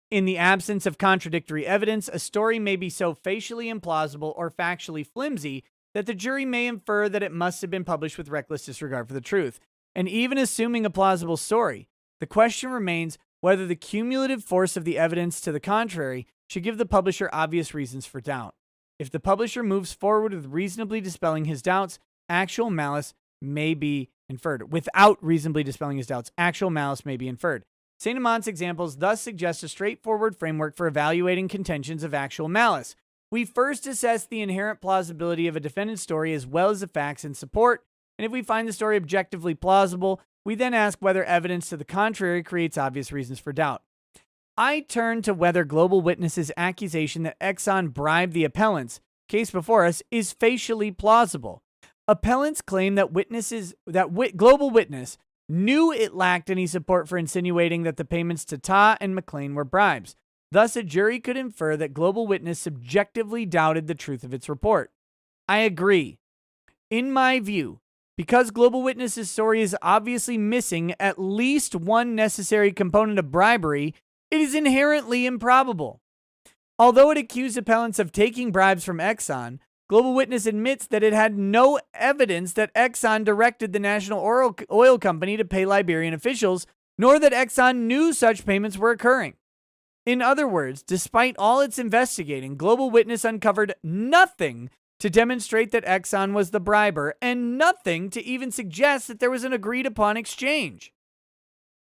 in the absence of contradictory evidence, a story may be so facially implausible or factually flimsy that the jury may infer that it must have been published with reckless disregard for the truth. And even assuming a plausible story, the question remains whether the cumulative force of the evidence to the contrary should give the publisher obvious reasons for doubt. If the publisher moves forward with reasonably dispelling his doubts, actual malice may be inferred. Without reasonably dispelling his doubts, actual malice may be inferred. St. Amant's examples thus suggest a straightforward framework for evaluating contentions of actual malice. We first assess the inherent plausibility of a defendant's story as well as the facts in support, and if we find the story objectively plausible, we then ask whether evidence to the contrary creates obvious reasons for doubt. I turn to whether Global Witness's accusation that Exxon bribed the appellants, case before us, is facially plausible. Appellants claim that Global Witness knew it lacked any support for insinuating that the payments to Ta and McLean were bribes. Thus, a jury could infer that Global Witness subjectively doubted the truth of its report. I agree. In my view, because Global Witness's story is obviously missing at least one necessary component of bribery, it is inherently improbable. Although it accused appellants of taking bribes from Exxon, Global Witness admits that it had no evidence that Exxon directed the National Oil Company to pay Liberian officials, nor that Exxon knew such payments were occurring. In other words, despite all its investigating, Global Witness uncovered nothing to demonstrate that Exxon was the briber, and nothing to even suggest that there was an agreed-upon exchange.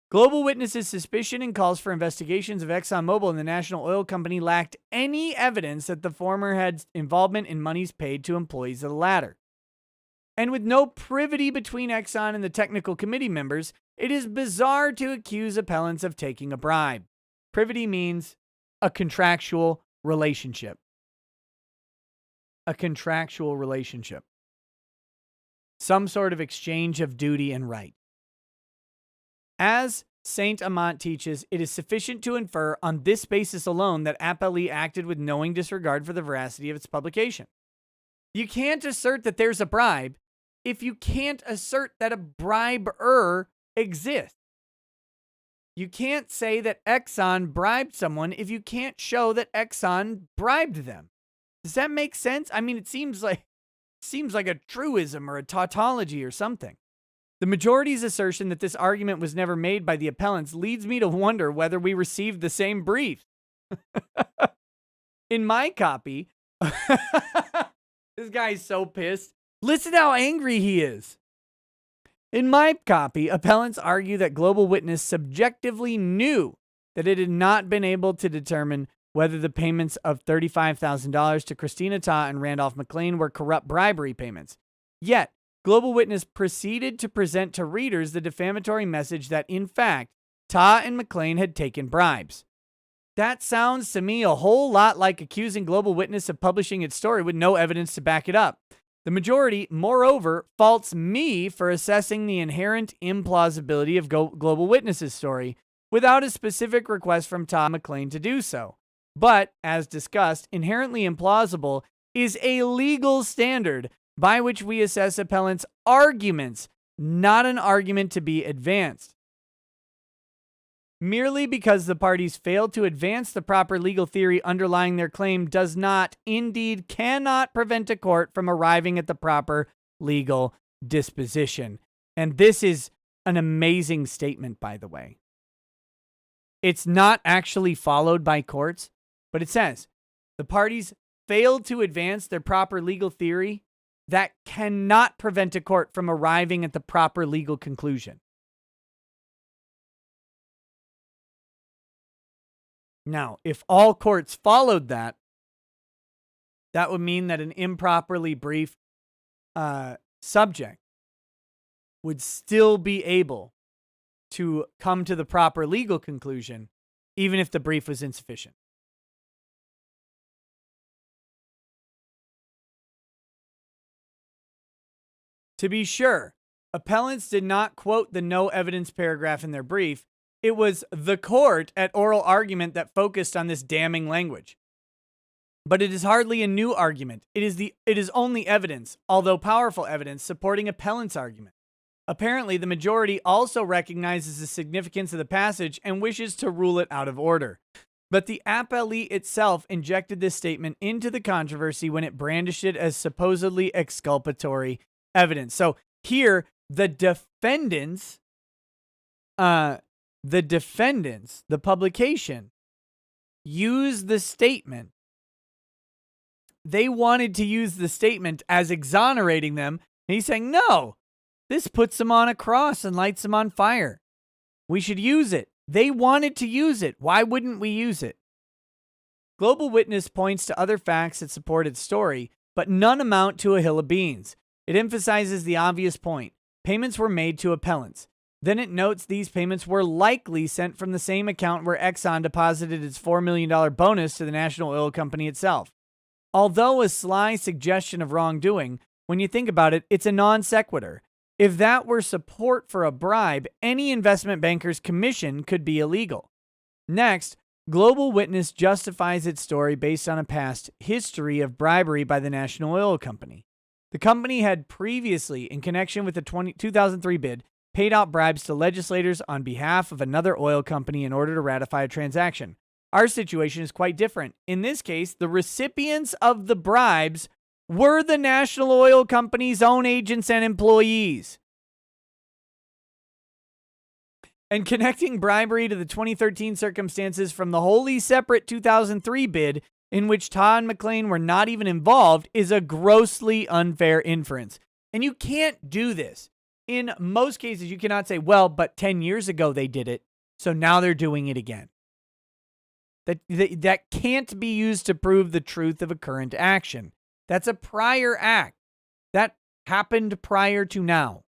Global Witness's suspicion and calls for investigations of ExxonMobil and the National Oil Company lacked any evidence that the former had involvement in monies paid to employees of the latter. And with no privity between Exxon and the technical committee members, it is bizarre to accuse appellants of taking a bribe. Privity means a contractual relationship. A contractual relationship. Some sort of exchange of duty and right. As St. Amant teaches, it is sufficient to infer on this basis alone that appellee acted with knowing disregard for the veracity of its publication. You can't assert that there's a bribe if you can't assert that a briber exists. You can't say that Exxon bribed someone if you can't show that Exxon bribed them. Does that make sense? I mean, it seems like a truism or a tautology or something. The majority's assertion that this argument was never made by the appellants leads me to wonder whether we received the same brief. In my copy, this guy's so pissed. Listen how angry he is. In my copy, appellants argue that Global Witness subjectively knew that it had not been able to determine whether the payments of $35,000 to Christina Ta and Randolph McLean were corrupt bribery payments. Yet, Global Witness proceeded to present to readers the defamatory message that, in fact, Ta and McLean had taken bribes. That sounds to me a whole lot like accusing Global Witness of publishing its story with no evidence to back it up. The majority, moreover, faults me for assessing the inherent implausibility of Global Witness's story without a specific request from Ta and McLean to do so. But, as discussed, inherently implausible is a legal standard by which we assess appellants' arguments, not an argument to be advanced. Merely because the parties failed to advance the proper legal theory underlying their claim does not, indeed cannot, prevent a court from arriving at the proper legal disposition. And this is an amazing statement, by the way. It's not actually followed by courts, but it says the parties failed to advance their proper legal theory. That cannot prevent a court from arriving at the proper legal conclusion. Now, if all courts followed that, that would mean that an improperly briefed subject would still be able to come to the proper legal conclusion, even if the brief was insufficient. To be sure, appellants did not quote the no evidence paragraph in their brief. It was the court at oral argument that focused on this damning language. But it is hardly a new argument. It is only evidence, although powerful evidence, supporting appellants' argument. Apparently, the majority also recognizes the significance of the passage and wishes to rule it out of order. But the appellee itself injected this statement into the controversy when it brandished it as supposedly exculpatory evidence. So here, the defendants, the publication, used the statement. They wanted to use the statement as exonerating them. And he's saying, no, this puts them on a cross and lights them on fire. We should use it They wanted to use it. Why wouldn't we use it? Global Witness points to other facts that support its story, but none amount to a hill of beans. It emphasizes the obvious point. Payments were made to appellants. Then it notes these payments were likely sent from the same account where Exxon deposited its $4 million bonus to the National Oil Company itself. Although a sly suggestion of wrongdoing, when you think about it, it's a non sequitur. If that were support for a bribe, any investment banker's commission could be illegal. Next, Global Witness justifies its story based on a past history of bribery by the National Oil Company. The company had previously, in connection with the 2003 bid, paid out bribes to legislators on behalf of another oil company in order to ratify a transaction. Our situation is quite different. In this case, the recipients of the bribes were the National Oil Company's own agents and employees. And connecting bribery to the 2013 circumstances from the wholly separate 2003 bid, in which Todd and McClain were not even involved, is a grossly unfair inference. And you can't do this. In most cases, you cannot say, well, but 10 years ago they did it, so now they're doing it again. That can't be used to prove the truth of a current action. That's a prior act. That happened prior to now.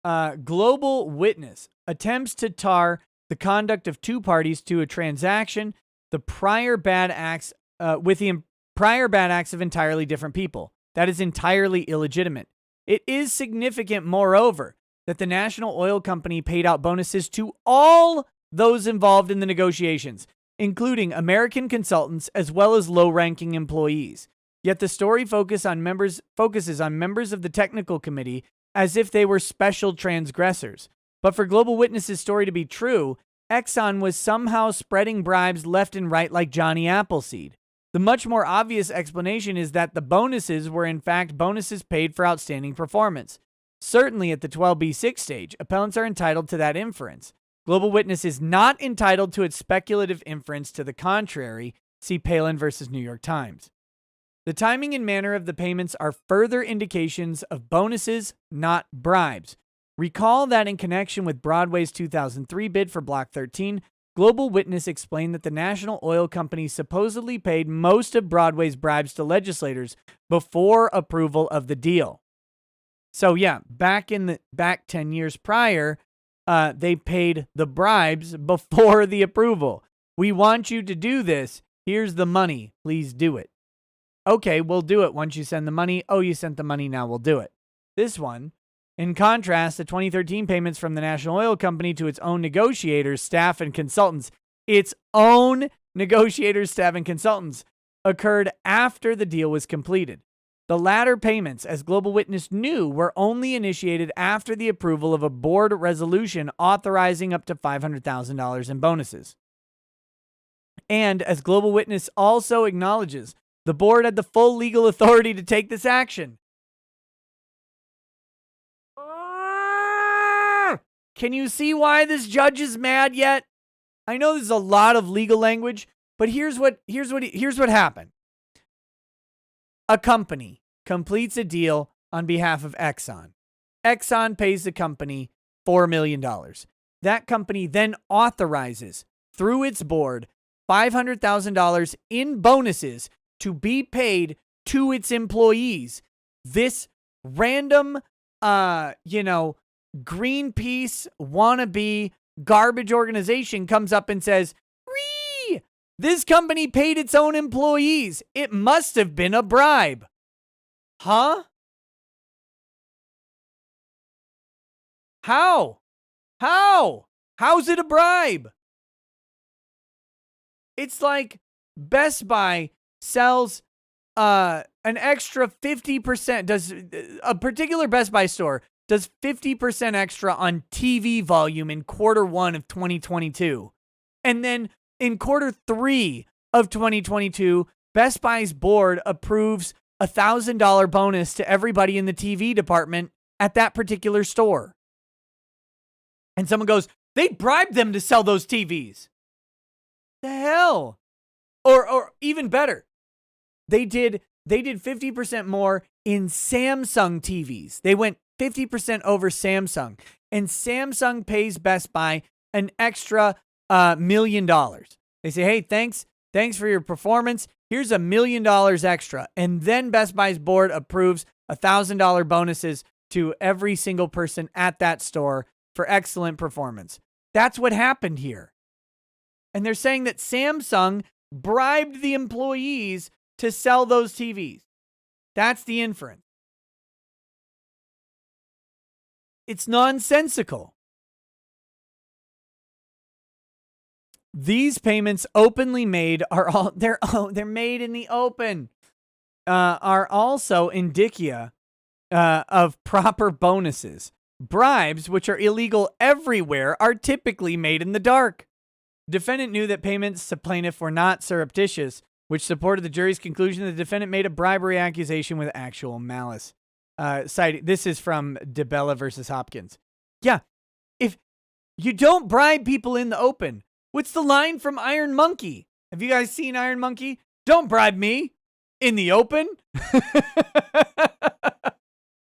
Global Witness attempts to tar the conduct of two parties to a transaction, the prior bad acts with the prior bad acts of entirely different people. That is entirely illegitimate. It is significant, moreover, that the National Oil Company paid out bonuses to all those involved in the negotiations, including American consultants as well as low-ranking employees. Yet the story focuses on members of the technical committee as if they were special transgressors. But for Global Witness's story to be true, Exxon was somehow spreading bribes left and right like Johnny Appleseed. The much more obvious explanation is that the bonuses were in fact bonuses paid for outstanding performance. Certainly at the 12B6 stage, appellants are entitled to that inference. Global Witness is not entitled to its speculative inference to the contrary. See Palin versus New York Times. The timing and manner of the payments are further indications of bonuses, not bribes. Recall that in connection with Broadway's 2003 bid for Block 13, Global Witness explained that the National Oil Company supposedly paid most of Broadway's bribes to legislators before approval of the deal. So yeah, back 10 years prior, they paid the bribes before the approval. We want you to do this. Here's the money. Please do it. Okay, we'll do it once you send the money. Oh, you sent the money, now we'll do it. This one, in contrast, the 2013 payments from the National Oil Company to its own negotiators, staff, and consultants, occurred after the deal was completed. The latter payments, as Global Witness knew, were only initiated after the approval of a board resolution authorizing up to $500,000 in bonuses. And as Global Witness also acknowledges, the board had the full legal authority to take this action. Can you see why this judge is mad yet? I know there's a lot of legal language, but here's what happened. A company completes a deal on behalf of Exxon. Exxon pays the company $4 million. That company then authorizes, through its board, $500,000 in bonuses to be paid to its employees. This random, Greenpeace wannabe garbage organization comes up and says, this company paid its own employees. It must have been a bribe. Huh? How? How's it a bribe? It's like Best Buy sells an extra 50%. Does a particular Best Buy store does 50% extra on TV volume in Q1 of 2022. And then in Q3 of 2022, Best Buy's board approves a $1,000 bonus to everybody in the TV department at that particular store. And someone goes, they bribed them to sell those TVs. The hell? Or even better, they did 50% more in Samsung TVs. They went 50% over Samsung. And Samsung pays Best Buy an extra $1 million. They say, hey, thanks for your performance. Here's $1 million extra. And then Best Buy's board approves $1,000 bonuses to every single person at that store for excellent performance. That's what happened here. And they're saying that Samsung bribed the employees to sell those TVs. That's the inference. It's nonsensical. These payments openly made they're made in the open, are also indicia of proper bonuses. Bribes, which are illegal everywhere, are typically made in the dark. Defendant knew that payments to plaintiff were not surreptitious, which supported the jury's conclusion that the defendant made a bribery accusation with actual malice. This is from DeBella versus Hopkins. Yeah, if you don't bribe people in the open, what's the line from Iron Monkey? Have you guys seen Iron Monkey? Don't bribe me in the open.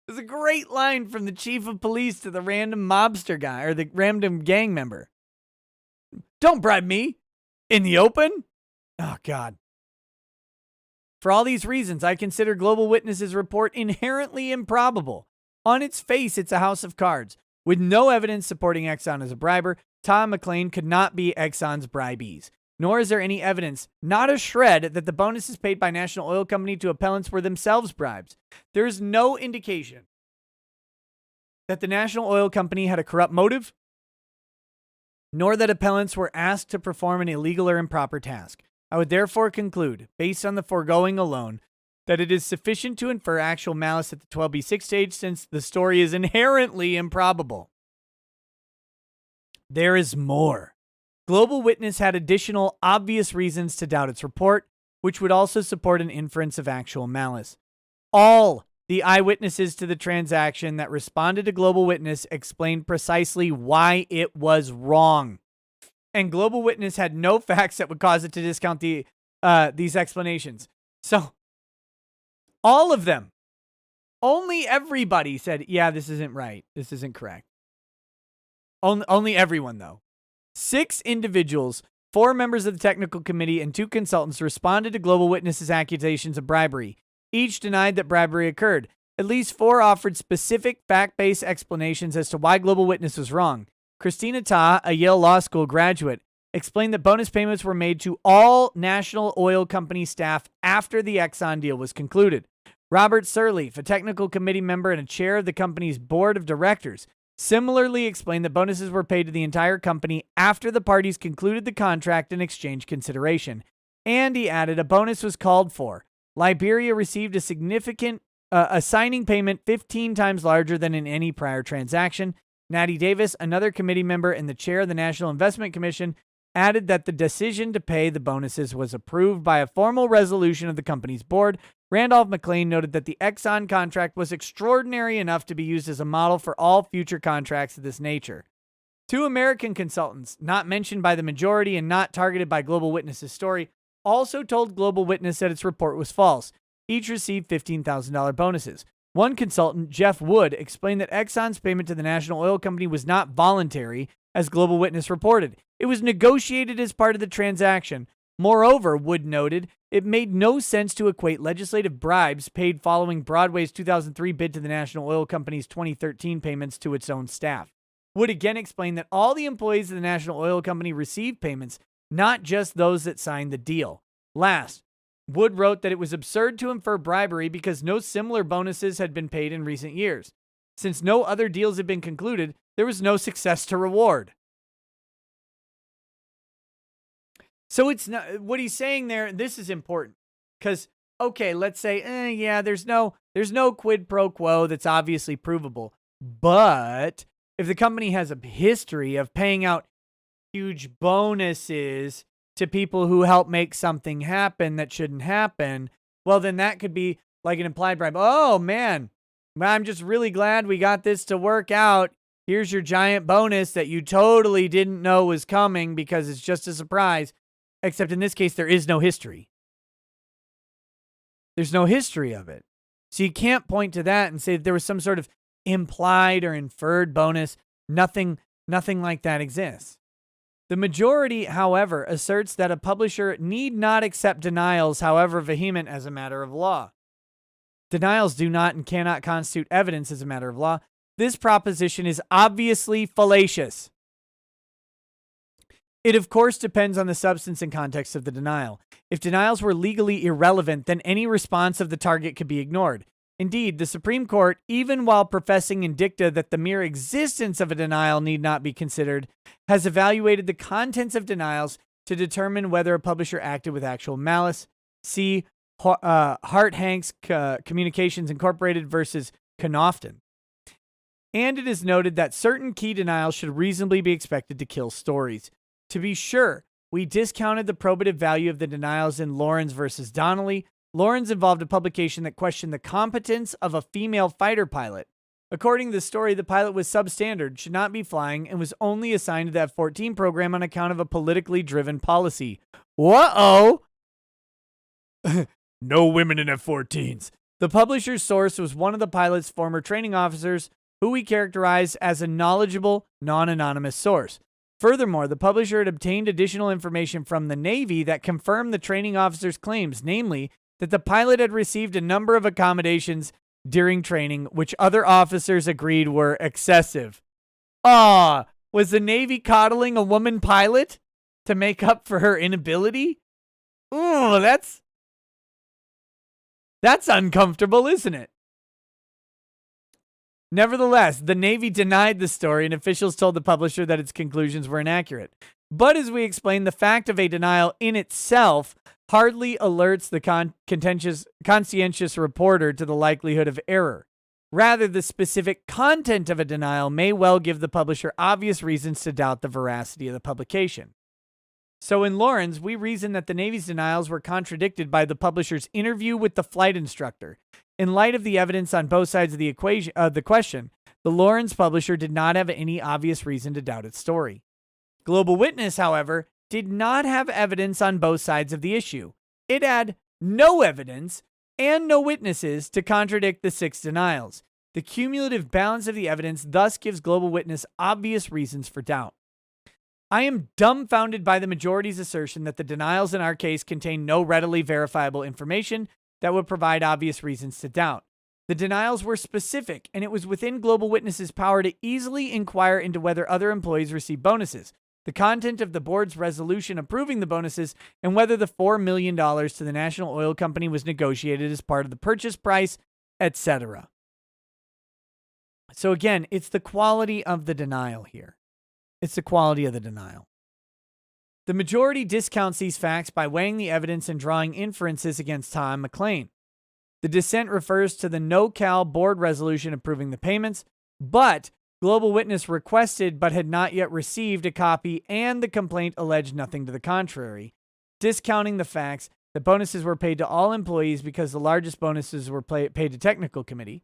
It's a great line from the chief of police to the random mobster guy or the random gang member. Don't bribe me in the open. Oh, God. For all these reasons, I consider Global Witness's report inherently improbable. On its face, it's a house of cards. With no evidence supporting Exxon as a briber, Tom McLean could not be Exxon's bribees. Nor is there any evidence, not a shred, that the bonuses paid by National Oil Company to appellants were themselves bribes. There is no indication that the National Oil Company had a corrupt motive, nor that appellants were asked to perform an illegal or improper task. I would therefore conclude, based on the foregoing alone, that it is sufficient to infer actual malice at the 12B6 stage since the story is inherently improbable. There is more. Global Witness had additional obvious reasons to doubt its report, which would also support an inference of actual malice. All the eyewitnesses to the transaction that responded to Global Witness explained precisely why it was wrong. And Global Witness had no facts that would cause it to discount these explanations. So, all of them, only everybody said, yeah, this isn't right. This isn't correct. Only everyone, though. 6 individuals, 4 members of the technical committee, and 2 consultants responded to Global Witness's accusations of bribery. Each denied that bribery occurred. At least 4 offered specific fact-based explanations as to why Global Witness was wrong. Christina Ta, a Yale Law School graduate, explained that bonus payments were made to all National Oil Company staff after the Exxon deal was concluded. Robert Sirleaf, a technical committee member and a chair of the company's board of directors, similarly explained that bonuses were paid to the entire company after the parties concluded the contract and exchanged consideration. And he added a bonus was called for. Liberia received a significant signing payment 15 times larger than in any prior transaction. Natty Davis, another committee member and the chair of the National Investment Commission, added that the decision to pay the bonuses was approved by a formal resolution of the company's board. Randolph McLean noted that the Exxon contract was extraordinary enough to be used as a model for all future contracts of this nature. 2 American consultants, not mentioned by the majority and not targeted by Global Witness's story, also told Global Witness that its report was false. Each received $15,000 bonuses. One consultant, Jeff Wood, explained that Exxon's payment to the National Oil Company was not voluntary, as Global Witness reported. It was negotiated as part of the transaction. Moreover, Wood noted, it made no sense to equate legislative bribes paid following Broadway's 2003 bid to the National Oil Company's 2013 payments to its own staff. Wood again explained that all the employees of the National Oil Company received payments, not just those that signed the deal. Last, Wood wrote that it was absurd to infer bribery because no similar bonuses had been paid in recent years. Since no other deals had been concluded, there was no success to reward. So it's not what he's saying there. This is important because, okay, let's say, yeah, there's no quid pro quo that's obviously provable. But if the company has a history of paying out huge bonuses to people who help make something happen that shouldn't happen, well, then that could be like an implied bribe. Oh, man, I'm just really glad we got this to work out. Here's your giant bonus that you totally didn't know was coming because it's just a surprise. Except in this case, there is no history. There's no history of it. So you can't point to that and say that there was some sort of implied or inferred bonus. Nothing like that exists. The majority, however, asserts that a publisher need not accept denials, however vehement, as a matter of law. Denials do not and cannot constitute evidence as a matter of law. This proposition is obviously fallacious. It, of course, depends on the substance and context of the denial. If denials were legally irrelevant, then any response of the target could be ignored. Indeed, the Supreme Court, even while professing in dicta that the mere existence of a denial need not be considered, has evaluated the contents of denials to determine whether a publisher acted with actual malice. See Hart-Hanks Communications Incorporated versus Knofton. And it is noted that certain key denials should reasonably be expected to kill stories. To be sure, we discounted the probative value of the denials in Lawrence versus Donnelly. Lawrence involved a publication that questioned the competence of a female fighter pilot. According to the story, the pilot was substandard, should not be flying, and was only assigned to the F-14 program on account of a politically driven policy. Whoa! No women in F-14s. The publisher's source was one of the pilot's former training officers, who we characterized as a knowledgeable, non-anonymous source. Furthermore, the publisher had obtained additional information from the Navy that confirmed the training officer's claims, namely, that the pilot had received a number of accommodations during training, which other officers agreed were excessive. Was the Navy coddling a woman pilot to make up for her inability? Ooh, that's uncomfortable, isn't it? Nevertheless, the Navy denied the story, and officials told the publisher that its conclusions were inaccurate. But as we explained, the fact of a denial in itself hardly alerts the conscientious reporter to the likelihood of error. Rather, the specific content of a denial may well give the publisher obvious reasons to doubt the veracity of the publication. So in Lawrence, we reasoned that the Navy's denials were contradicted by the publisher's interview with the flight instructor. In light of the evidence on both sides of the question, the Lawrence publisher did not have any obvious reason to doubt its story. Global Witness, however, did not have evidence on both sides of the issue. It had no evidence and no witnesses to contradict the 6 denials. The cumulative balance of the evidence thus gives Global Witness obvious reasons for doubt. I am dumbfounded by the majority's assertion that the denials in our case contain no readily verifiable information that would provide obvious reasons to doubt. The denials were specific, and it was within Global Witness's power to easily inquire into whether other employees received bonuses, the content of the board's resolution approving the bonuses, and whether the $4 million to the National Oil Company was negotiated as part of the purchase price, etc. So again, it's the quality of the denial here. It's the quality of the denial. The majority discounts these facts by weighing the evidence and drawing inferences against Tom McLean. The dissent refers to the no-cal board resolution approving the payments, but Global Witness requested but had not yet received a copy, and the complaint alleged nothing to the contrary, discounting the facts that bonuses were paid to all employees because the largest bonuses were paid to technical committee.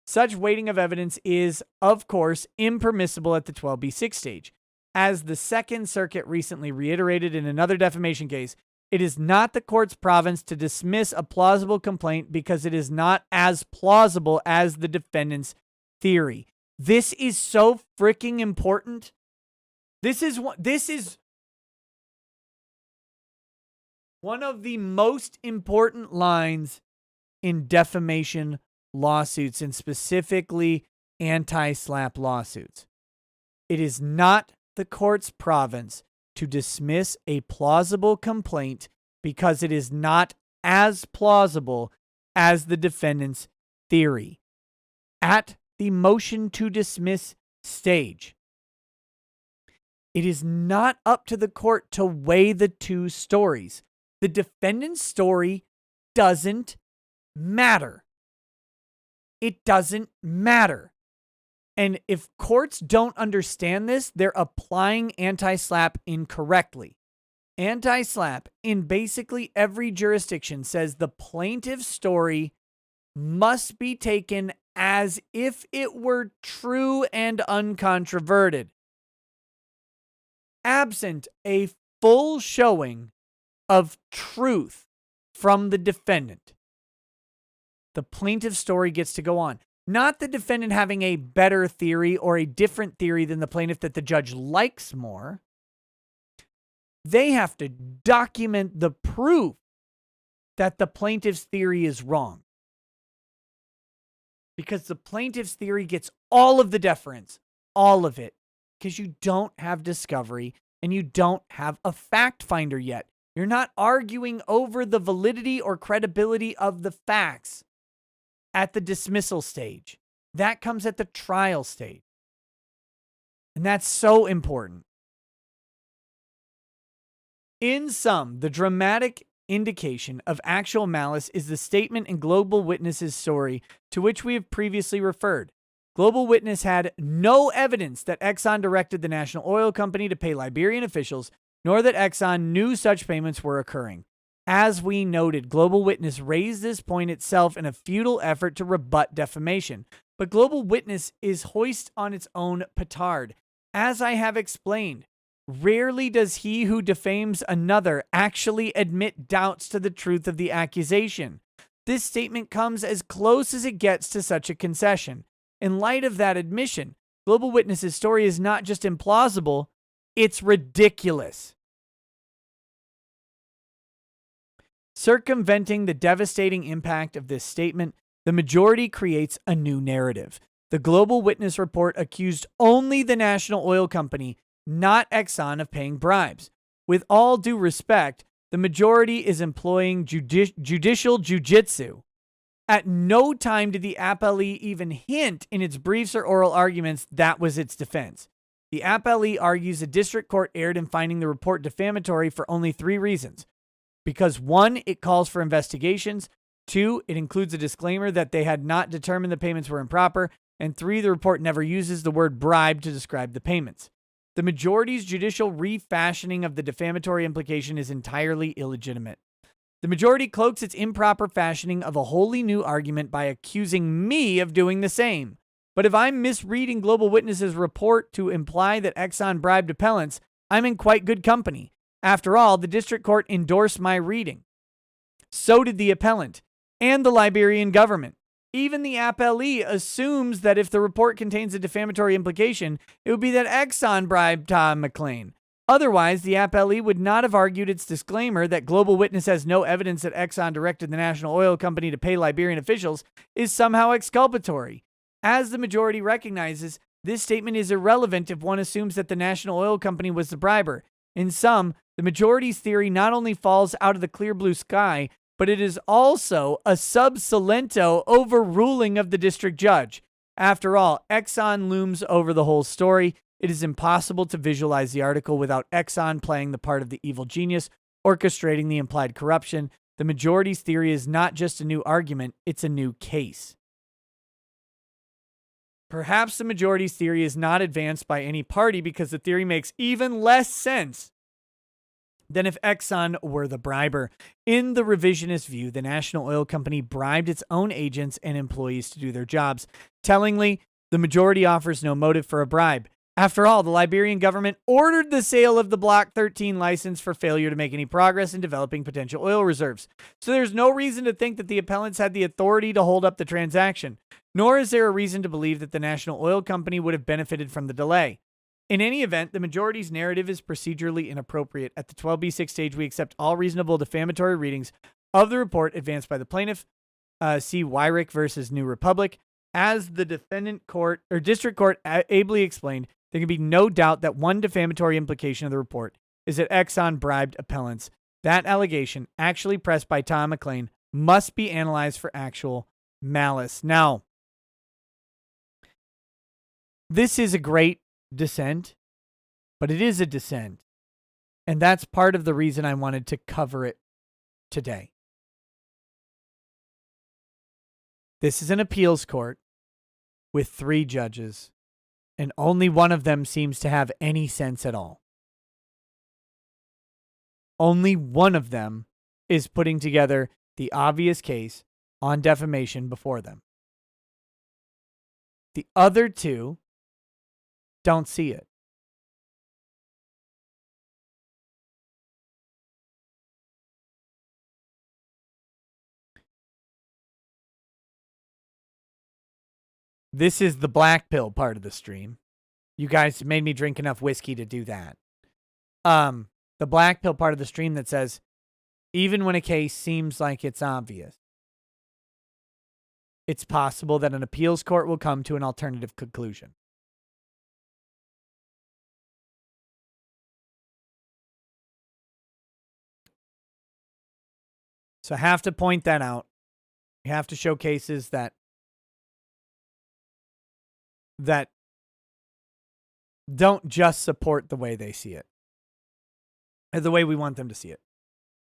Such weighting of evidence is, of course, impermissible at the 12B6 stage. As the Second Circuit recently reiterated in another defamation case, it is not the court's province to dismiss a plausible complaint because it is not as plausible as the defendant's theory. This is so freaking important. This is one of the most important lines in defamation lawsuits, and specifically anti-SLAPP lawsuits. It is not the court's province to dismiss a plausible complaint because it is not as plausible as the defendant's theory. At the motion to dismiss stage, it is not up to the court to weigh the two stories. The defendant's story doesn't matter. It doesn't matter. And if courts don't understand this, they're applying anti-SLAPP incorrectly. Anti-SLAPP in basically every jurisdiction says the plaintiff's story must be taken as if it were true and uncontroverted. Absent a full showing of truth from the defendant, the plaintiff's story gets to go on. Not the defendant having a better theory or a different theory than the plaintiff that the judge likes more. They have to document the proof that the plaintiff's theory is wrong. Because the plaintiff's theory gets all of the deference, all of it, because you don't have discovery and you don't have a fact finder yet. You're not arguing over the validity or credibility of the facts at the dismissal stage. That comes at the trial stage. And that's so important. In sum, the dramatic indication of actual malice is the statement in Global Witness's story to which we have previously referred. Global Witness had no evidence that Exxon directed the national oil company to pay Liberian officials, nor that Exxon knew such payments were occurring. As we noted, Global Witness raised this point itself in a futile effort to rebut defamation. But Global Witness is hoist on its own petard. As I have explained, rarely does he who defames another actually admit doubts to the truth of the accusation. This statement comes as close as it gets to such a concession. In light of that admission, Global Witness's story is not just implausible, it's ridiculous. Circumventing the devastating impact of this statement, the majority creates a new narrative. The Global Witness report accused only the national oil company, not Exxon, of paying bribes. With all due respect, the majority is employing judicial jujitsu. At no time did the appellee even hint in its briefs or oral arguments that was its defense. The appellee argues the district court erred in finding the report defamatory for only 3 reasons. Because 1, it calls for investigations. 2, it includes a disclaimer that they had not determined the payments were improper. And 3, the report never uses the word bribe to describe the payments. The majority's judicial refashioning of the defamatory implication is entirely illegitimate. The majority cloaks its improper fashioning of a wholly new argument by accusing me of doing the same. But if I'm misreading Global Witness's report to imply that Exxon bribed appellants, I'm in quite good company. After all, the district court endorsed my reading. So did the appellant and the Liberian government. Even the appellee assumes that if the report contains a defamatory implication, it would be that Exxon bribed Tom McLean. Otherwise, the appellee would not have argued its disclaimer that Global Witness has no evidence that Exxon directed the national oil company to pay Liberian officials is somehow exculpatory. As the majority recognizes, this statement is irrelevant if one assumes that the national oil company was the briber. In sum, the majority's theory not only falls out of the clear blue sky, but it is also a sub silento overruling of the district judge. After all, Exxon looms over the whole story. It is impossible to visualize the article without Exxon playing the part of the evil genius, orchestrating the implied corruption. The majority's theory is not just a new argument, it's a new case. Perhaps the majority's theory is not advanced by any party because the theory makes even less sense than if Exxon were the briber. In the revisionist view, the national oil company bribed its own agents and employees to do their jobs. Tellingly, the majority offers no motive for a bribe. After all, the Liberian government ordered the sale of the Block 13 license for failure to make any progress in developing potential oil reserves. So there's no reason to think that the appellants had the authority to hold up the transaction, nor is there a reason to believe that the national oil company would have benefited from the delay. In any event, the majority's narrative is procedurally inappropriate. At the 12B6 stage, we accept all reasonable defamatory readings of the report advanced by the plaintiff. See Wyrick versus New Republic. As the defendant court or district court ably explained, there can be no doubt that one defamatory implication of the report is that Exxon bribed appellants. That allegation, actually pressed by Tom McLean, must be analyzed for actual malice. Now, this is a great dissent, but it is a dissent. And that's part of the reason I wanted to cover it today. This is an appeals court with 3 judges, and only one of them seems to have any sense at all. Only one of them is putting together the obvious case on defamation before them. The other 2 don't see it. This is the black pill part of the stream. You guys made me drink enough whiskey to do that. The black pill part of the stream that says, even when a case seems like it's obvious, it's possible that an appeals court will come to an alternative conclusion. So I have to point that out. You have to show cases that don't just support the way they see it, or the way we want them to see it.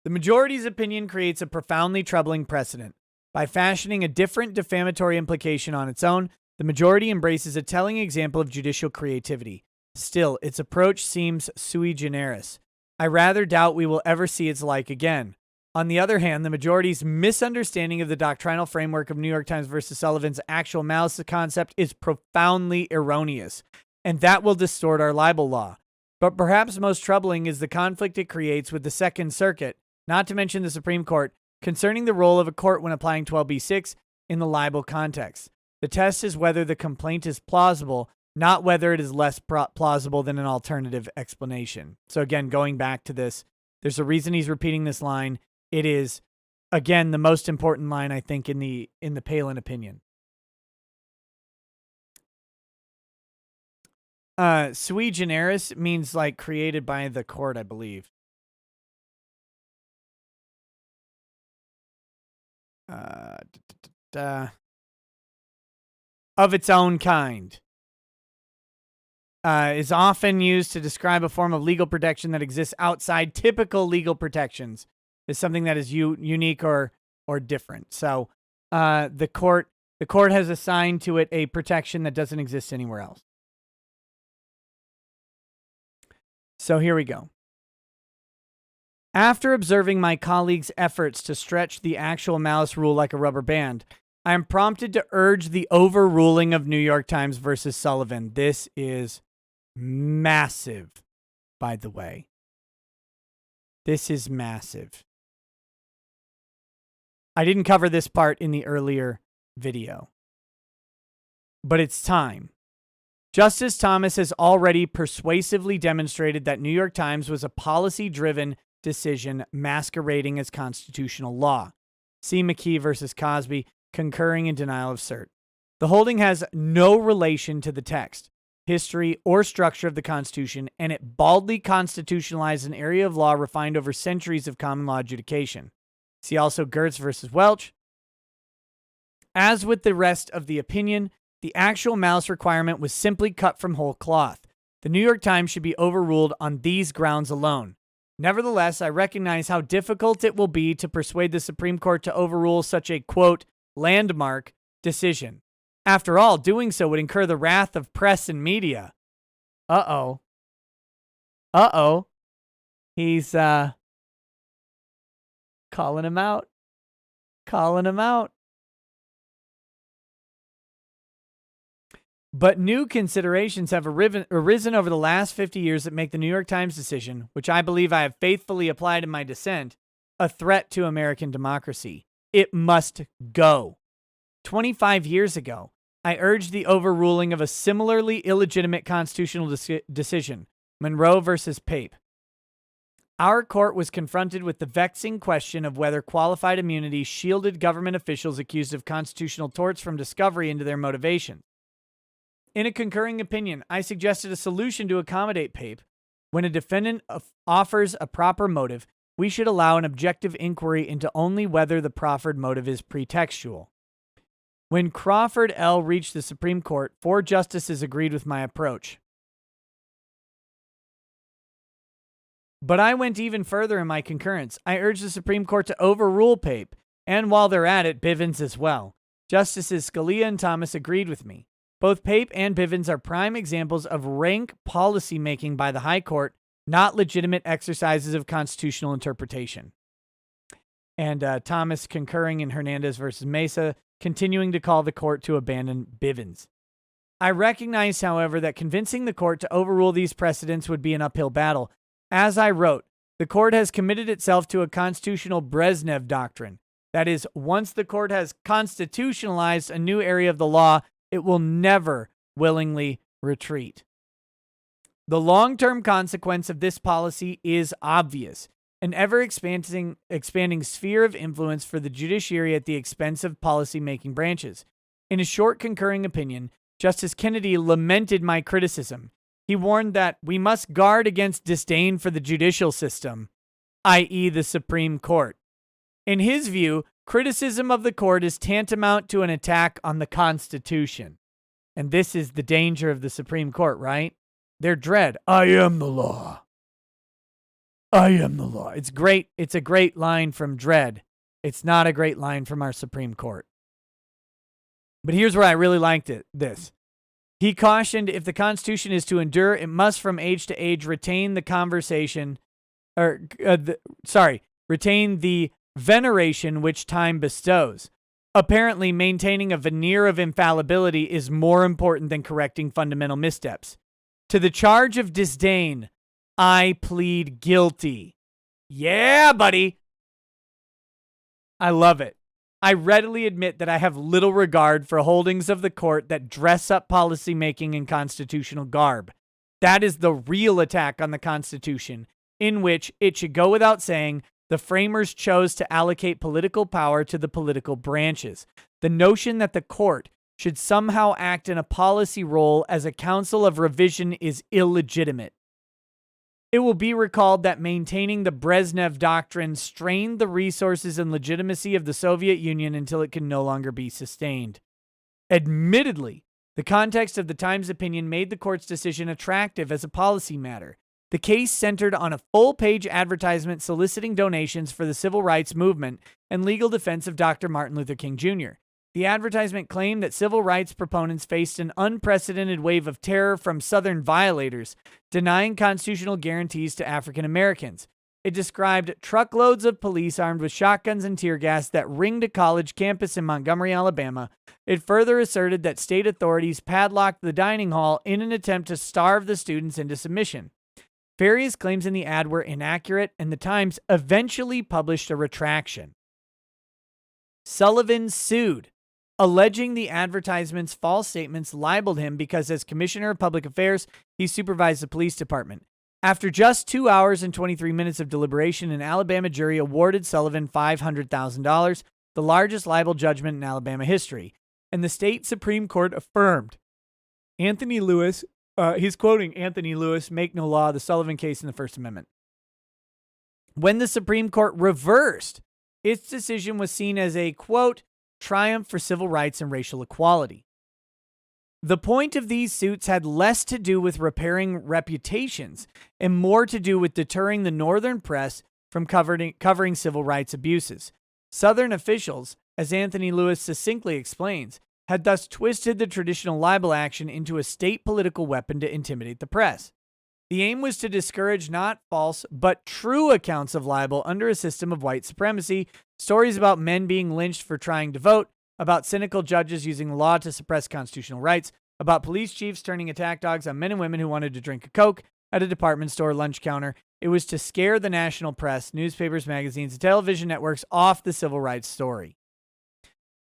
The majority's opinion creates a profoundly troubling precedent. By fashioning a different defamatory implication on its own, the majority embraces a telling example of judicial creativity. Still, its approach seems sui generis. I rather doubt we will ever see its like again. On the other hand, the majority's misunderstanding of the doctrinal framework of New York Times versus Sullivan's actual malice concept is profoundly erroneous, and that will distort our libel law. But perhaps most troubling is the conflict it creates with the Second Circuit, not to mention the Supreme Court, concerning the role of a court when applying 12b-6 in the libel context. The test is whether the complaint is plausible, not whether it is less plausible than an alternative explanation. So again, going back to this, there's a reason he's repeating this line. It is, again, the most important line, I think, in the Palin opinion. Sui generis means like created by the court, I believe. Of its own kind. Is often used to describe a form of legal protection that exists outside typical legal protections. Is something that is unique or different. So the court has assigned to it a protection that doesn't exist anywhere else. So here we go. After observing my colleagues' efforts to stretch the actual malice rule like a rubber band, I am prompted to urge the overruling of New York Times versus Sullivan. This is massive, by the way. This is massive. I didn't cover this part in the earlier video, but it's time. Justice Thomas has already persuasively demonstrated that New York Times was a policy-driven decision masquerading as constitutional law. See McKee versus Cosby, concurring in denial of cert. The holding has no relation to the text, history, or structure of the Constitution, and it baldly constitutionalized an area of law refined over centuries of common law adjudication. See also Gertz versus Welch. As with the rest of the opinion, the actual malice requirement was simply cut from whole cloth. The New York Times should be overruled on these grounds alone. Nevertheless, I recognize how difficult it will be to persuade the Supreme Court to overrule such a, quote, landmark decision. After all, doing so would incur the wrath of press and media. Uh-oh. Uh-oh. He's, calling him out. Calling him out. But new considerations have arisen over the last 50 years that make the New York Times decision, which I believe I have faithfully applied in my dissent, a threat to American democracy. It must go. 25 years ago, I urged the overruling of a similarly illegitimate constitutional decision, Monroe versus Pape. Our court was confronted with the vexing question of whether qualified immunity shielded government officials accused of constitutional torts from discovery into their motivations. In a concurring opinion, I suggested a solution to accommodate Pape. When a defendant offers a proper motive, we should allow an objective inquiry into only whether the proffered motive is pretextual. When Crawford L. reached the Supreme Court, 4 justices agreed with my approach. But I went even further in my concurrence. I urged the Supreme Court to overrule Pape, and while they're at it, Bivens as well. Justices Scalia and Thomas agreed with me. Both Pape and Bivens are prime examples of rank policymaking by the High Court, not legitimate exercises of constitutional interpretation. And Thomas concurring in Hernandez versus Mesa, continuing to call the court to abandon Bivens. I recognize, however, that convincing the court to overrule these precedents would be an uphill battle. As I wrote, the court has committed itself to a constitutional Brezhnev doctrine. That is, once the court has constitutionalized a new area of the law, It will never willingly retreat. The long-term consequence of this policy is obvious: an ever-expanding sphere of influence for the judiciary at the expense of policy-making branches. In a short concurring opinion, Justice Kennedy lamented my criticism. He warned that we must guard against disdain for the judicial system, i.e. the Supreme Court. In his view, criticism of the court is tantamount to an attack on the Constitution. And this is the danger of the Supreme Court, right? Their dread. I am the law. I am the law. It's great. It's a great line from Dredd. It's not a great line from our Supreme Court. But here's where I really liked this. He cautioned, if the Constitution is to endure, it must from age to age retain the retain the veneration which time bestows. Apparently, maintaining a veneer of infallibility is more important than correcting fundamental missteps. To the charge of disdain, I plead guilty. Yeah, buddy. I love it. I readily admit that I have little regard for holdings of the court that dress up policymaking in constitutional garb. That is the real attack on the Constitution, in which, it should go without saying, the framers chose to allocate political power to the political branches. The notion that the court should somehow act in a policy role as a council of revision is illegitimate. It will be recalled that maintaining the Brezhnev Doctrine strained the resources and legitimacy of the Soviet Union until it can no longer be sustained. Admittedly, the context of the Times opinion made the court's decision attractive as a policy matter. The case centered on a full-page advertisement soliciting donations for the civil rights movement and legal defense of Dr. Martin Luther King Jr. The advertisement claimed that civil rights proponents faced an unprecedented wave of terror from Southern violators, denying constitutional guarantees to African Americans. It described truckloads of police armed with shotguns and tear gas that ringed a college campus in Montgomery, Alabama. It further asserted that state authorities padlocked the dining hall in an attempt to starve the students into submission. Various claims in the ad were inaccurate, and the Times eventually published a retraction. Sullivan sued, alleging the advertisement's false statements libeled him because, as Commissioner of Public Affairs, he supervised the police department. After just 2 hours and 23 minutes of deliberation, an Alabama jury awarded Sullivan $500,000, the largest libel judgment in Alabama history, and the state Supreme Court affirmed. Anthony Lewis, he's quoting Anthony Lewis, "Make no law, the Sullivan case in the First Amendment." When the Supreme Court reversed, its decision was seen as a, quote, triumph for civil rights and racial equality. The point of these suits had less to do with repairing reputations and more to do with deterring the Northern press from covering civil rights abuses. Southern officials, as Anthony Lewis succinctly explains, had thus twisted the traditional libel action into a state political weapon to intimidate the press. The aim was to discourage not false, but true accounts of libel under a system of white supremacy, stories about men being lynched for trying to vote, about cynical judges using the law to suppress constitutional rights, about police chiefs turning attack dogs on men and women who wanted to drink a Coke at a department store lunch counter. It was to scare the national press, newspapers, magazines, and television networks off the civil rights story.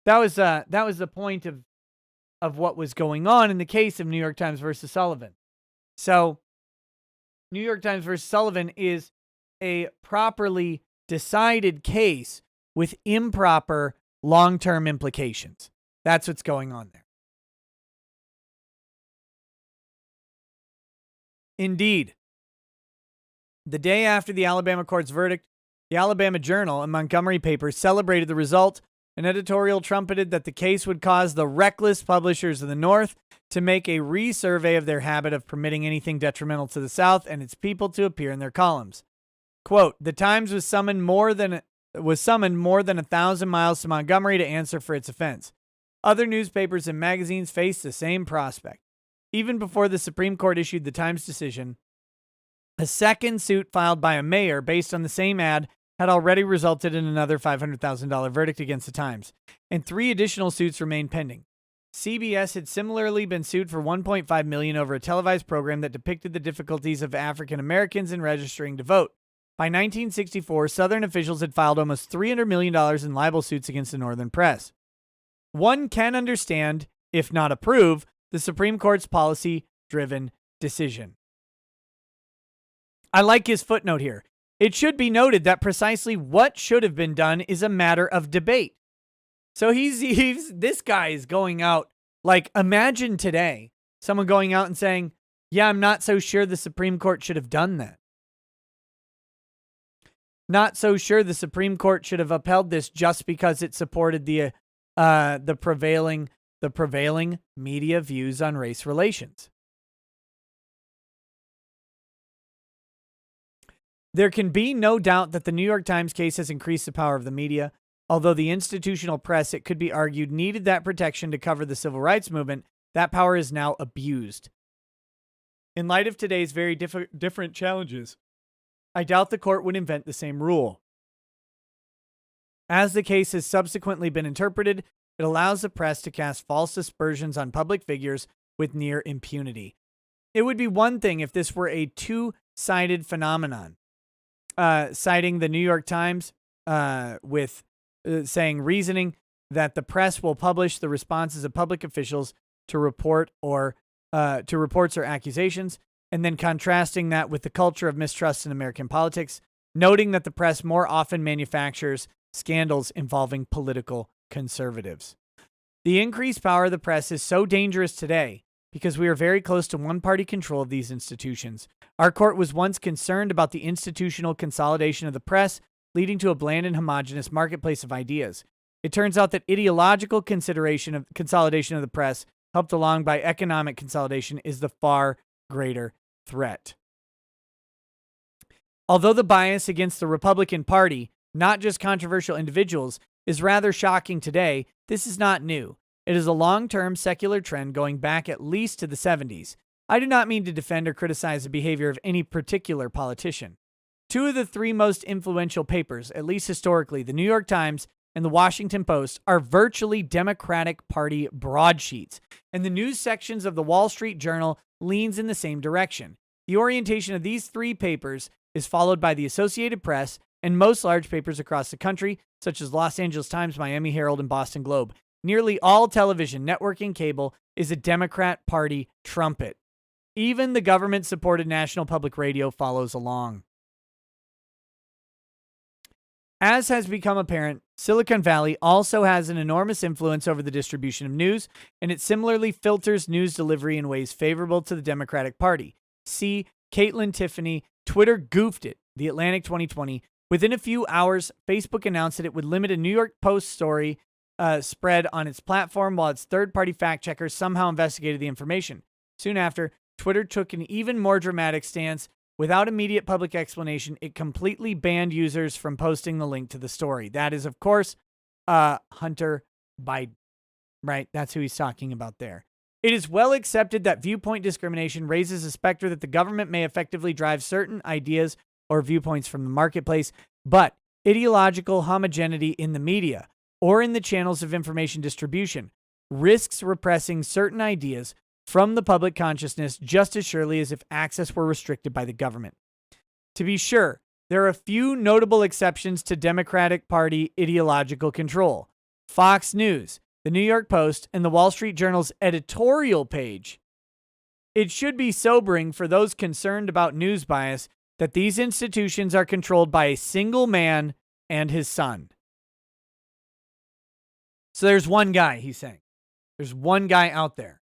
That was the point of what was going on in the case of New York Times versus Sullivan. So, New York Times versus Sullivan is a properly decided case with improper long-term implications. That's what's going on there. Indeed, the day after the Alabama court's verdict, the Alabama Journal, a Montgomery paper, celebrated the result. An editorial trumpeted that the case would cause the reckless publishers of the North to make a resurvey of their habit of permitting anything detrimental to the South and its people to appear in their columns. Quote, the Times was summoned more than 1,000 miles to Montgomery to answer for its offense. Other newspapers and magazines faced the same prospect. Even before the Supreme Court issued the Times decision, a second suit filed by a mayor based on the same ad had already resulted in another $500,000 verdict against the Times, and 3 additional suits remained pending. CBS had similarly been sued for $1.5 million over a televised program that depicted the difficulties of African Americans in registering to vote. By 1964, Southern officials had filed almost $300 million in libel suits against the Northern press. One can understand if not approve, the Supreme Court's policy-driven decision. I like his footnote here. It should be noted that precisely what should have been done is a matter of debate. So this guy is going out, like, imagine today, someone going out and saying, yeah, I'm not so sure the Supreme Court should have done that. Not so sure the Supreme Court should have upheld this just because it supported the prevailing media views on race relations. There can be no doubt that the New York Times case has increased the power of the media. Although the institutional press, it could be argued, needed that protection to cover the civil rights movement, that power is now abused. In light of today's very different challenges, I doubt the court would invent the same rule. As the case has subsequently been interpreted, it allows the press to cast false aspersions on public figures with near impunity. It would be one thing if this were a two-sided phenomenon, citing the New York Times with reasoning that the press will publish the responses of public officials to reports or accusations, and then contrasting that with the culture of mistrust in American politics, noting that the press more often manufactures scandals involving political conservatives. The increased power of the press is so dangerous today because we are very close to one-party control of these institutions. Our court was once concerned about the institutional consolidation of the press, leading to a bland and homogenous marketplace of ideas. It turns out that ideological consolidation of the press, helped along by economic consolidation, is the far greater threat. Although the bias against the Republican Party, not just controversial individuals, is rather shocking today, this is not new. It is a long-term secular trend going back at least to the 70s. I do not mean to defend or criticize the behavior of any particular politician. Two of the three most influential papers, at least historically, the New York Times and the Washington Post, are virtually Democratic Party broadsheets, and the news sections of the Wall Street Journal leans in the same direction. The orientation of these three papers is followed by the Associated Press and most large papers across the country, such as Los Angeles Times, Miami Herald, and Boston Globe. Nearly all television, network, and cable is a Democrat Party trumpet. Even the government-supported National Public Radio follows along. As has become apparent, Silicon Valley also has an enormous influence over the distribution of news, and it similarly filters news delivery in ways favorable to the Democratic Party. See Caitlin Tiffany, Twitter goofed it, The Atlantic 2020. Within a few hours, Facebook announced that it would limit a New York Post story spread on its platform while its third-party fact-checkers somehow investigated the information. Soon after, Twitter took an even more dramatic stance. Without immediate public explanation, it completely banned users from posting the link to the story. That is, of course, Hunter Biden, right? That's who he's talking about there. It is well accepted that viewpoint discrimination raises a specter that the government may effectively drive certain ideas or viewpoints from the marketplace, but ideological homogeneity in the media or in the channels of information distribution risks repressing certain ideas from the public consciousness just as surely as if access were restricted by the government. To be sure, there are a few notable exceptions to Democratic Party ideological control. Fox News, the New York Post, and the Wall Street Journal's editorial page. It should be sobering for those concerned about news bias that these institutions are controlled by a single man and his son. So there's one guy, he's saying. There's one guy out there.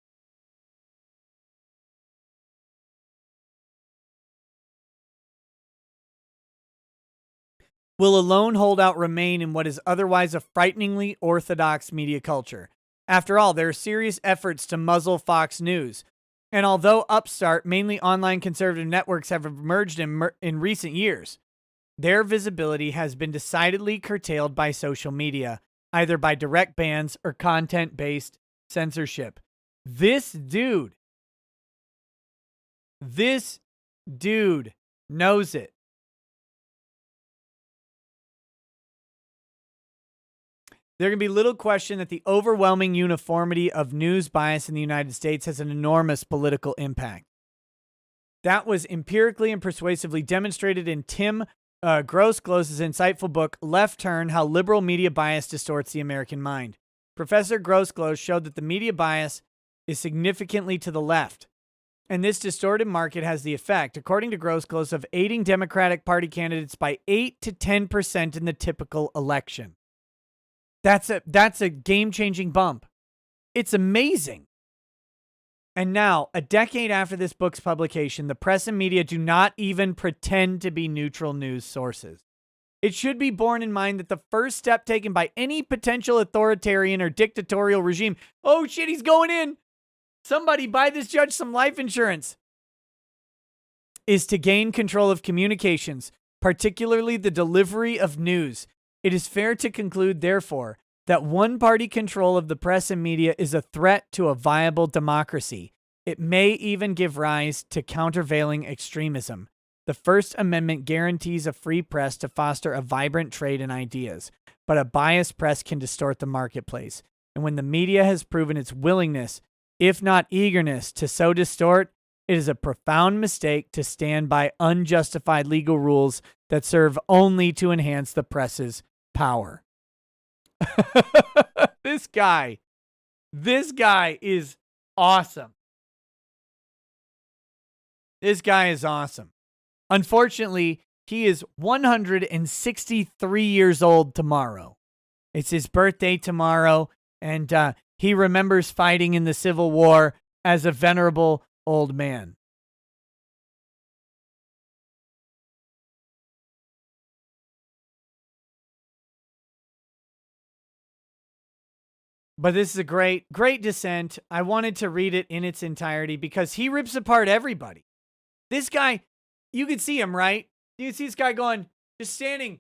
Will a lone holdout remain in what is otherwise a frighteningly orthodox media culture? After all, there are serious efforts to muzzle Fox News. And although upstart, mainly online conservative networks have emerged in recent years, their visibility has been decidedly curtailed by social media, either by direct bans or content-based censorship. This dude knows it. There can be little question that the overwhelming uniformity of news bias in the United States has an enormous political impact. That was empirically and persuasively demonstrated in Tim Gross-Gloz's insightful book, Left Turn: How Liberal Media Bias Distorts the American Mind. Professor Grosclose showed that the media bias is significantly to the left. And this distorted market has the effect, according to Grosclose, of aiding Democratic Party candidates by 8 to 10% in the typical election. That's a game-changing bump. It's amazing. And now, a decade after this book's publication, the press and media do not even pretend to be neutral news sources. It should be borne in mind that the first step taken by any potential authoritarian or dictatorial regime, oh shit, he's going in. Somebody buy this judge some life insurance, is to gain control of communications, particularly the delivery of news. It is fair to conclude, therefore, that one-party control of the press and media is a threat to a viable democracy. It may even give rise to countervailing extremism. The First Amendment guarantees a free press to foster a vibrant trade in ideas, but a biased press can distort the marketplace. And when the media has proven its willingness, if not eagerness, to so distort, it is a profound mistake to stand by unjustified legal rules that serve only to enhance the press's power. This guy is awesome. This guy is awesome. Unfortunately, he is 163 years old tomorrow. It's his birthday tomorrow, and he remembers fighting in the Civil War as a venerable old man. But this is a great dissent. I wanted to read it in its entirety because he rips apart everybody. This guy, you can see him, right? You can see this guy going, just standing,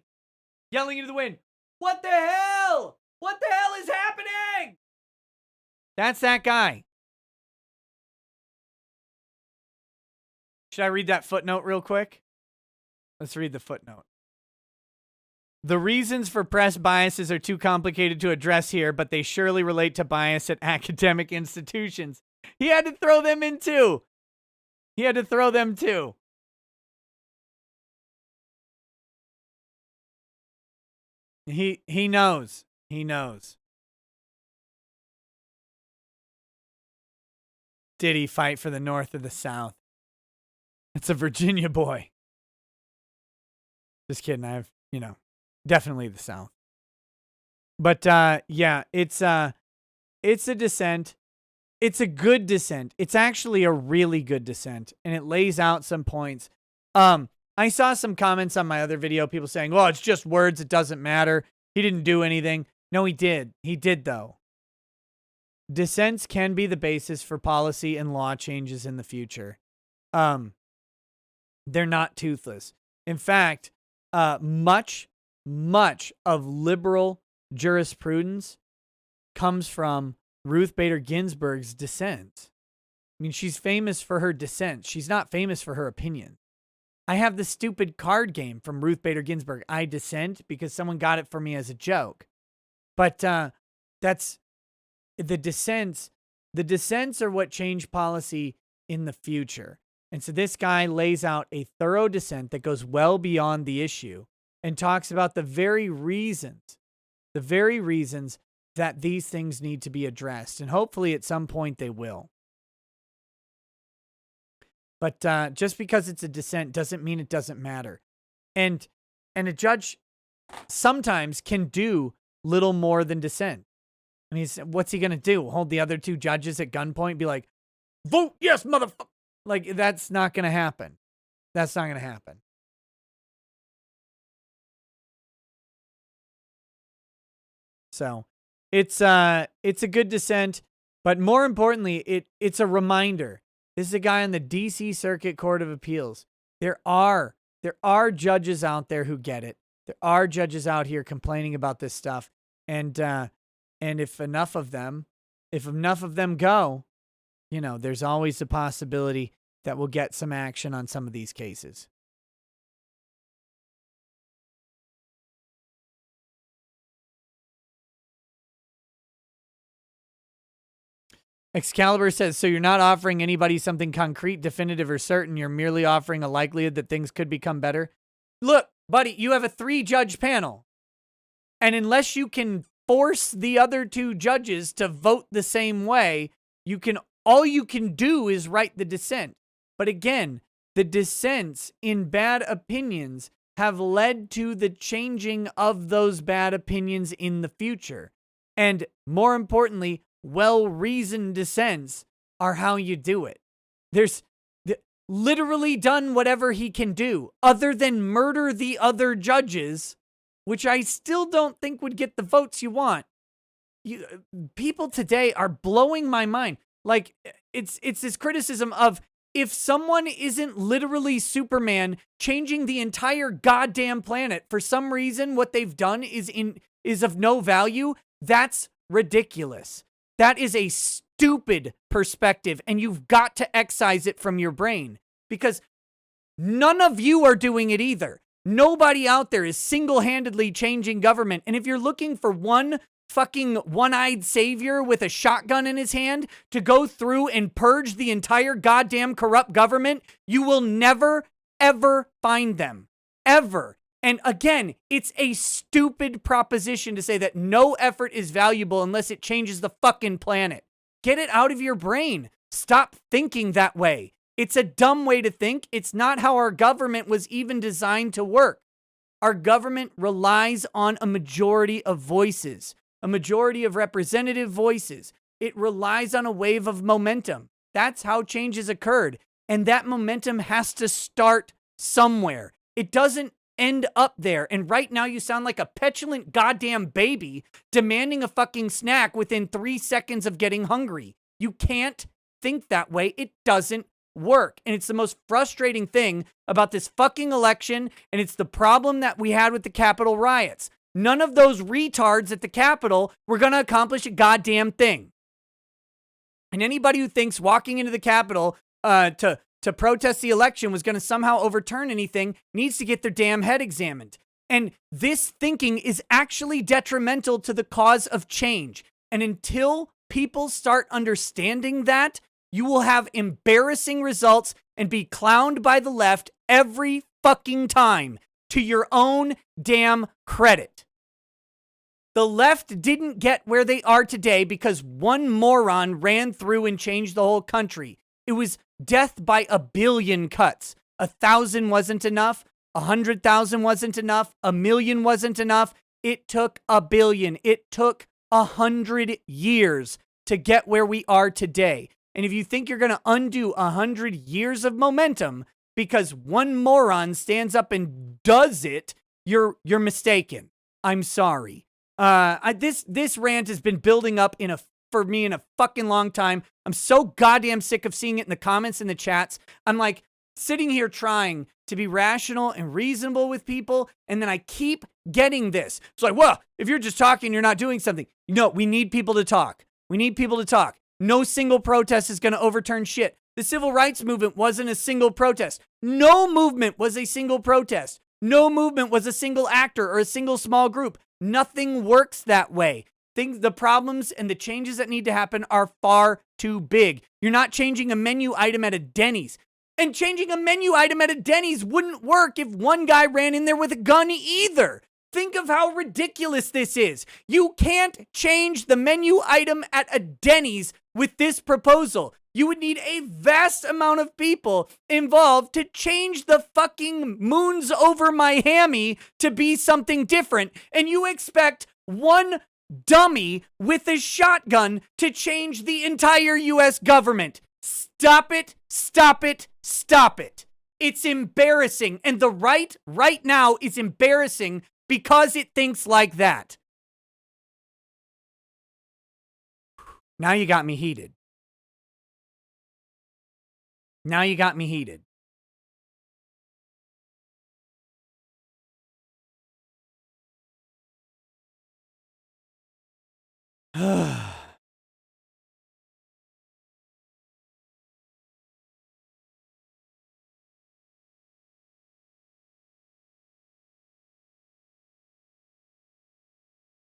yelling into the wind. What the hell? What the hell is happening? That's that guy. Should I read that footnote real quick? Let's read the footnote. The reasons for press biases are too complicated to address here, but they surely relate to bias at academic institutions. He had to throw them in too. He knows. He knows. Did he fight for the North or the South? It's a Virginia boy. Just kidding. Definitely the South. But yeah, it's a dissent. It's a good dissent. It's actually a really good dissent, and it lays out some points. I saw some comments on my other video, people saying, well, it's just words, it doesn't matter. He didn't do anything. No, he did. He did, though. Dissents can be the basis for policy and law changes in the future. They're not toothless. In fact, much of liberal jurisprudence comes from Ruth Bader Ginsburg's dissent. I mean, she's famous for her dissent. She's not famous for her opinion. I have the stupid card game from Ruth Bader Ginsburg. I dissent because someone got it for me as a joke. But that's the dissents. The dissents are what change policy in the future. And so this guy lays out a thorough dissent that goes well beyond the issue and talks about the very reasons that these things need to be addressed. And hopefully at some point they will. But just because it's a dissent doesn't mean it doesn't matter. And a judge sometimes can do little more than dissent. I mean, what's he going to do? Hold the other two judges at gunpoint, be like, vote yes, motherfucker. Like, that's not going to happen. That's not going to happen. So it's a good dissent, but more importantly, it's a reminder. This is a guy on the D.C. Circuit Court of Appeals. There are judges out there who get it. There are judges out here complaining about this stuff, and if enough of them go, there's always a possibility that we'll get some action on some of these cases. Excalibur says, so you're not offering anybody something concrete, definitive, or certain. You're merely offering a likelihood that things could become better. Look, buddy, you have a 3-judge panel. And unless you can force the other two judges to vote the same way. All you can do is write the dissent. But again, the dissents in bad opinions have led to the changing of those bad opinions in the future. And more importantly, well-reasoned dissents are how you do it. There's literally done whatever he can do other than murder the other judges, which I still don't think would get the votes you want. People today are blowing my mind. Like, it's this criticism of, if someone isn't literally Superman changing the entire goddamn planet, for some reason what they've done is of no value, that's ridiculous. That is a stupid perspective, and you've got to excise it from your brain, because none of you are doing it either. Nobody out there is single-handedly changing government. And if you're looking for one fucking one-eyed savior with a shotgun in his hand to go through and purge the entire goddamn corrupt government, you will never, ever find them. Ever. And again, it's a stupid proposition to say that no effort is valuable unless it changes the fucking planet. Get it out of your brain. Stop thinking that way. It's a dumb way to think. It's not how our government was even designed to work. Our government relies on a majority of voices, a majority of representative voices. It relies on a wave of momentum. That's how changes occurred. And that momentum has to start somewhere. It doesn't end up there. And right now you sound like a petulant goddamn baby demanding a fucking snack within 3 seconds of getting hungry. You can't think that way. It doesn't work. And it's the most frustrating thing about this fucking election, and it's the problem that we had with the Capitol riots. None of those retards at the Capitol were going to accomplish a goddamn thing. And anybody who thinks walking into the Capitol to protest the election was going to somehow overturn anything needs to get their damn head examined. And this thinking is actually detrimental to the cause of change. And until people start understanding that, you will have embarrassing results and be clowned by the left every fucking time, to your own damn credit. The left didn't get where they are today because one moron ran through and changed the whole country. It was death by a billion cuts. 1,000 wasn't enough. 100,000 wasn't enough. 1,000,000 wasn't enough. It took 1 billion. It took 100 years to get where we are today. And if you think you're going to undo 100 years of momentum because one moron stands up and does it, you're mistaken. I'm sorry. This rant has been building up for me in a fucking long time. I'm so goddamn sick of seeing it in the comments and the chats. I'm like sitting here trying to be rational and reasonable with people, and then I keep getting this. It's like, well, if you're just talking, you're not doing something. No, we need people to talk. We need people to talk. No single protest is going to overturn shit. The civil rights movement wasn't a single protest. No movement was a single protest. No movement was a single actor or a single small group. Nothing works that way. The problems and the changes that need to happen are far too big. You're not changing a menu item at a Denny's. And changing a menu item at a Denny's wouldn't work if one guy ran in there with a gun either. Think of how ridiculous this is. You can't change the menu item at a Denny's with this proposal. You would need a vast amount of people involved to change the fucking moons over my hammy to be something different. And you expect one dummy with a shotgun to change the entire US government. Stop it, stop it, stop it. It's embarrassing. And the right now is embarrassing because it thinks like that. Now you got me heated. Now you got me heated.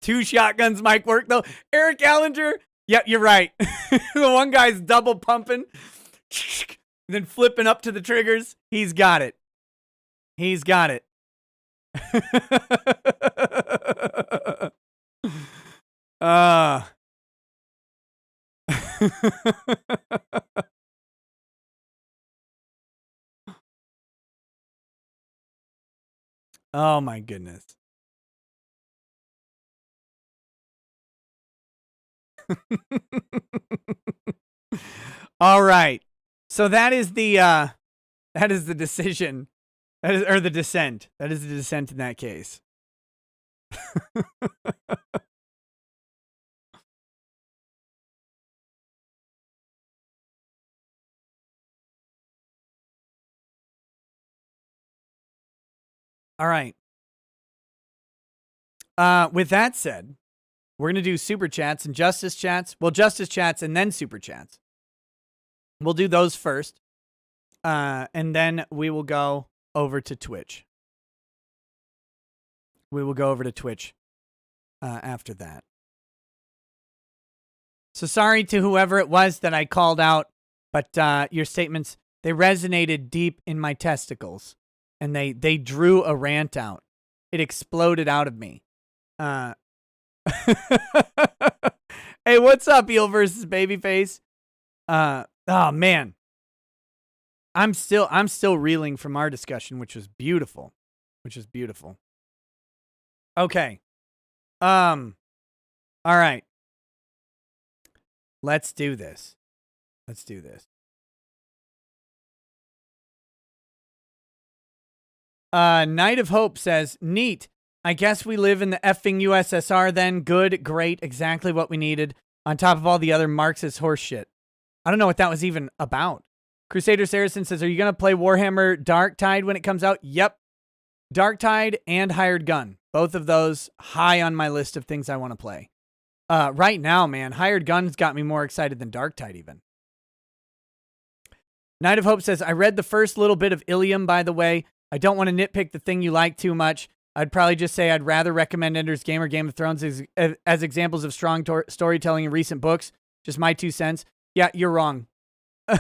Two shotguns might work though. Eric Allinger. Yep, you're right. The one guy's double pumping, then flipping up to the triggers. He's got it. He's got it. Oh my goodness. All right. So that is the decision. That is, or the dissent. That is the dissent in that case. All right. With that said, we're going to do super chats and justice chats. Well, justice chats and then super chats. We'll do those first. And then we will go over to Twitch. We will go over to Twitch after that. So sorry to whoever it was that I called out, but your statements, they resonated deep in my testicles. And they drew a rant out. It exploded out of me. Hey, what's up, Eel versus Babyface? Oh man. I'm still reeling from our discussion, which was beautiful. Okay. All right. Let's do this. Night of Hope says, neat. I guess we live in the effing USSR then. Good, great, exactly what we needed. On top of all the other Marxist horse shit. I don't know what that was even about. Crusader Saracen says, are you going to play Warhammer Dark Tide when it comes out? Yep. Dark Tide and Hired Gun. Both of those high on my list of things I want to play. Right now, man, Hired Gun's got me more excited than Dark Tide even. Night of Hope says, I read the first little bit of Ilium, by the way. I don't want to nitpick the thing you like too much. I'd probably just say I'd rather recommend Ender's Game or Game of Thrones as examples of strong storytelling in recent books. Just my 2 cents. Yeah, you're wrong.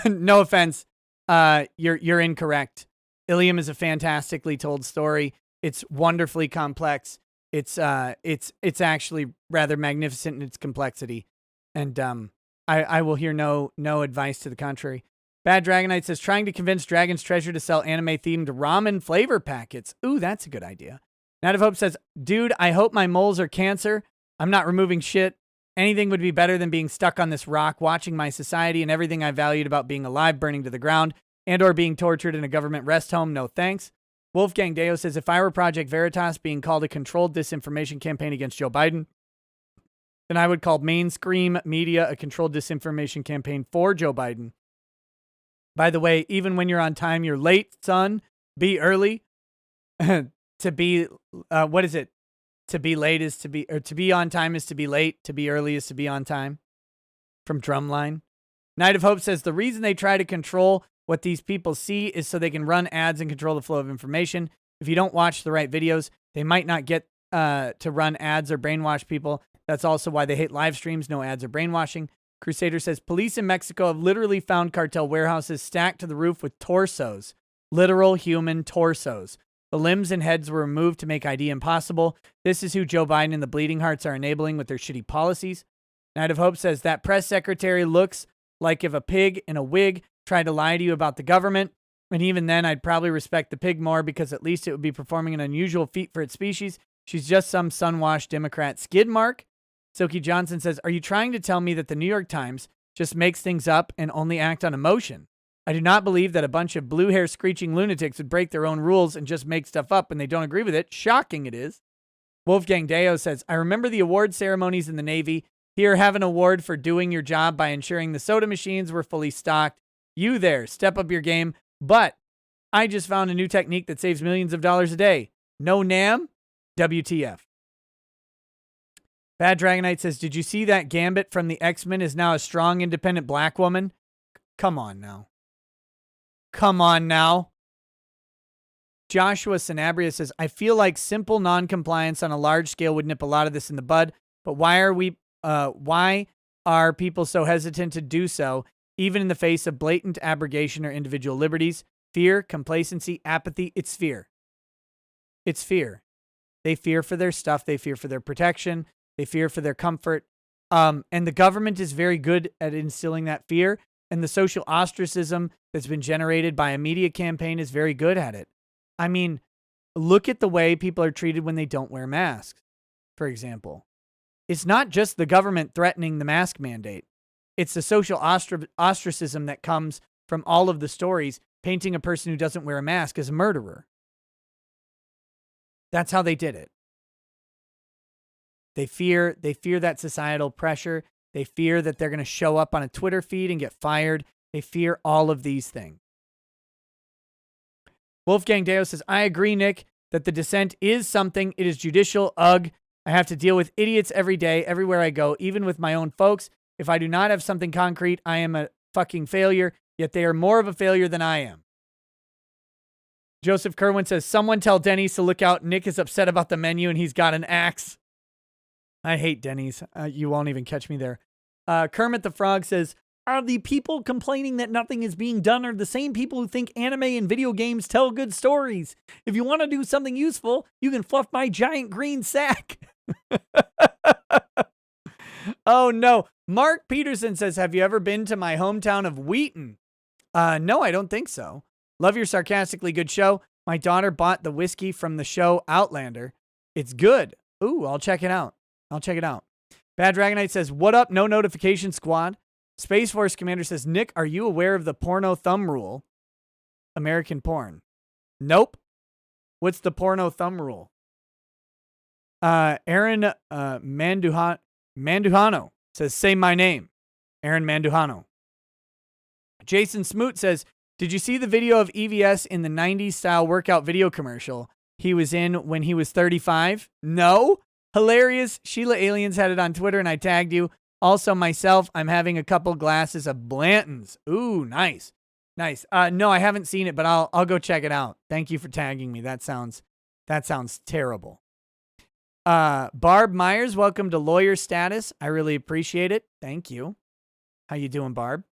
No offense. You're incorrect. Ilium is a fantastically told story. It's wonderfully complex. It's actually rather magnificent in its complexity. And I will hear no advice to the contrary. Bad Dragonite says, trying to convince Dragon's Treasure to sell anime-themed ramen flavor packets. Ooh, that's a good idea. Night of Hope says, dude, I hope my moles are cancer. I'm not removing shit. Anything would be better than being stuck on this rock, watching my society and everything I valued about being alive burning to the ground, and or being tortured in a government rest home. No thanks. Wolfgang Deo says, if I were Project Veritas being called a controlled disinformation campaign against Joe Biden, then I would call mainstream media a controlled disinformation campaign for Joe Biden. By the way, even when you're on time, you're late, son. Be early. To be, what is it? To be late is to be, or to be on time is to be late. To be early is to be on time. From Drumline. Night of Hope says, the reason they try to control what these people see is so they can run ads and control the flow of information. If you don't watch the right videos, they might not get to run ads or brainwash people. That's also why they hate live streams, no ads or brainwashing. Crusader says, police in Mexico have literally found cartel warehouses stacked to the roof with torsos. Literal human torsos. The limbs and heads were removed to make ID impossible. This is who Joe Biden and the Bleeding Hearts are enabling with their shitty policies. Night of Hope says, that press secretary looks like if a pig in a wig tried to lie to you about the government. And even then, I'd probably respect the pig more because at least it would be performing an unusual feat for its species. She's just some sun-washed Democrat skid mark. Silky Johnson says, are you trying to tell me that the New York Times just makes things up and only act on emotion? I do not believe that a bunch of blue hair screeching lunatics would break their own rules and just make stuff up when they don't agree with it. Shocking it is. Wolfgang Deo says, I remember the award ceremonies in the Navy. Here, have an award for doing your job by ensuring the soda machines were fully stocked. You there, step up your game. But I just found a new technique that saves millions of dollars a day. No NAM? WTF. Bad Dragonite says, did you see that Gambit from the X-Men is now a strong, independent black woman? Come on now. Joshua Sanabria says, I feel like simple non-compliance on a large scale would nip a lot of this in the bud, but why are people so hesitant to do so, even in the face of blatant abrogation or individual liberties? Fear, complacency, apathy. It's fear. It's fear. They fear for their stuff. They fear for their protection. They fear for their comfort. And the government is very good at instilling that fear. And the social ostracism that's been generated by a media campaign is very good at it. I mean, look at the way people are treated when they don't wear masks, for example. It's not just the government threatening the mask mandate. It's the social ostracism that comes from all of the stories painting a person who doesn't wear a mask as a murderer. That's how they did it. They fear that societal pressure. They fear that they're going to show up on a Twitter feed and get fired. They fear all of these things. Wolfgang Deo says, I agree, Nick, that the dissent is something. It is judicial. Ugh. I have to deal with idiots every day, everywhere I go, even with my own folks. If I do not have something concrete, I am a fucking failure, yet they are more of a failure than I am. Joseph Kerwin says, someone tell Denny's to look out. Nick is upset about the menu and he's got an axe. I hate Denny's. You won't even catch me there. Kermit the Frog says, are the people complaining that nothing is being done are the same people who think anime and video games tell good stories? If you want to do something useful, you can fluff my giant green sack. Oh, no. Mark Peterson says, have you ever been to my hometown of Wheaton? No, I don't think so. Love your sarcastically good show. My daughter bought the whiskey from the show Outlander. It's good. Ooh, I'll check it out. Bad Dragonite says, what up, no notification squad? Space Force Commander says, Nick, are you aware of the porno thumb rule? American porn. Nope. What's the porno thumb rule? Aaron Manduhano says, say my name. Aaron Manduhano. Jason Smoot says, did you see the video of EVS in the 90s style workout video commercial he was in when he was 35? No? Hilarious. Sheila Aliens had it on Twitter and I tagged you. Also myself, I'm having a couple glasses of Blanton's. Ooh, nice. Nice. No, I haven't seen it, but I'll go check it out. Thank you for tagging me. That sounds terrible. Barb Myers, welcome to lawyer status. I really appreciate it. Thank you. How you doing, Barb?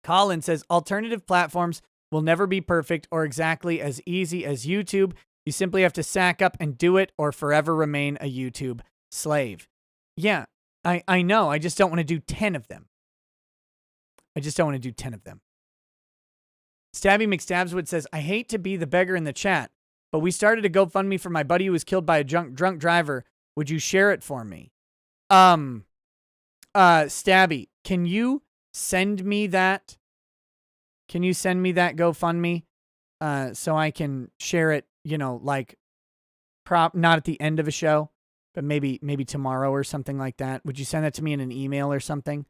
Colin says, alternative platforms will never be perfect or exactly as easy as YouTube. You simply have to sack up and do it or forever remain a YouTube slave. Yeah, I know. I just don't want to do 10 of them. Stabby McStabswood says, I hate to be the beggar in the chat, but we started a GoFundMe for my buddy who was killed by a drunk driver. Would you share it for me? Stabby, can you send me that? Can you send me that GoFundMe so I can share it, like not at the end of a show, but maybe tomorrow or something like that. Would you send that to me in an email or something?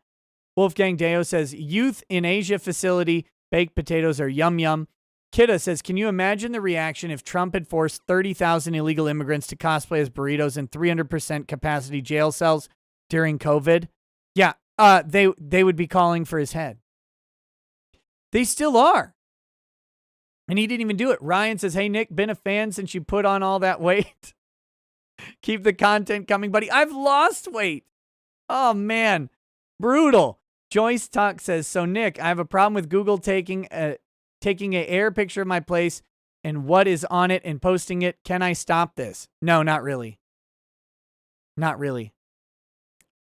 Wolfgang Deo says, youth in Asia facility, baked potatoes are yum yum. Kidda says, can you imagine the reaction if Trump had forced 30,000 illegal immigrants to cosplay as burritos in 300% capacity jail cells during COVID? Yeah, they would be calling for his head. They still are. And he didn't even do it. Ryan says, hey, Nick, been a fan since you put on all that weight. Keep the content coming, buddy. I've lost weight. Oh, man. Brutal. Joyce Tuck says, so, Nick, I have a problem with Google taking a air picture of my place and what is on it and posting it. Can I stop this? No, not really. Not really.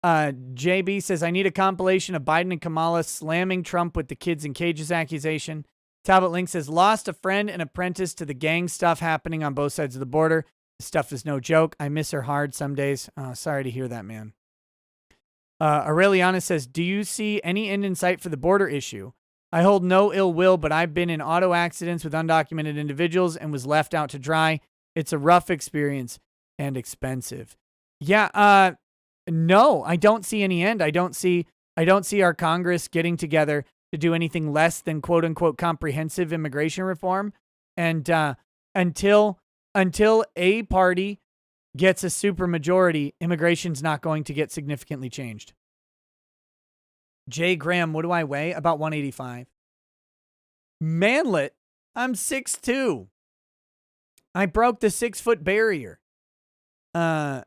JB says, I need a compilation of Biden and Kamala slamming Trump with the kids in cages accusation. Talbot Link says, lost a friend and apprentice to the gang stuff happening on both sides of the border. This stuff is no joke. I miss her hard some days. Sorry to hear that, man. Aureliana says, do you see any end in sight for the border issue? I hold no ill will, but I've been in auto accidents with undocumented individuals and was left out to dry. It's a rough experience and expensive. Yeah, no, I don't see any end. I don't see our Congress getting together to do anything less than quote unquote comprehensive immigration reform. And until a party gets a supermajority, immigration's not going to get significantly changed. Jay Graham, what do I weigh? About 185. Manlet, I'm 6'2". I broke the 6-foot barrier. Rando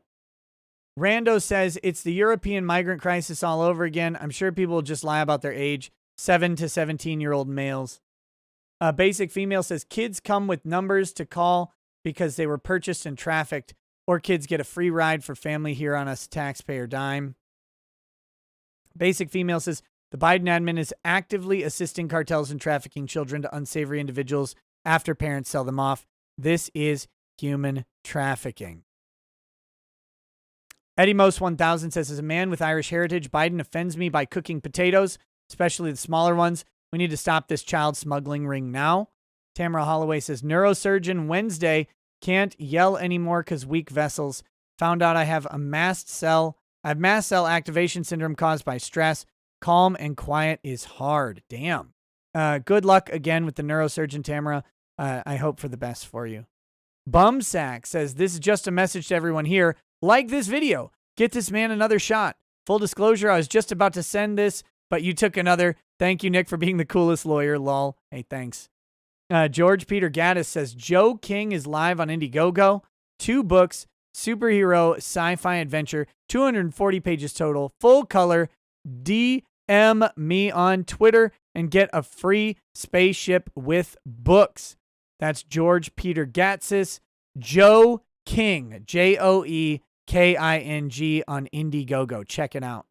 says, it's the European migrant crisis all over again. I'm sure people will just lie about their age. 7 to 17-year-old males. Basic Female says, kids come with numbers to call because they were purchased and trafficked, or kids get a free ride for family here on us taxpayer dime. Basic Female says, the Biden admin is actively assisting cartels in trafficking children to unsavory individuals after parents sell them off. This is human trafficking. Eddie Most 1000 says, as a man with Irish heritage, Biden offends me by cooking potatoes, especially the smaller ones. We need to stop this child smuggling ring now. Tamara Holloway says, neurosurgeon Wednesday, can't yell anymore because weak vessels. Found out I have mast cell activation syndrome caused by stress. Calm and quiet is hard. Damn. Good luck again with the neurosurgeon, Tamara. I hope for the best for you. Bumsack says, this is just a message to everyone here. Like this video. Get this man another shot. Full disclosure, I was just about to send this, but you took another. Thank you, Nick, for being the coolest lawyer. Lol. Hey, thanks. George Peter Gaddis says, Joe King is live on Indiegogo. 2 books, superhero sci-fi adventure, 240 pages total, full color. DM me on Twitter and get a free spaceship with books. That's George Peter Gatsis, Joe King, Joeking on Indiegogo. Check it out.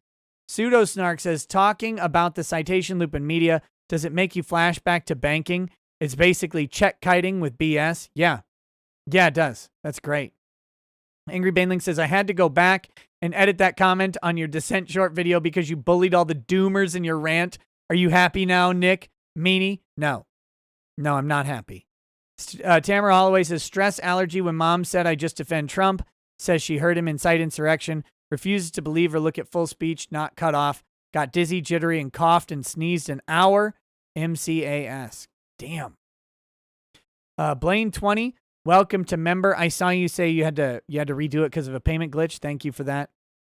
Pseudo Snark says, talking about the citation loop in media, does it make you flash back to banking? It's basically check kiting with BS. Yeah, it does. That's great. Angry Baneling says, I had to go back and edit that comment on your dissent short video because you bullied all the doomers in your rant. Are you happy now, Nick? Meanie? No, I'm not happy. Tamara Holloway says, stress allergy when mom said I just defend Trump. Says she heard him incite insurrection. Refuses to believe or look at full speech, not cut off. Got dizzy, jittery, and coughed and sneezed an hour. MCAS. Damn. Blaine 20, welcome to member. I saw you say you had to redo it because of a payment glitch. Thank you for that.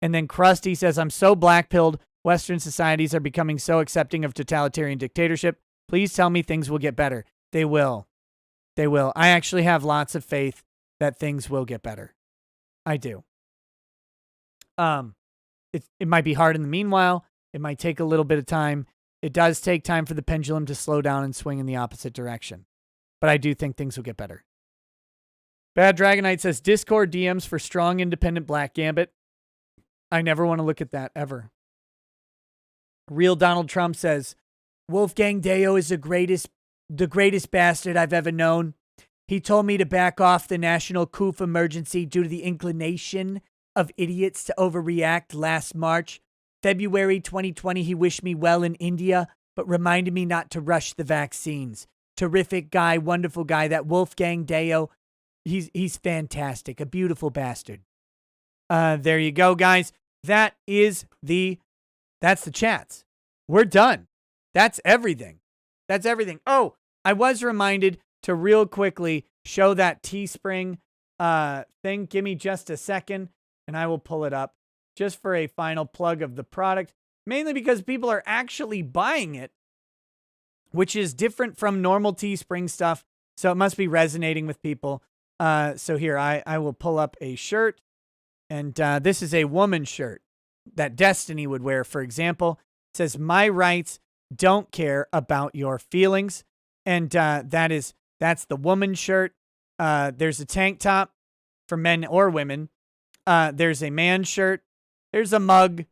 And then Krusty says, I'm so black-pilled. Western societies are becoming so accepting of totalitarian dictatorship. Please tell me things will get better. They will. They will. I actually have lots of faith that things will get better. I do. It might be hard in the meanwhile. It might take a little bit of time. It does take time for the pendulum to slow down and swing in the opposite direction. But I do think things will get better. Bad Dragonite says, Discord DMs for strong, independent Black Gambit. I never want to look at that, ever. Real Donald Trump says, Wolfgang Deo is the greatest bastard I've ever known. He told me to back off the national coup emergency due to the inclination of idiots to overreact last March. February 2020, he wished me well in India, but reminded me not to rush the vaccines. Terrific guy, wonderful guy. That Wolfgang Deo, he's fantastic. A beautiful bastard. There you go, guys. That's the chats. We're done. That's everything. Oh, I was reminded to real quickly show that Teespring thing. Give me just a second, and I will pull it up just for a final plug of the product, mainly because people are actually buying it, which is different from normal Teespring stuff, so it must be resonating with people. So here, I will pull up a shirt, and this is a woman's shirt that Destiny would wear, for example. It says, my rights don't care about your feelings, and that's the woman's shirt. There's a tank top for men or women. There's a man's shirt. There's a mug.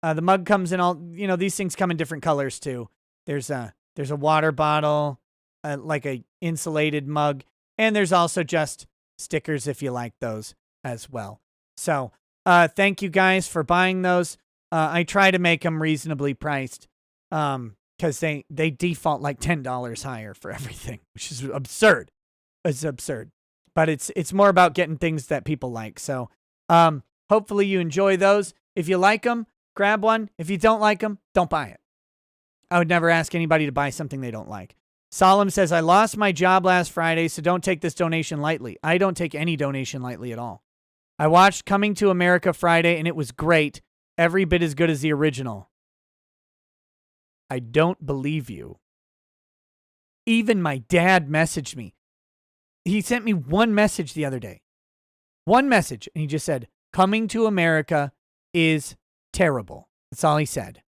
The mug comes in all, these things come in different colors too. There's a water bottle, like a insulated mug, and there's also just stickers if you like those as well. So, thank you guys for buying those. I try to make them reasonably priced, because they default like $10 higher for everything, which is absurd. It's absurd, but it's more about getting things that people like. So, hopefully you enjoy those. If you like them, grab one. If you don't like them, don't buy it. I would never ask anybody to buy something they don't like. Solemn says, I lost my job last Friday, so don't take this donation lightly. I don't take any donation lightly at all. I watched Coming to America Friday, and it was great. Every bit as good as the original. I don't believe you. Even my dad messaged me. He sent me one message the other day. One message, and he just said, Coming to America is terrible. That's all he said.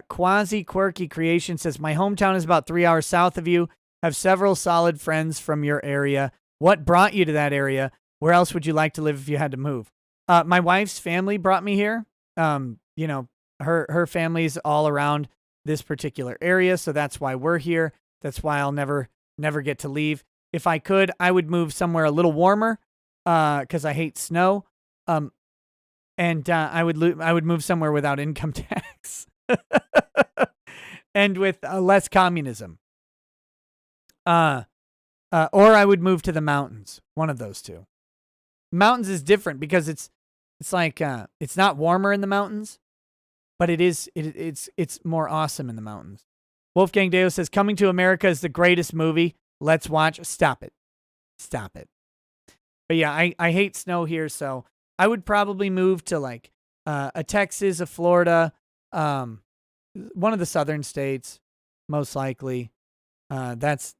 Quasi Quirky Creation says, my hometown is about 3 hours south of you. Have several solid friends from your area. What brought you to that area? Where else would you like to live if you had to move? My wife's family brought me here. You know, her family's all around this particular area, so that's why we're here. That's why I'll never get to leave. If I could, I would move somewhere a little warmer, because I hate snow. And I would move somewhere without income tax, and with less communism. Or I would move to the mountains. One of those two. Mountains is different because it's like it's not warmer in the mountains, but it's more awesome in the mountains. Wolfgang Deo says, Coming to America is the greatest movie. Let's watch. Stop it. But yeah, I hate snow here, so I would probably move to like a Texas, a Florida, one of the southern states, most likely. That's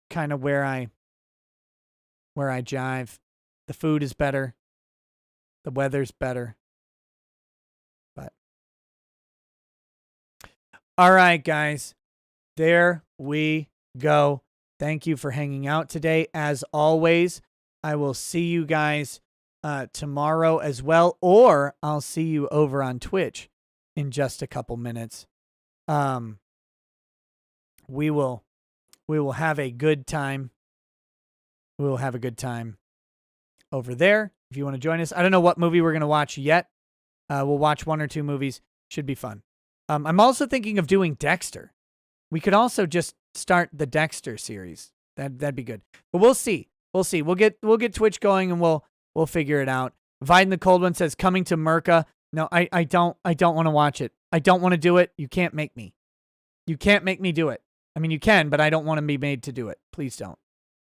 kind of where I jive. The food is better. The weather's better. But all right, guys. There we go. Thank you for hanging out today. As always, I will see you guys tomorrow as well, or I'll see you over on Twitch in just a couple minutes. We will have a good time. We will have a good time over there. If you want to join us, I don't know what movie we're going to watch yet. We'll watch 1 or 2 movies. Should be fun. I'm also thinking of doing Dexter. We could also just start the Dexter series. That'd be good. But we'll see. We'll get Twitch going and we'll figure it out. Viden the Cold One says, Coming to Merca. No, I don't want to watch it. I don't want to do it. You can't make me. You can't make me do it. I mean, you can, but I don't want to be made to do it. Please don't.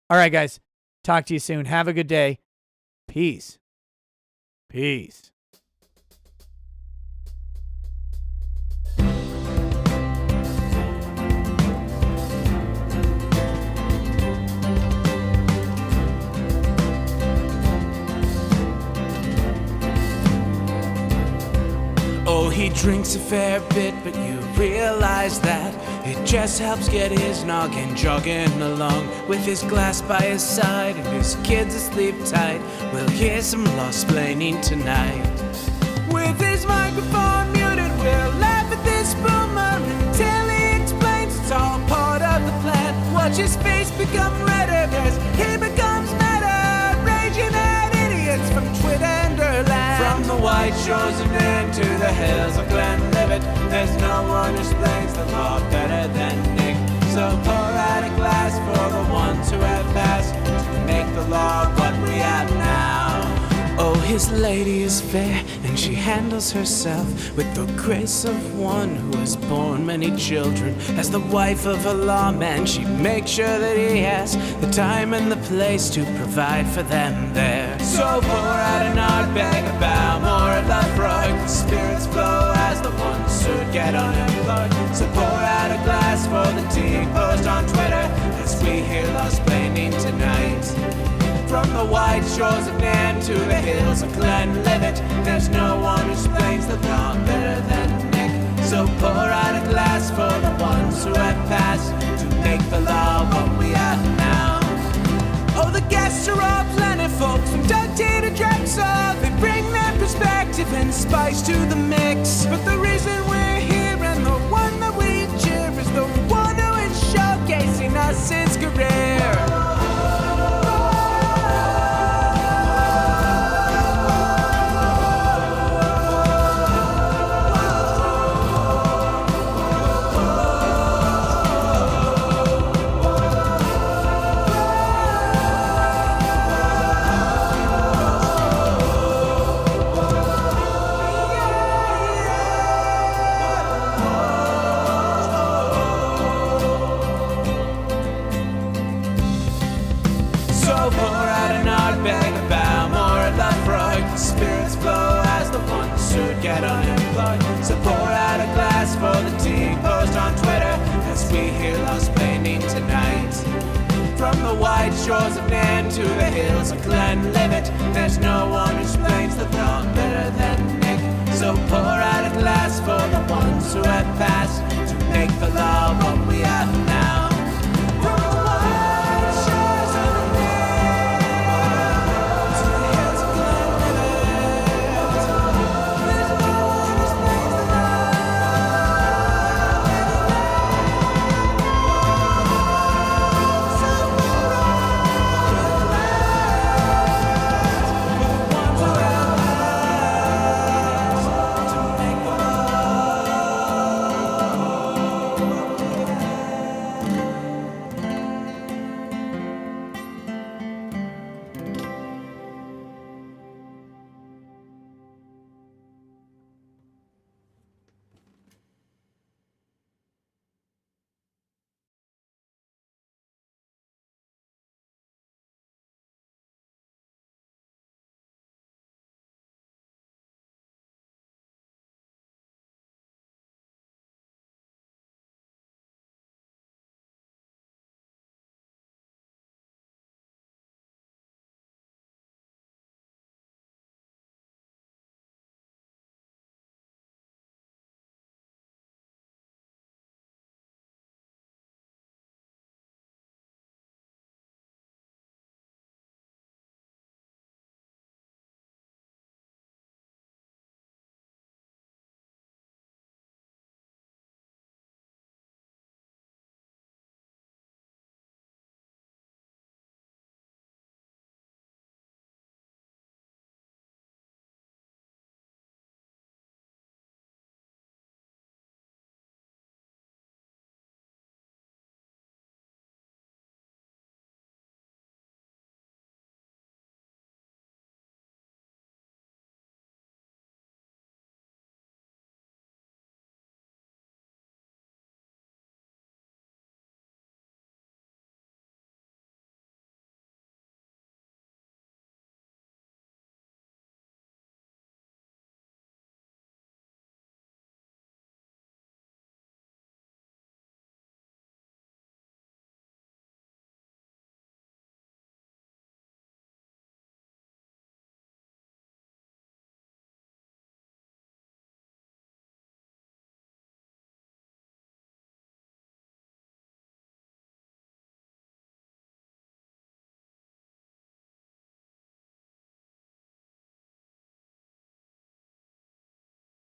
All right, guys. Talk to you soon. Have a good day. Peace. Peace. Oh, he drinks a fair bit, but you realize that it just helps get his noggin jogging along. With his glass by his side and his kids asleep tight, we'll hear some law-splaining tonight. With his microphone muted, we'll laugh at this boomer until he explains it's all part of the plan. Watch his face become redder as he becomes madder, raging at idiots from Twitter and Erland. From the white shores of Maine to the hills of Glenlivet, there's no one who explains the law better than Nick. So pour out a glass for the ones who have passed to make the law what we have now. Oh, his lady is fair, and she handles herself with the grace of one who has borne many children. As the wife of a lawman, she makes sure that he has the time and the place to provide for them there. So pour out an Ardbeg, a Balmore, a Lafroig, the spirits flow as the ones who get unemployed. So pour out a glass for the tea post on Twitter as we hear law-splaining tonight. From the white shores of Nairn to the hills of Glenlivet, there's no one who explains the law better than Nick. So pour out a glass for the ones who have passed to make the law what we have now. Oh, the guests are all plentiful, from Dante to Drexel. They bring their perspective and spice to the mix. But the reason we're here and the one that we cheer is the one who is showcasing us his career. Get unemployed. So pour out a glass for the tea post on Twitter as we hear law-splaining tonight. From the white shores of Nairn to the hills of Glenlivet, there's no one who explains the law better than Nick. So pour out a glass for the ones who have passed to make the law what we have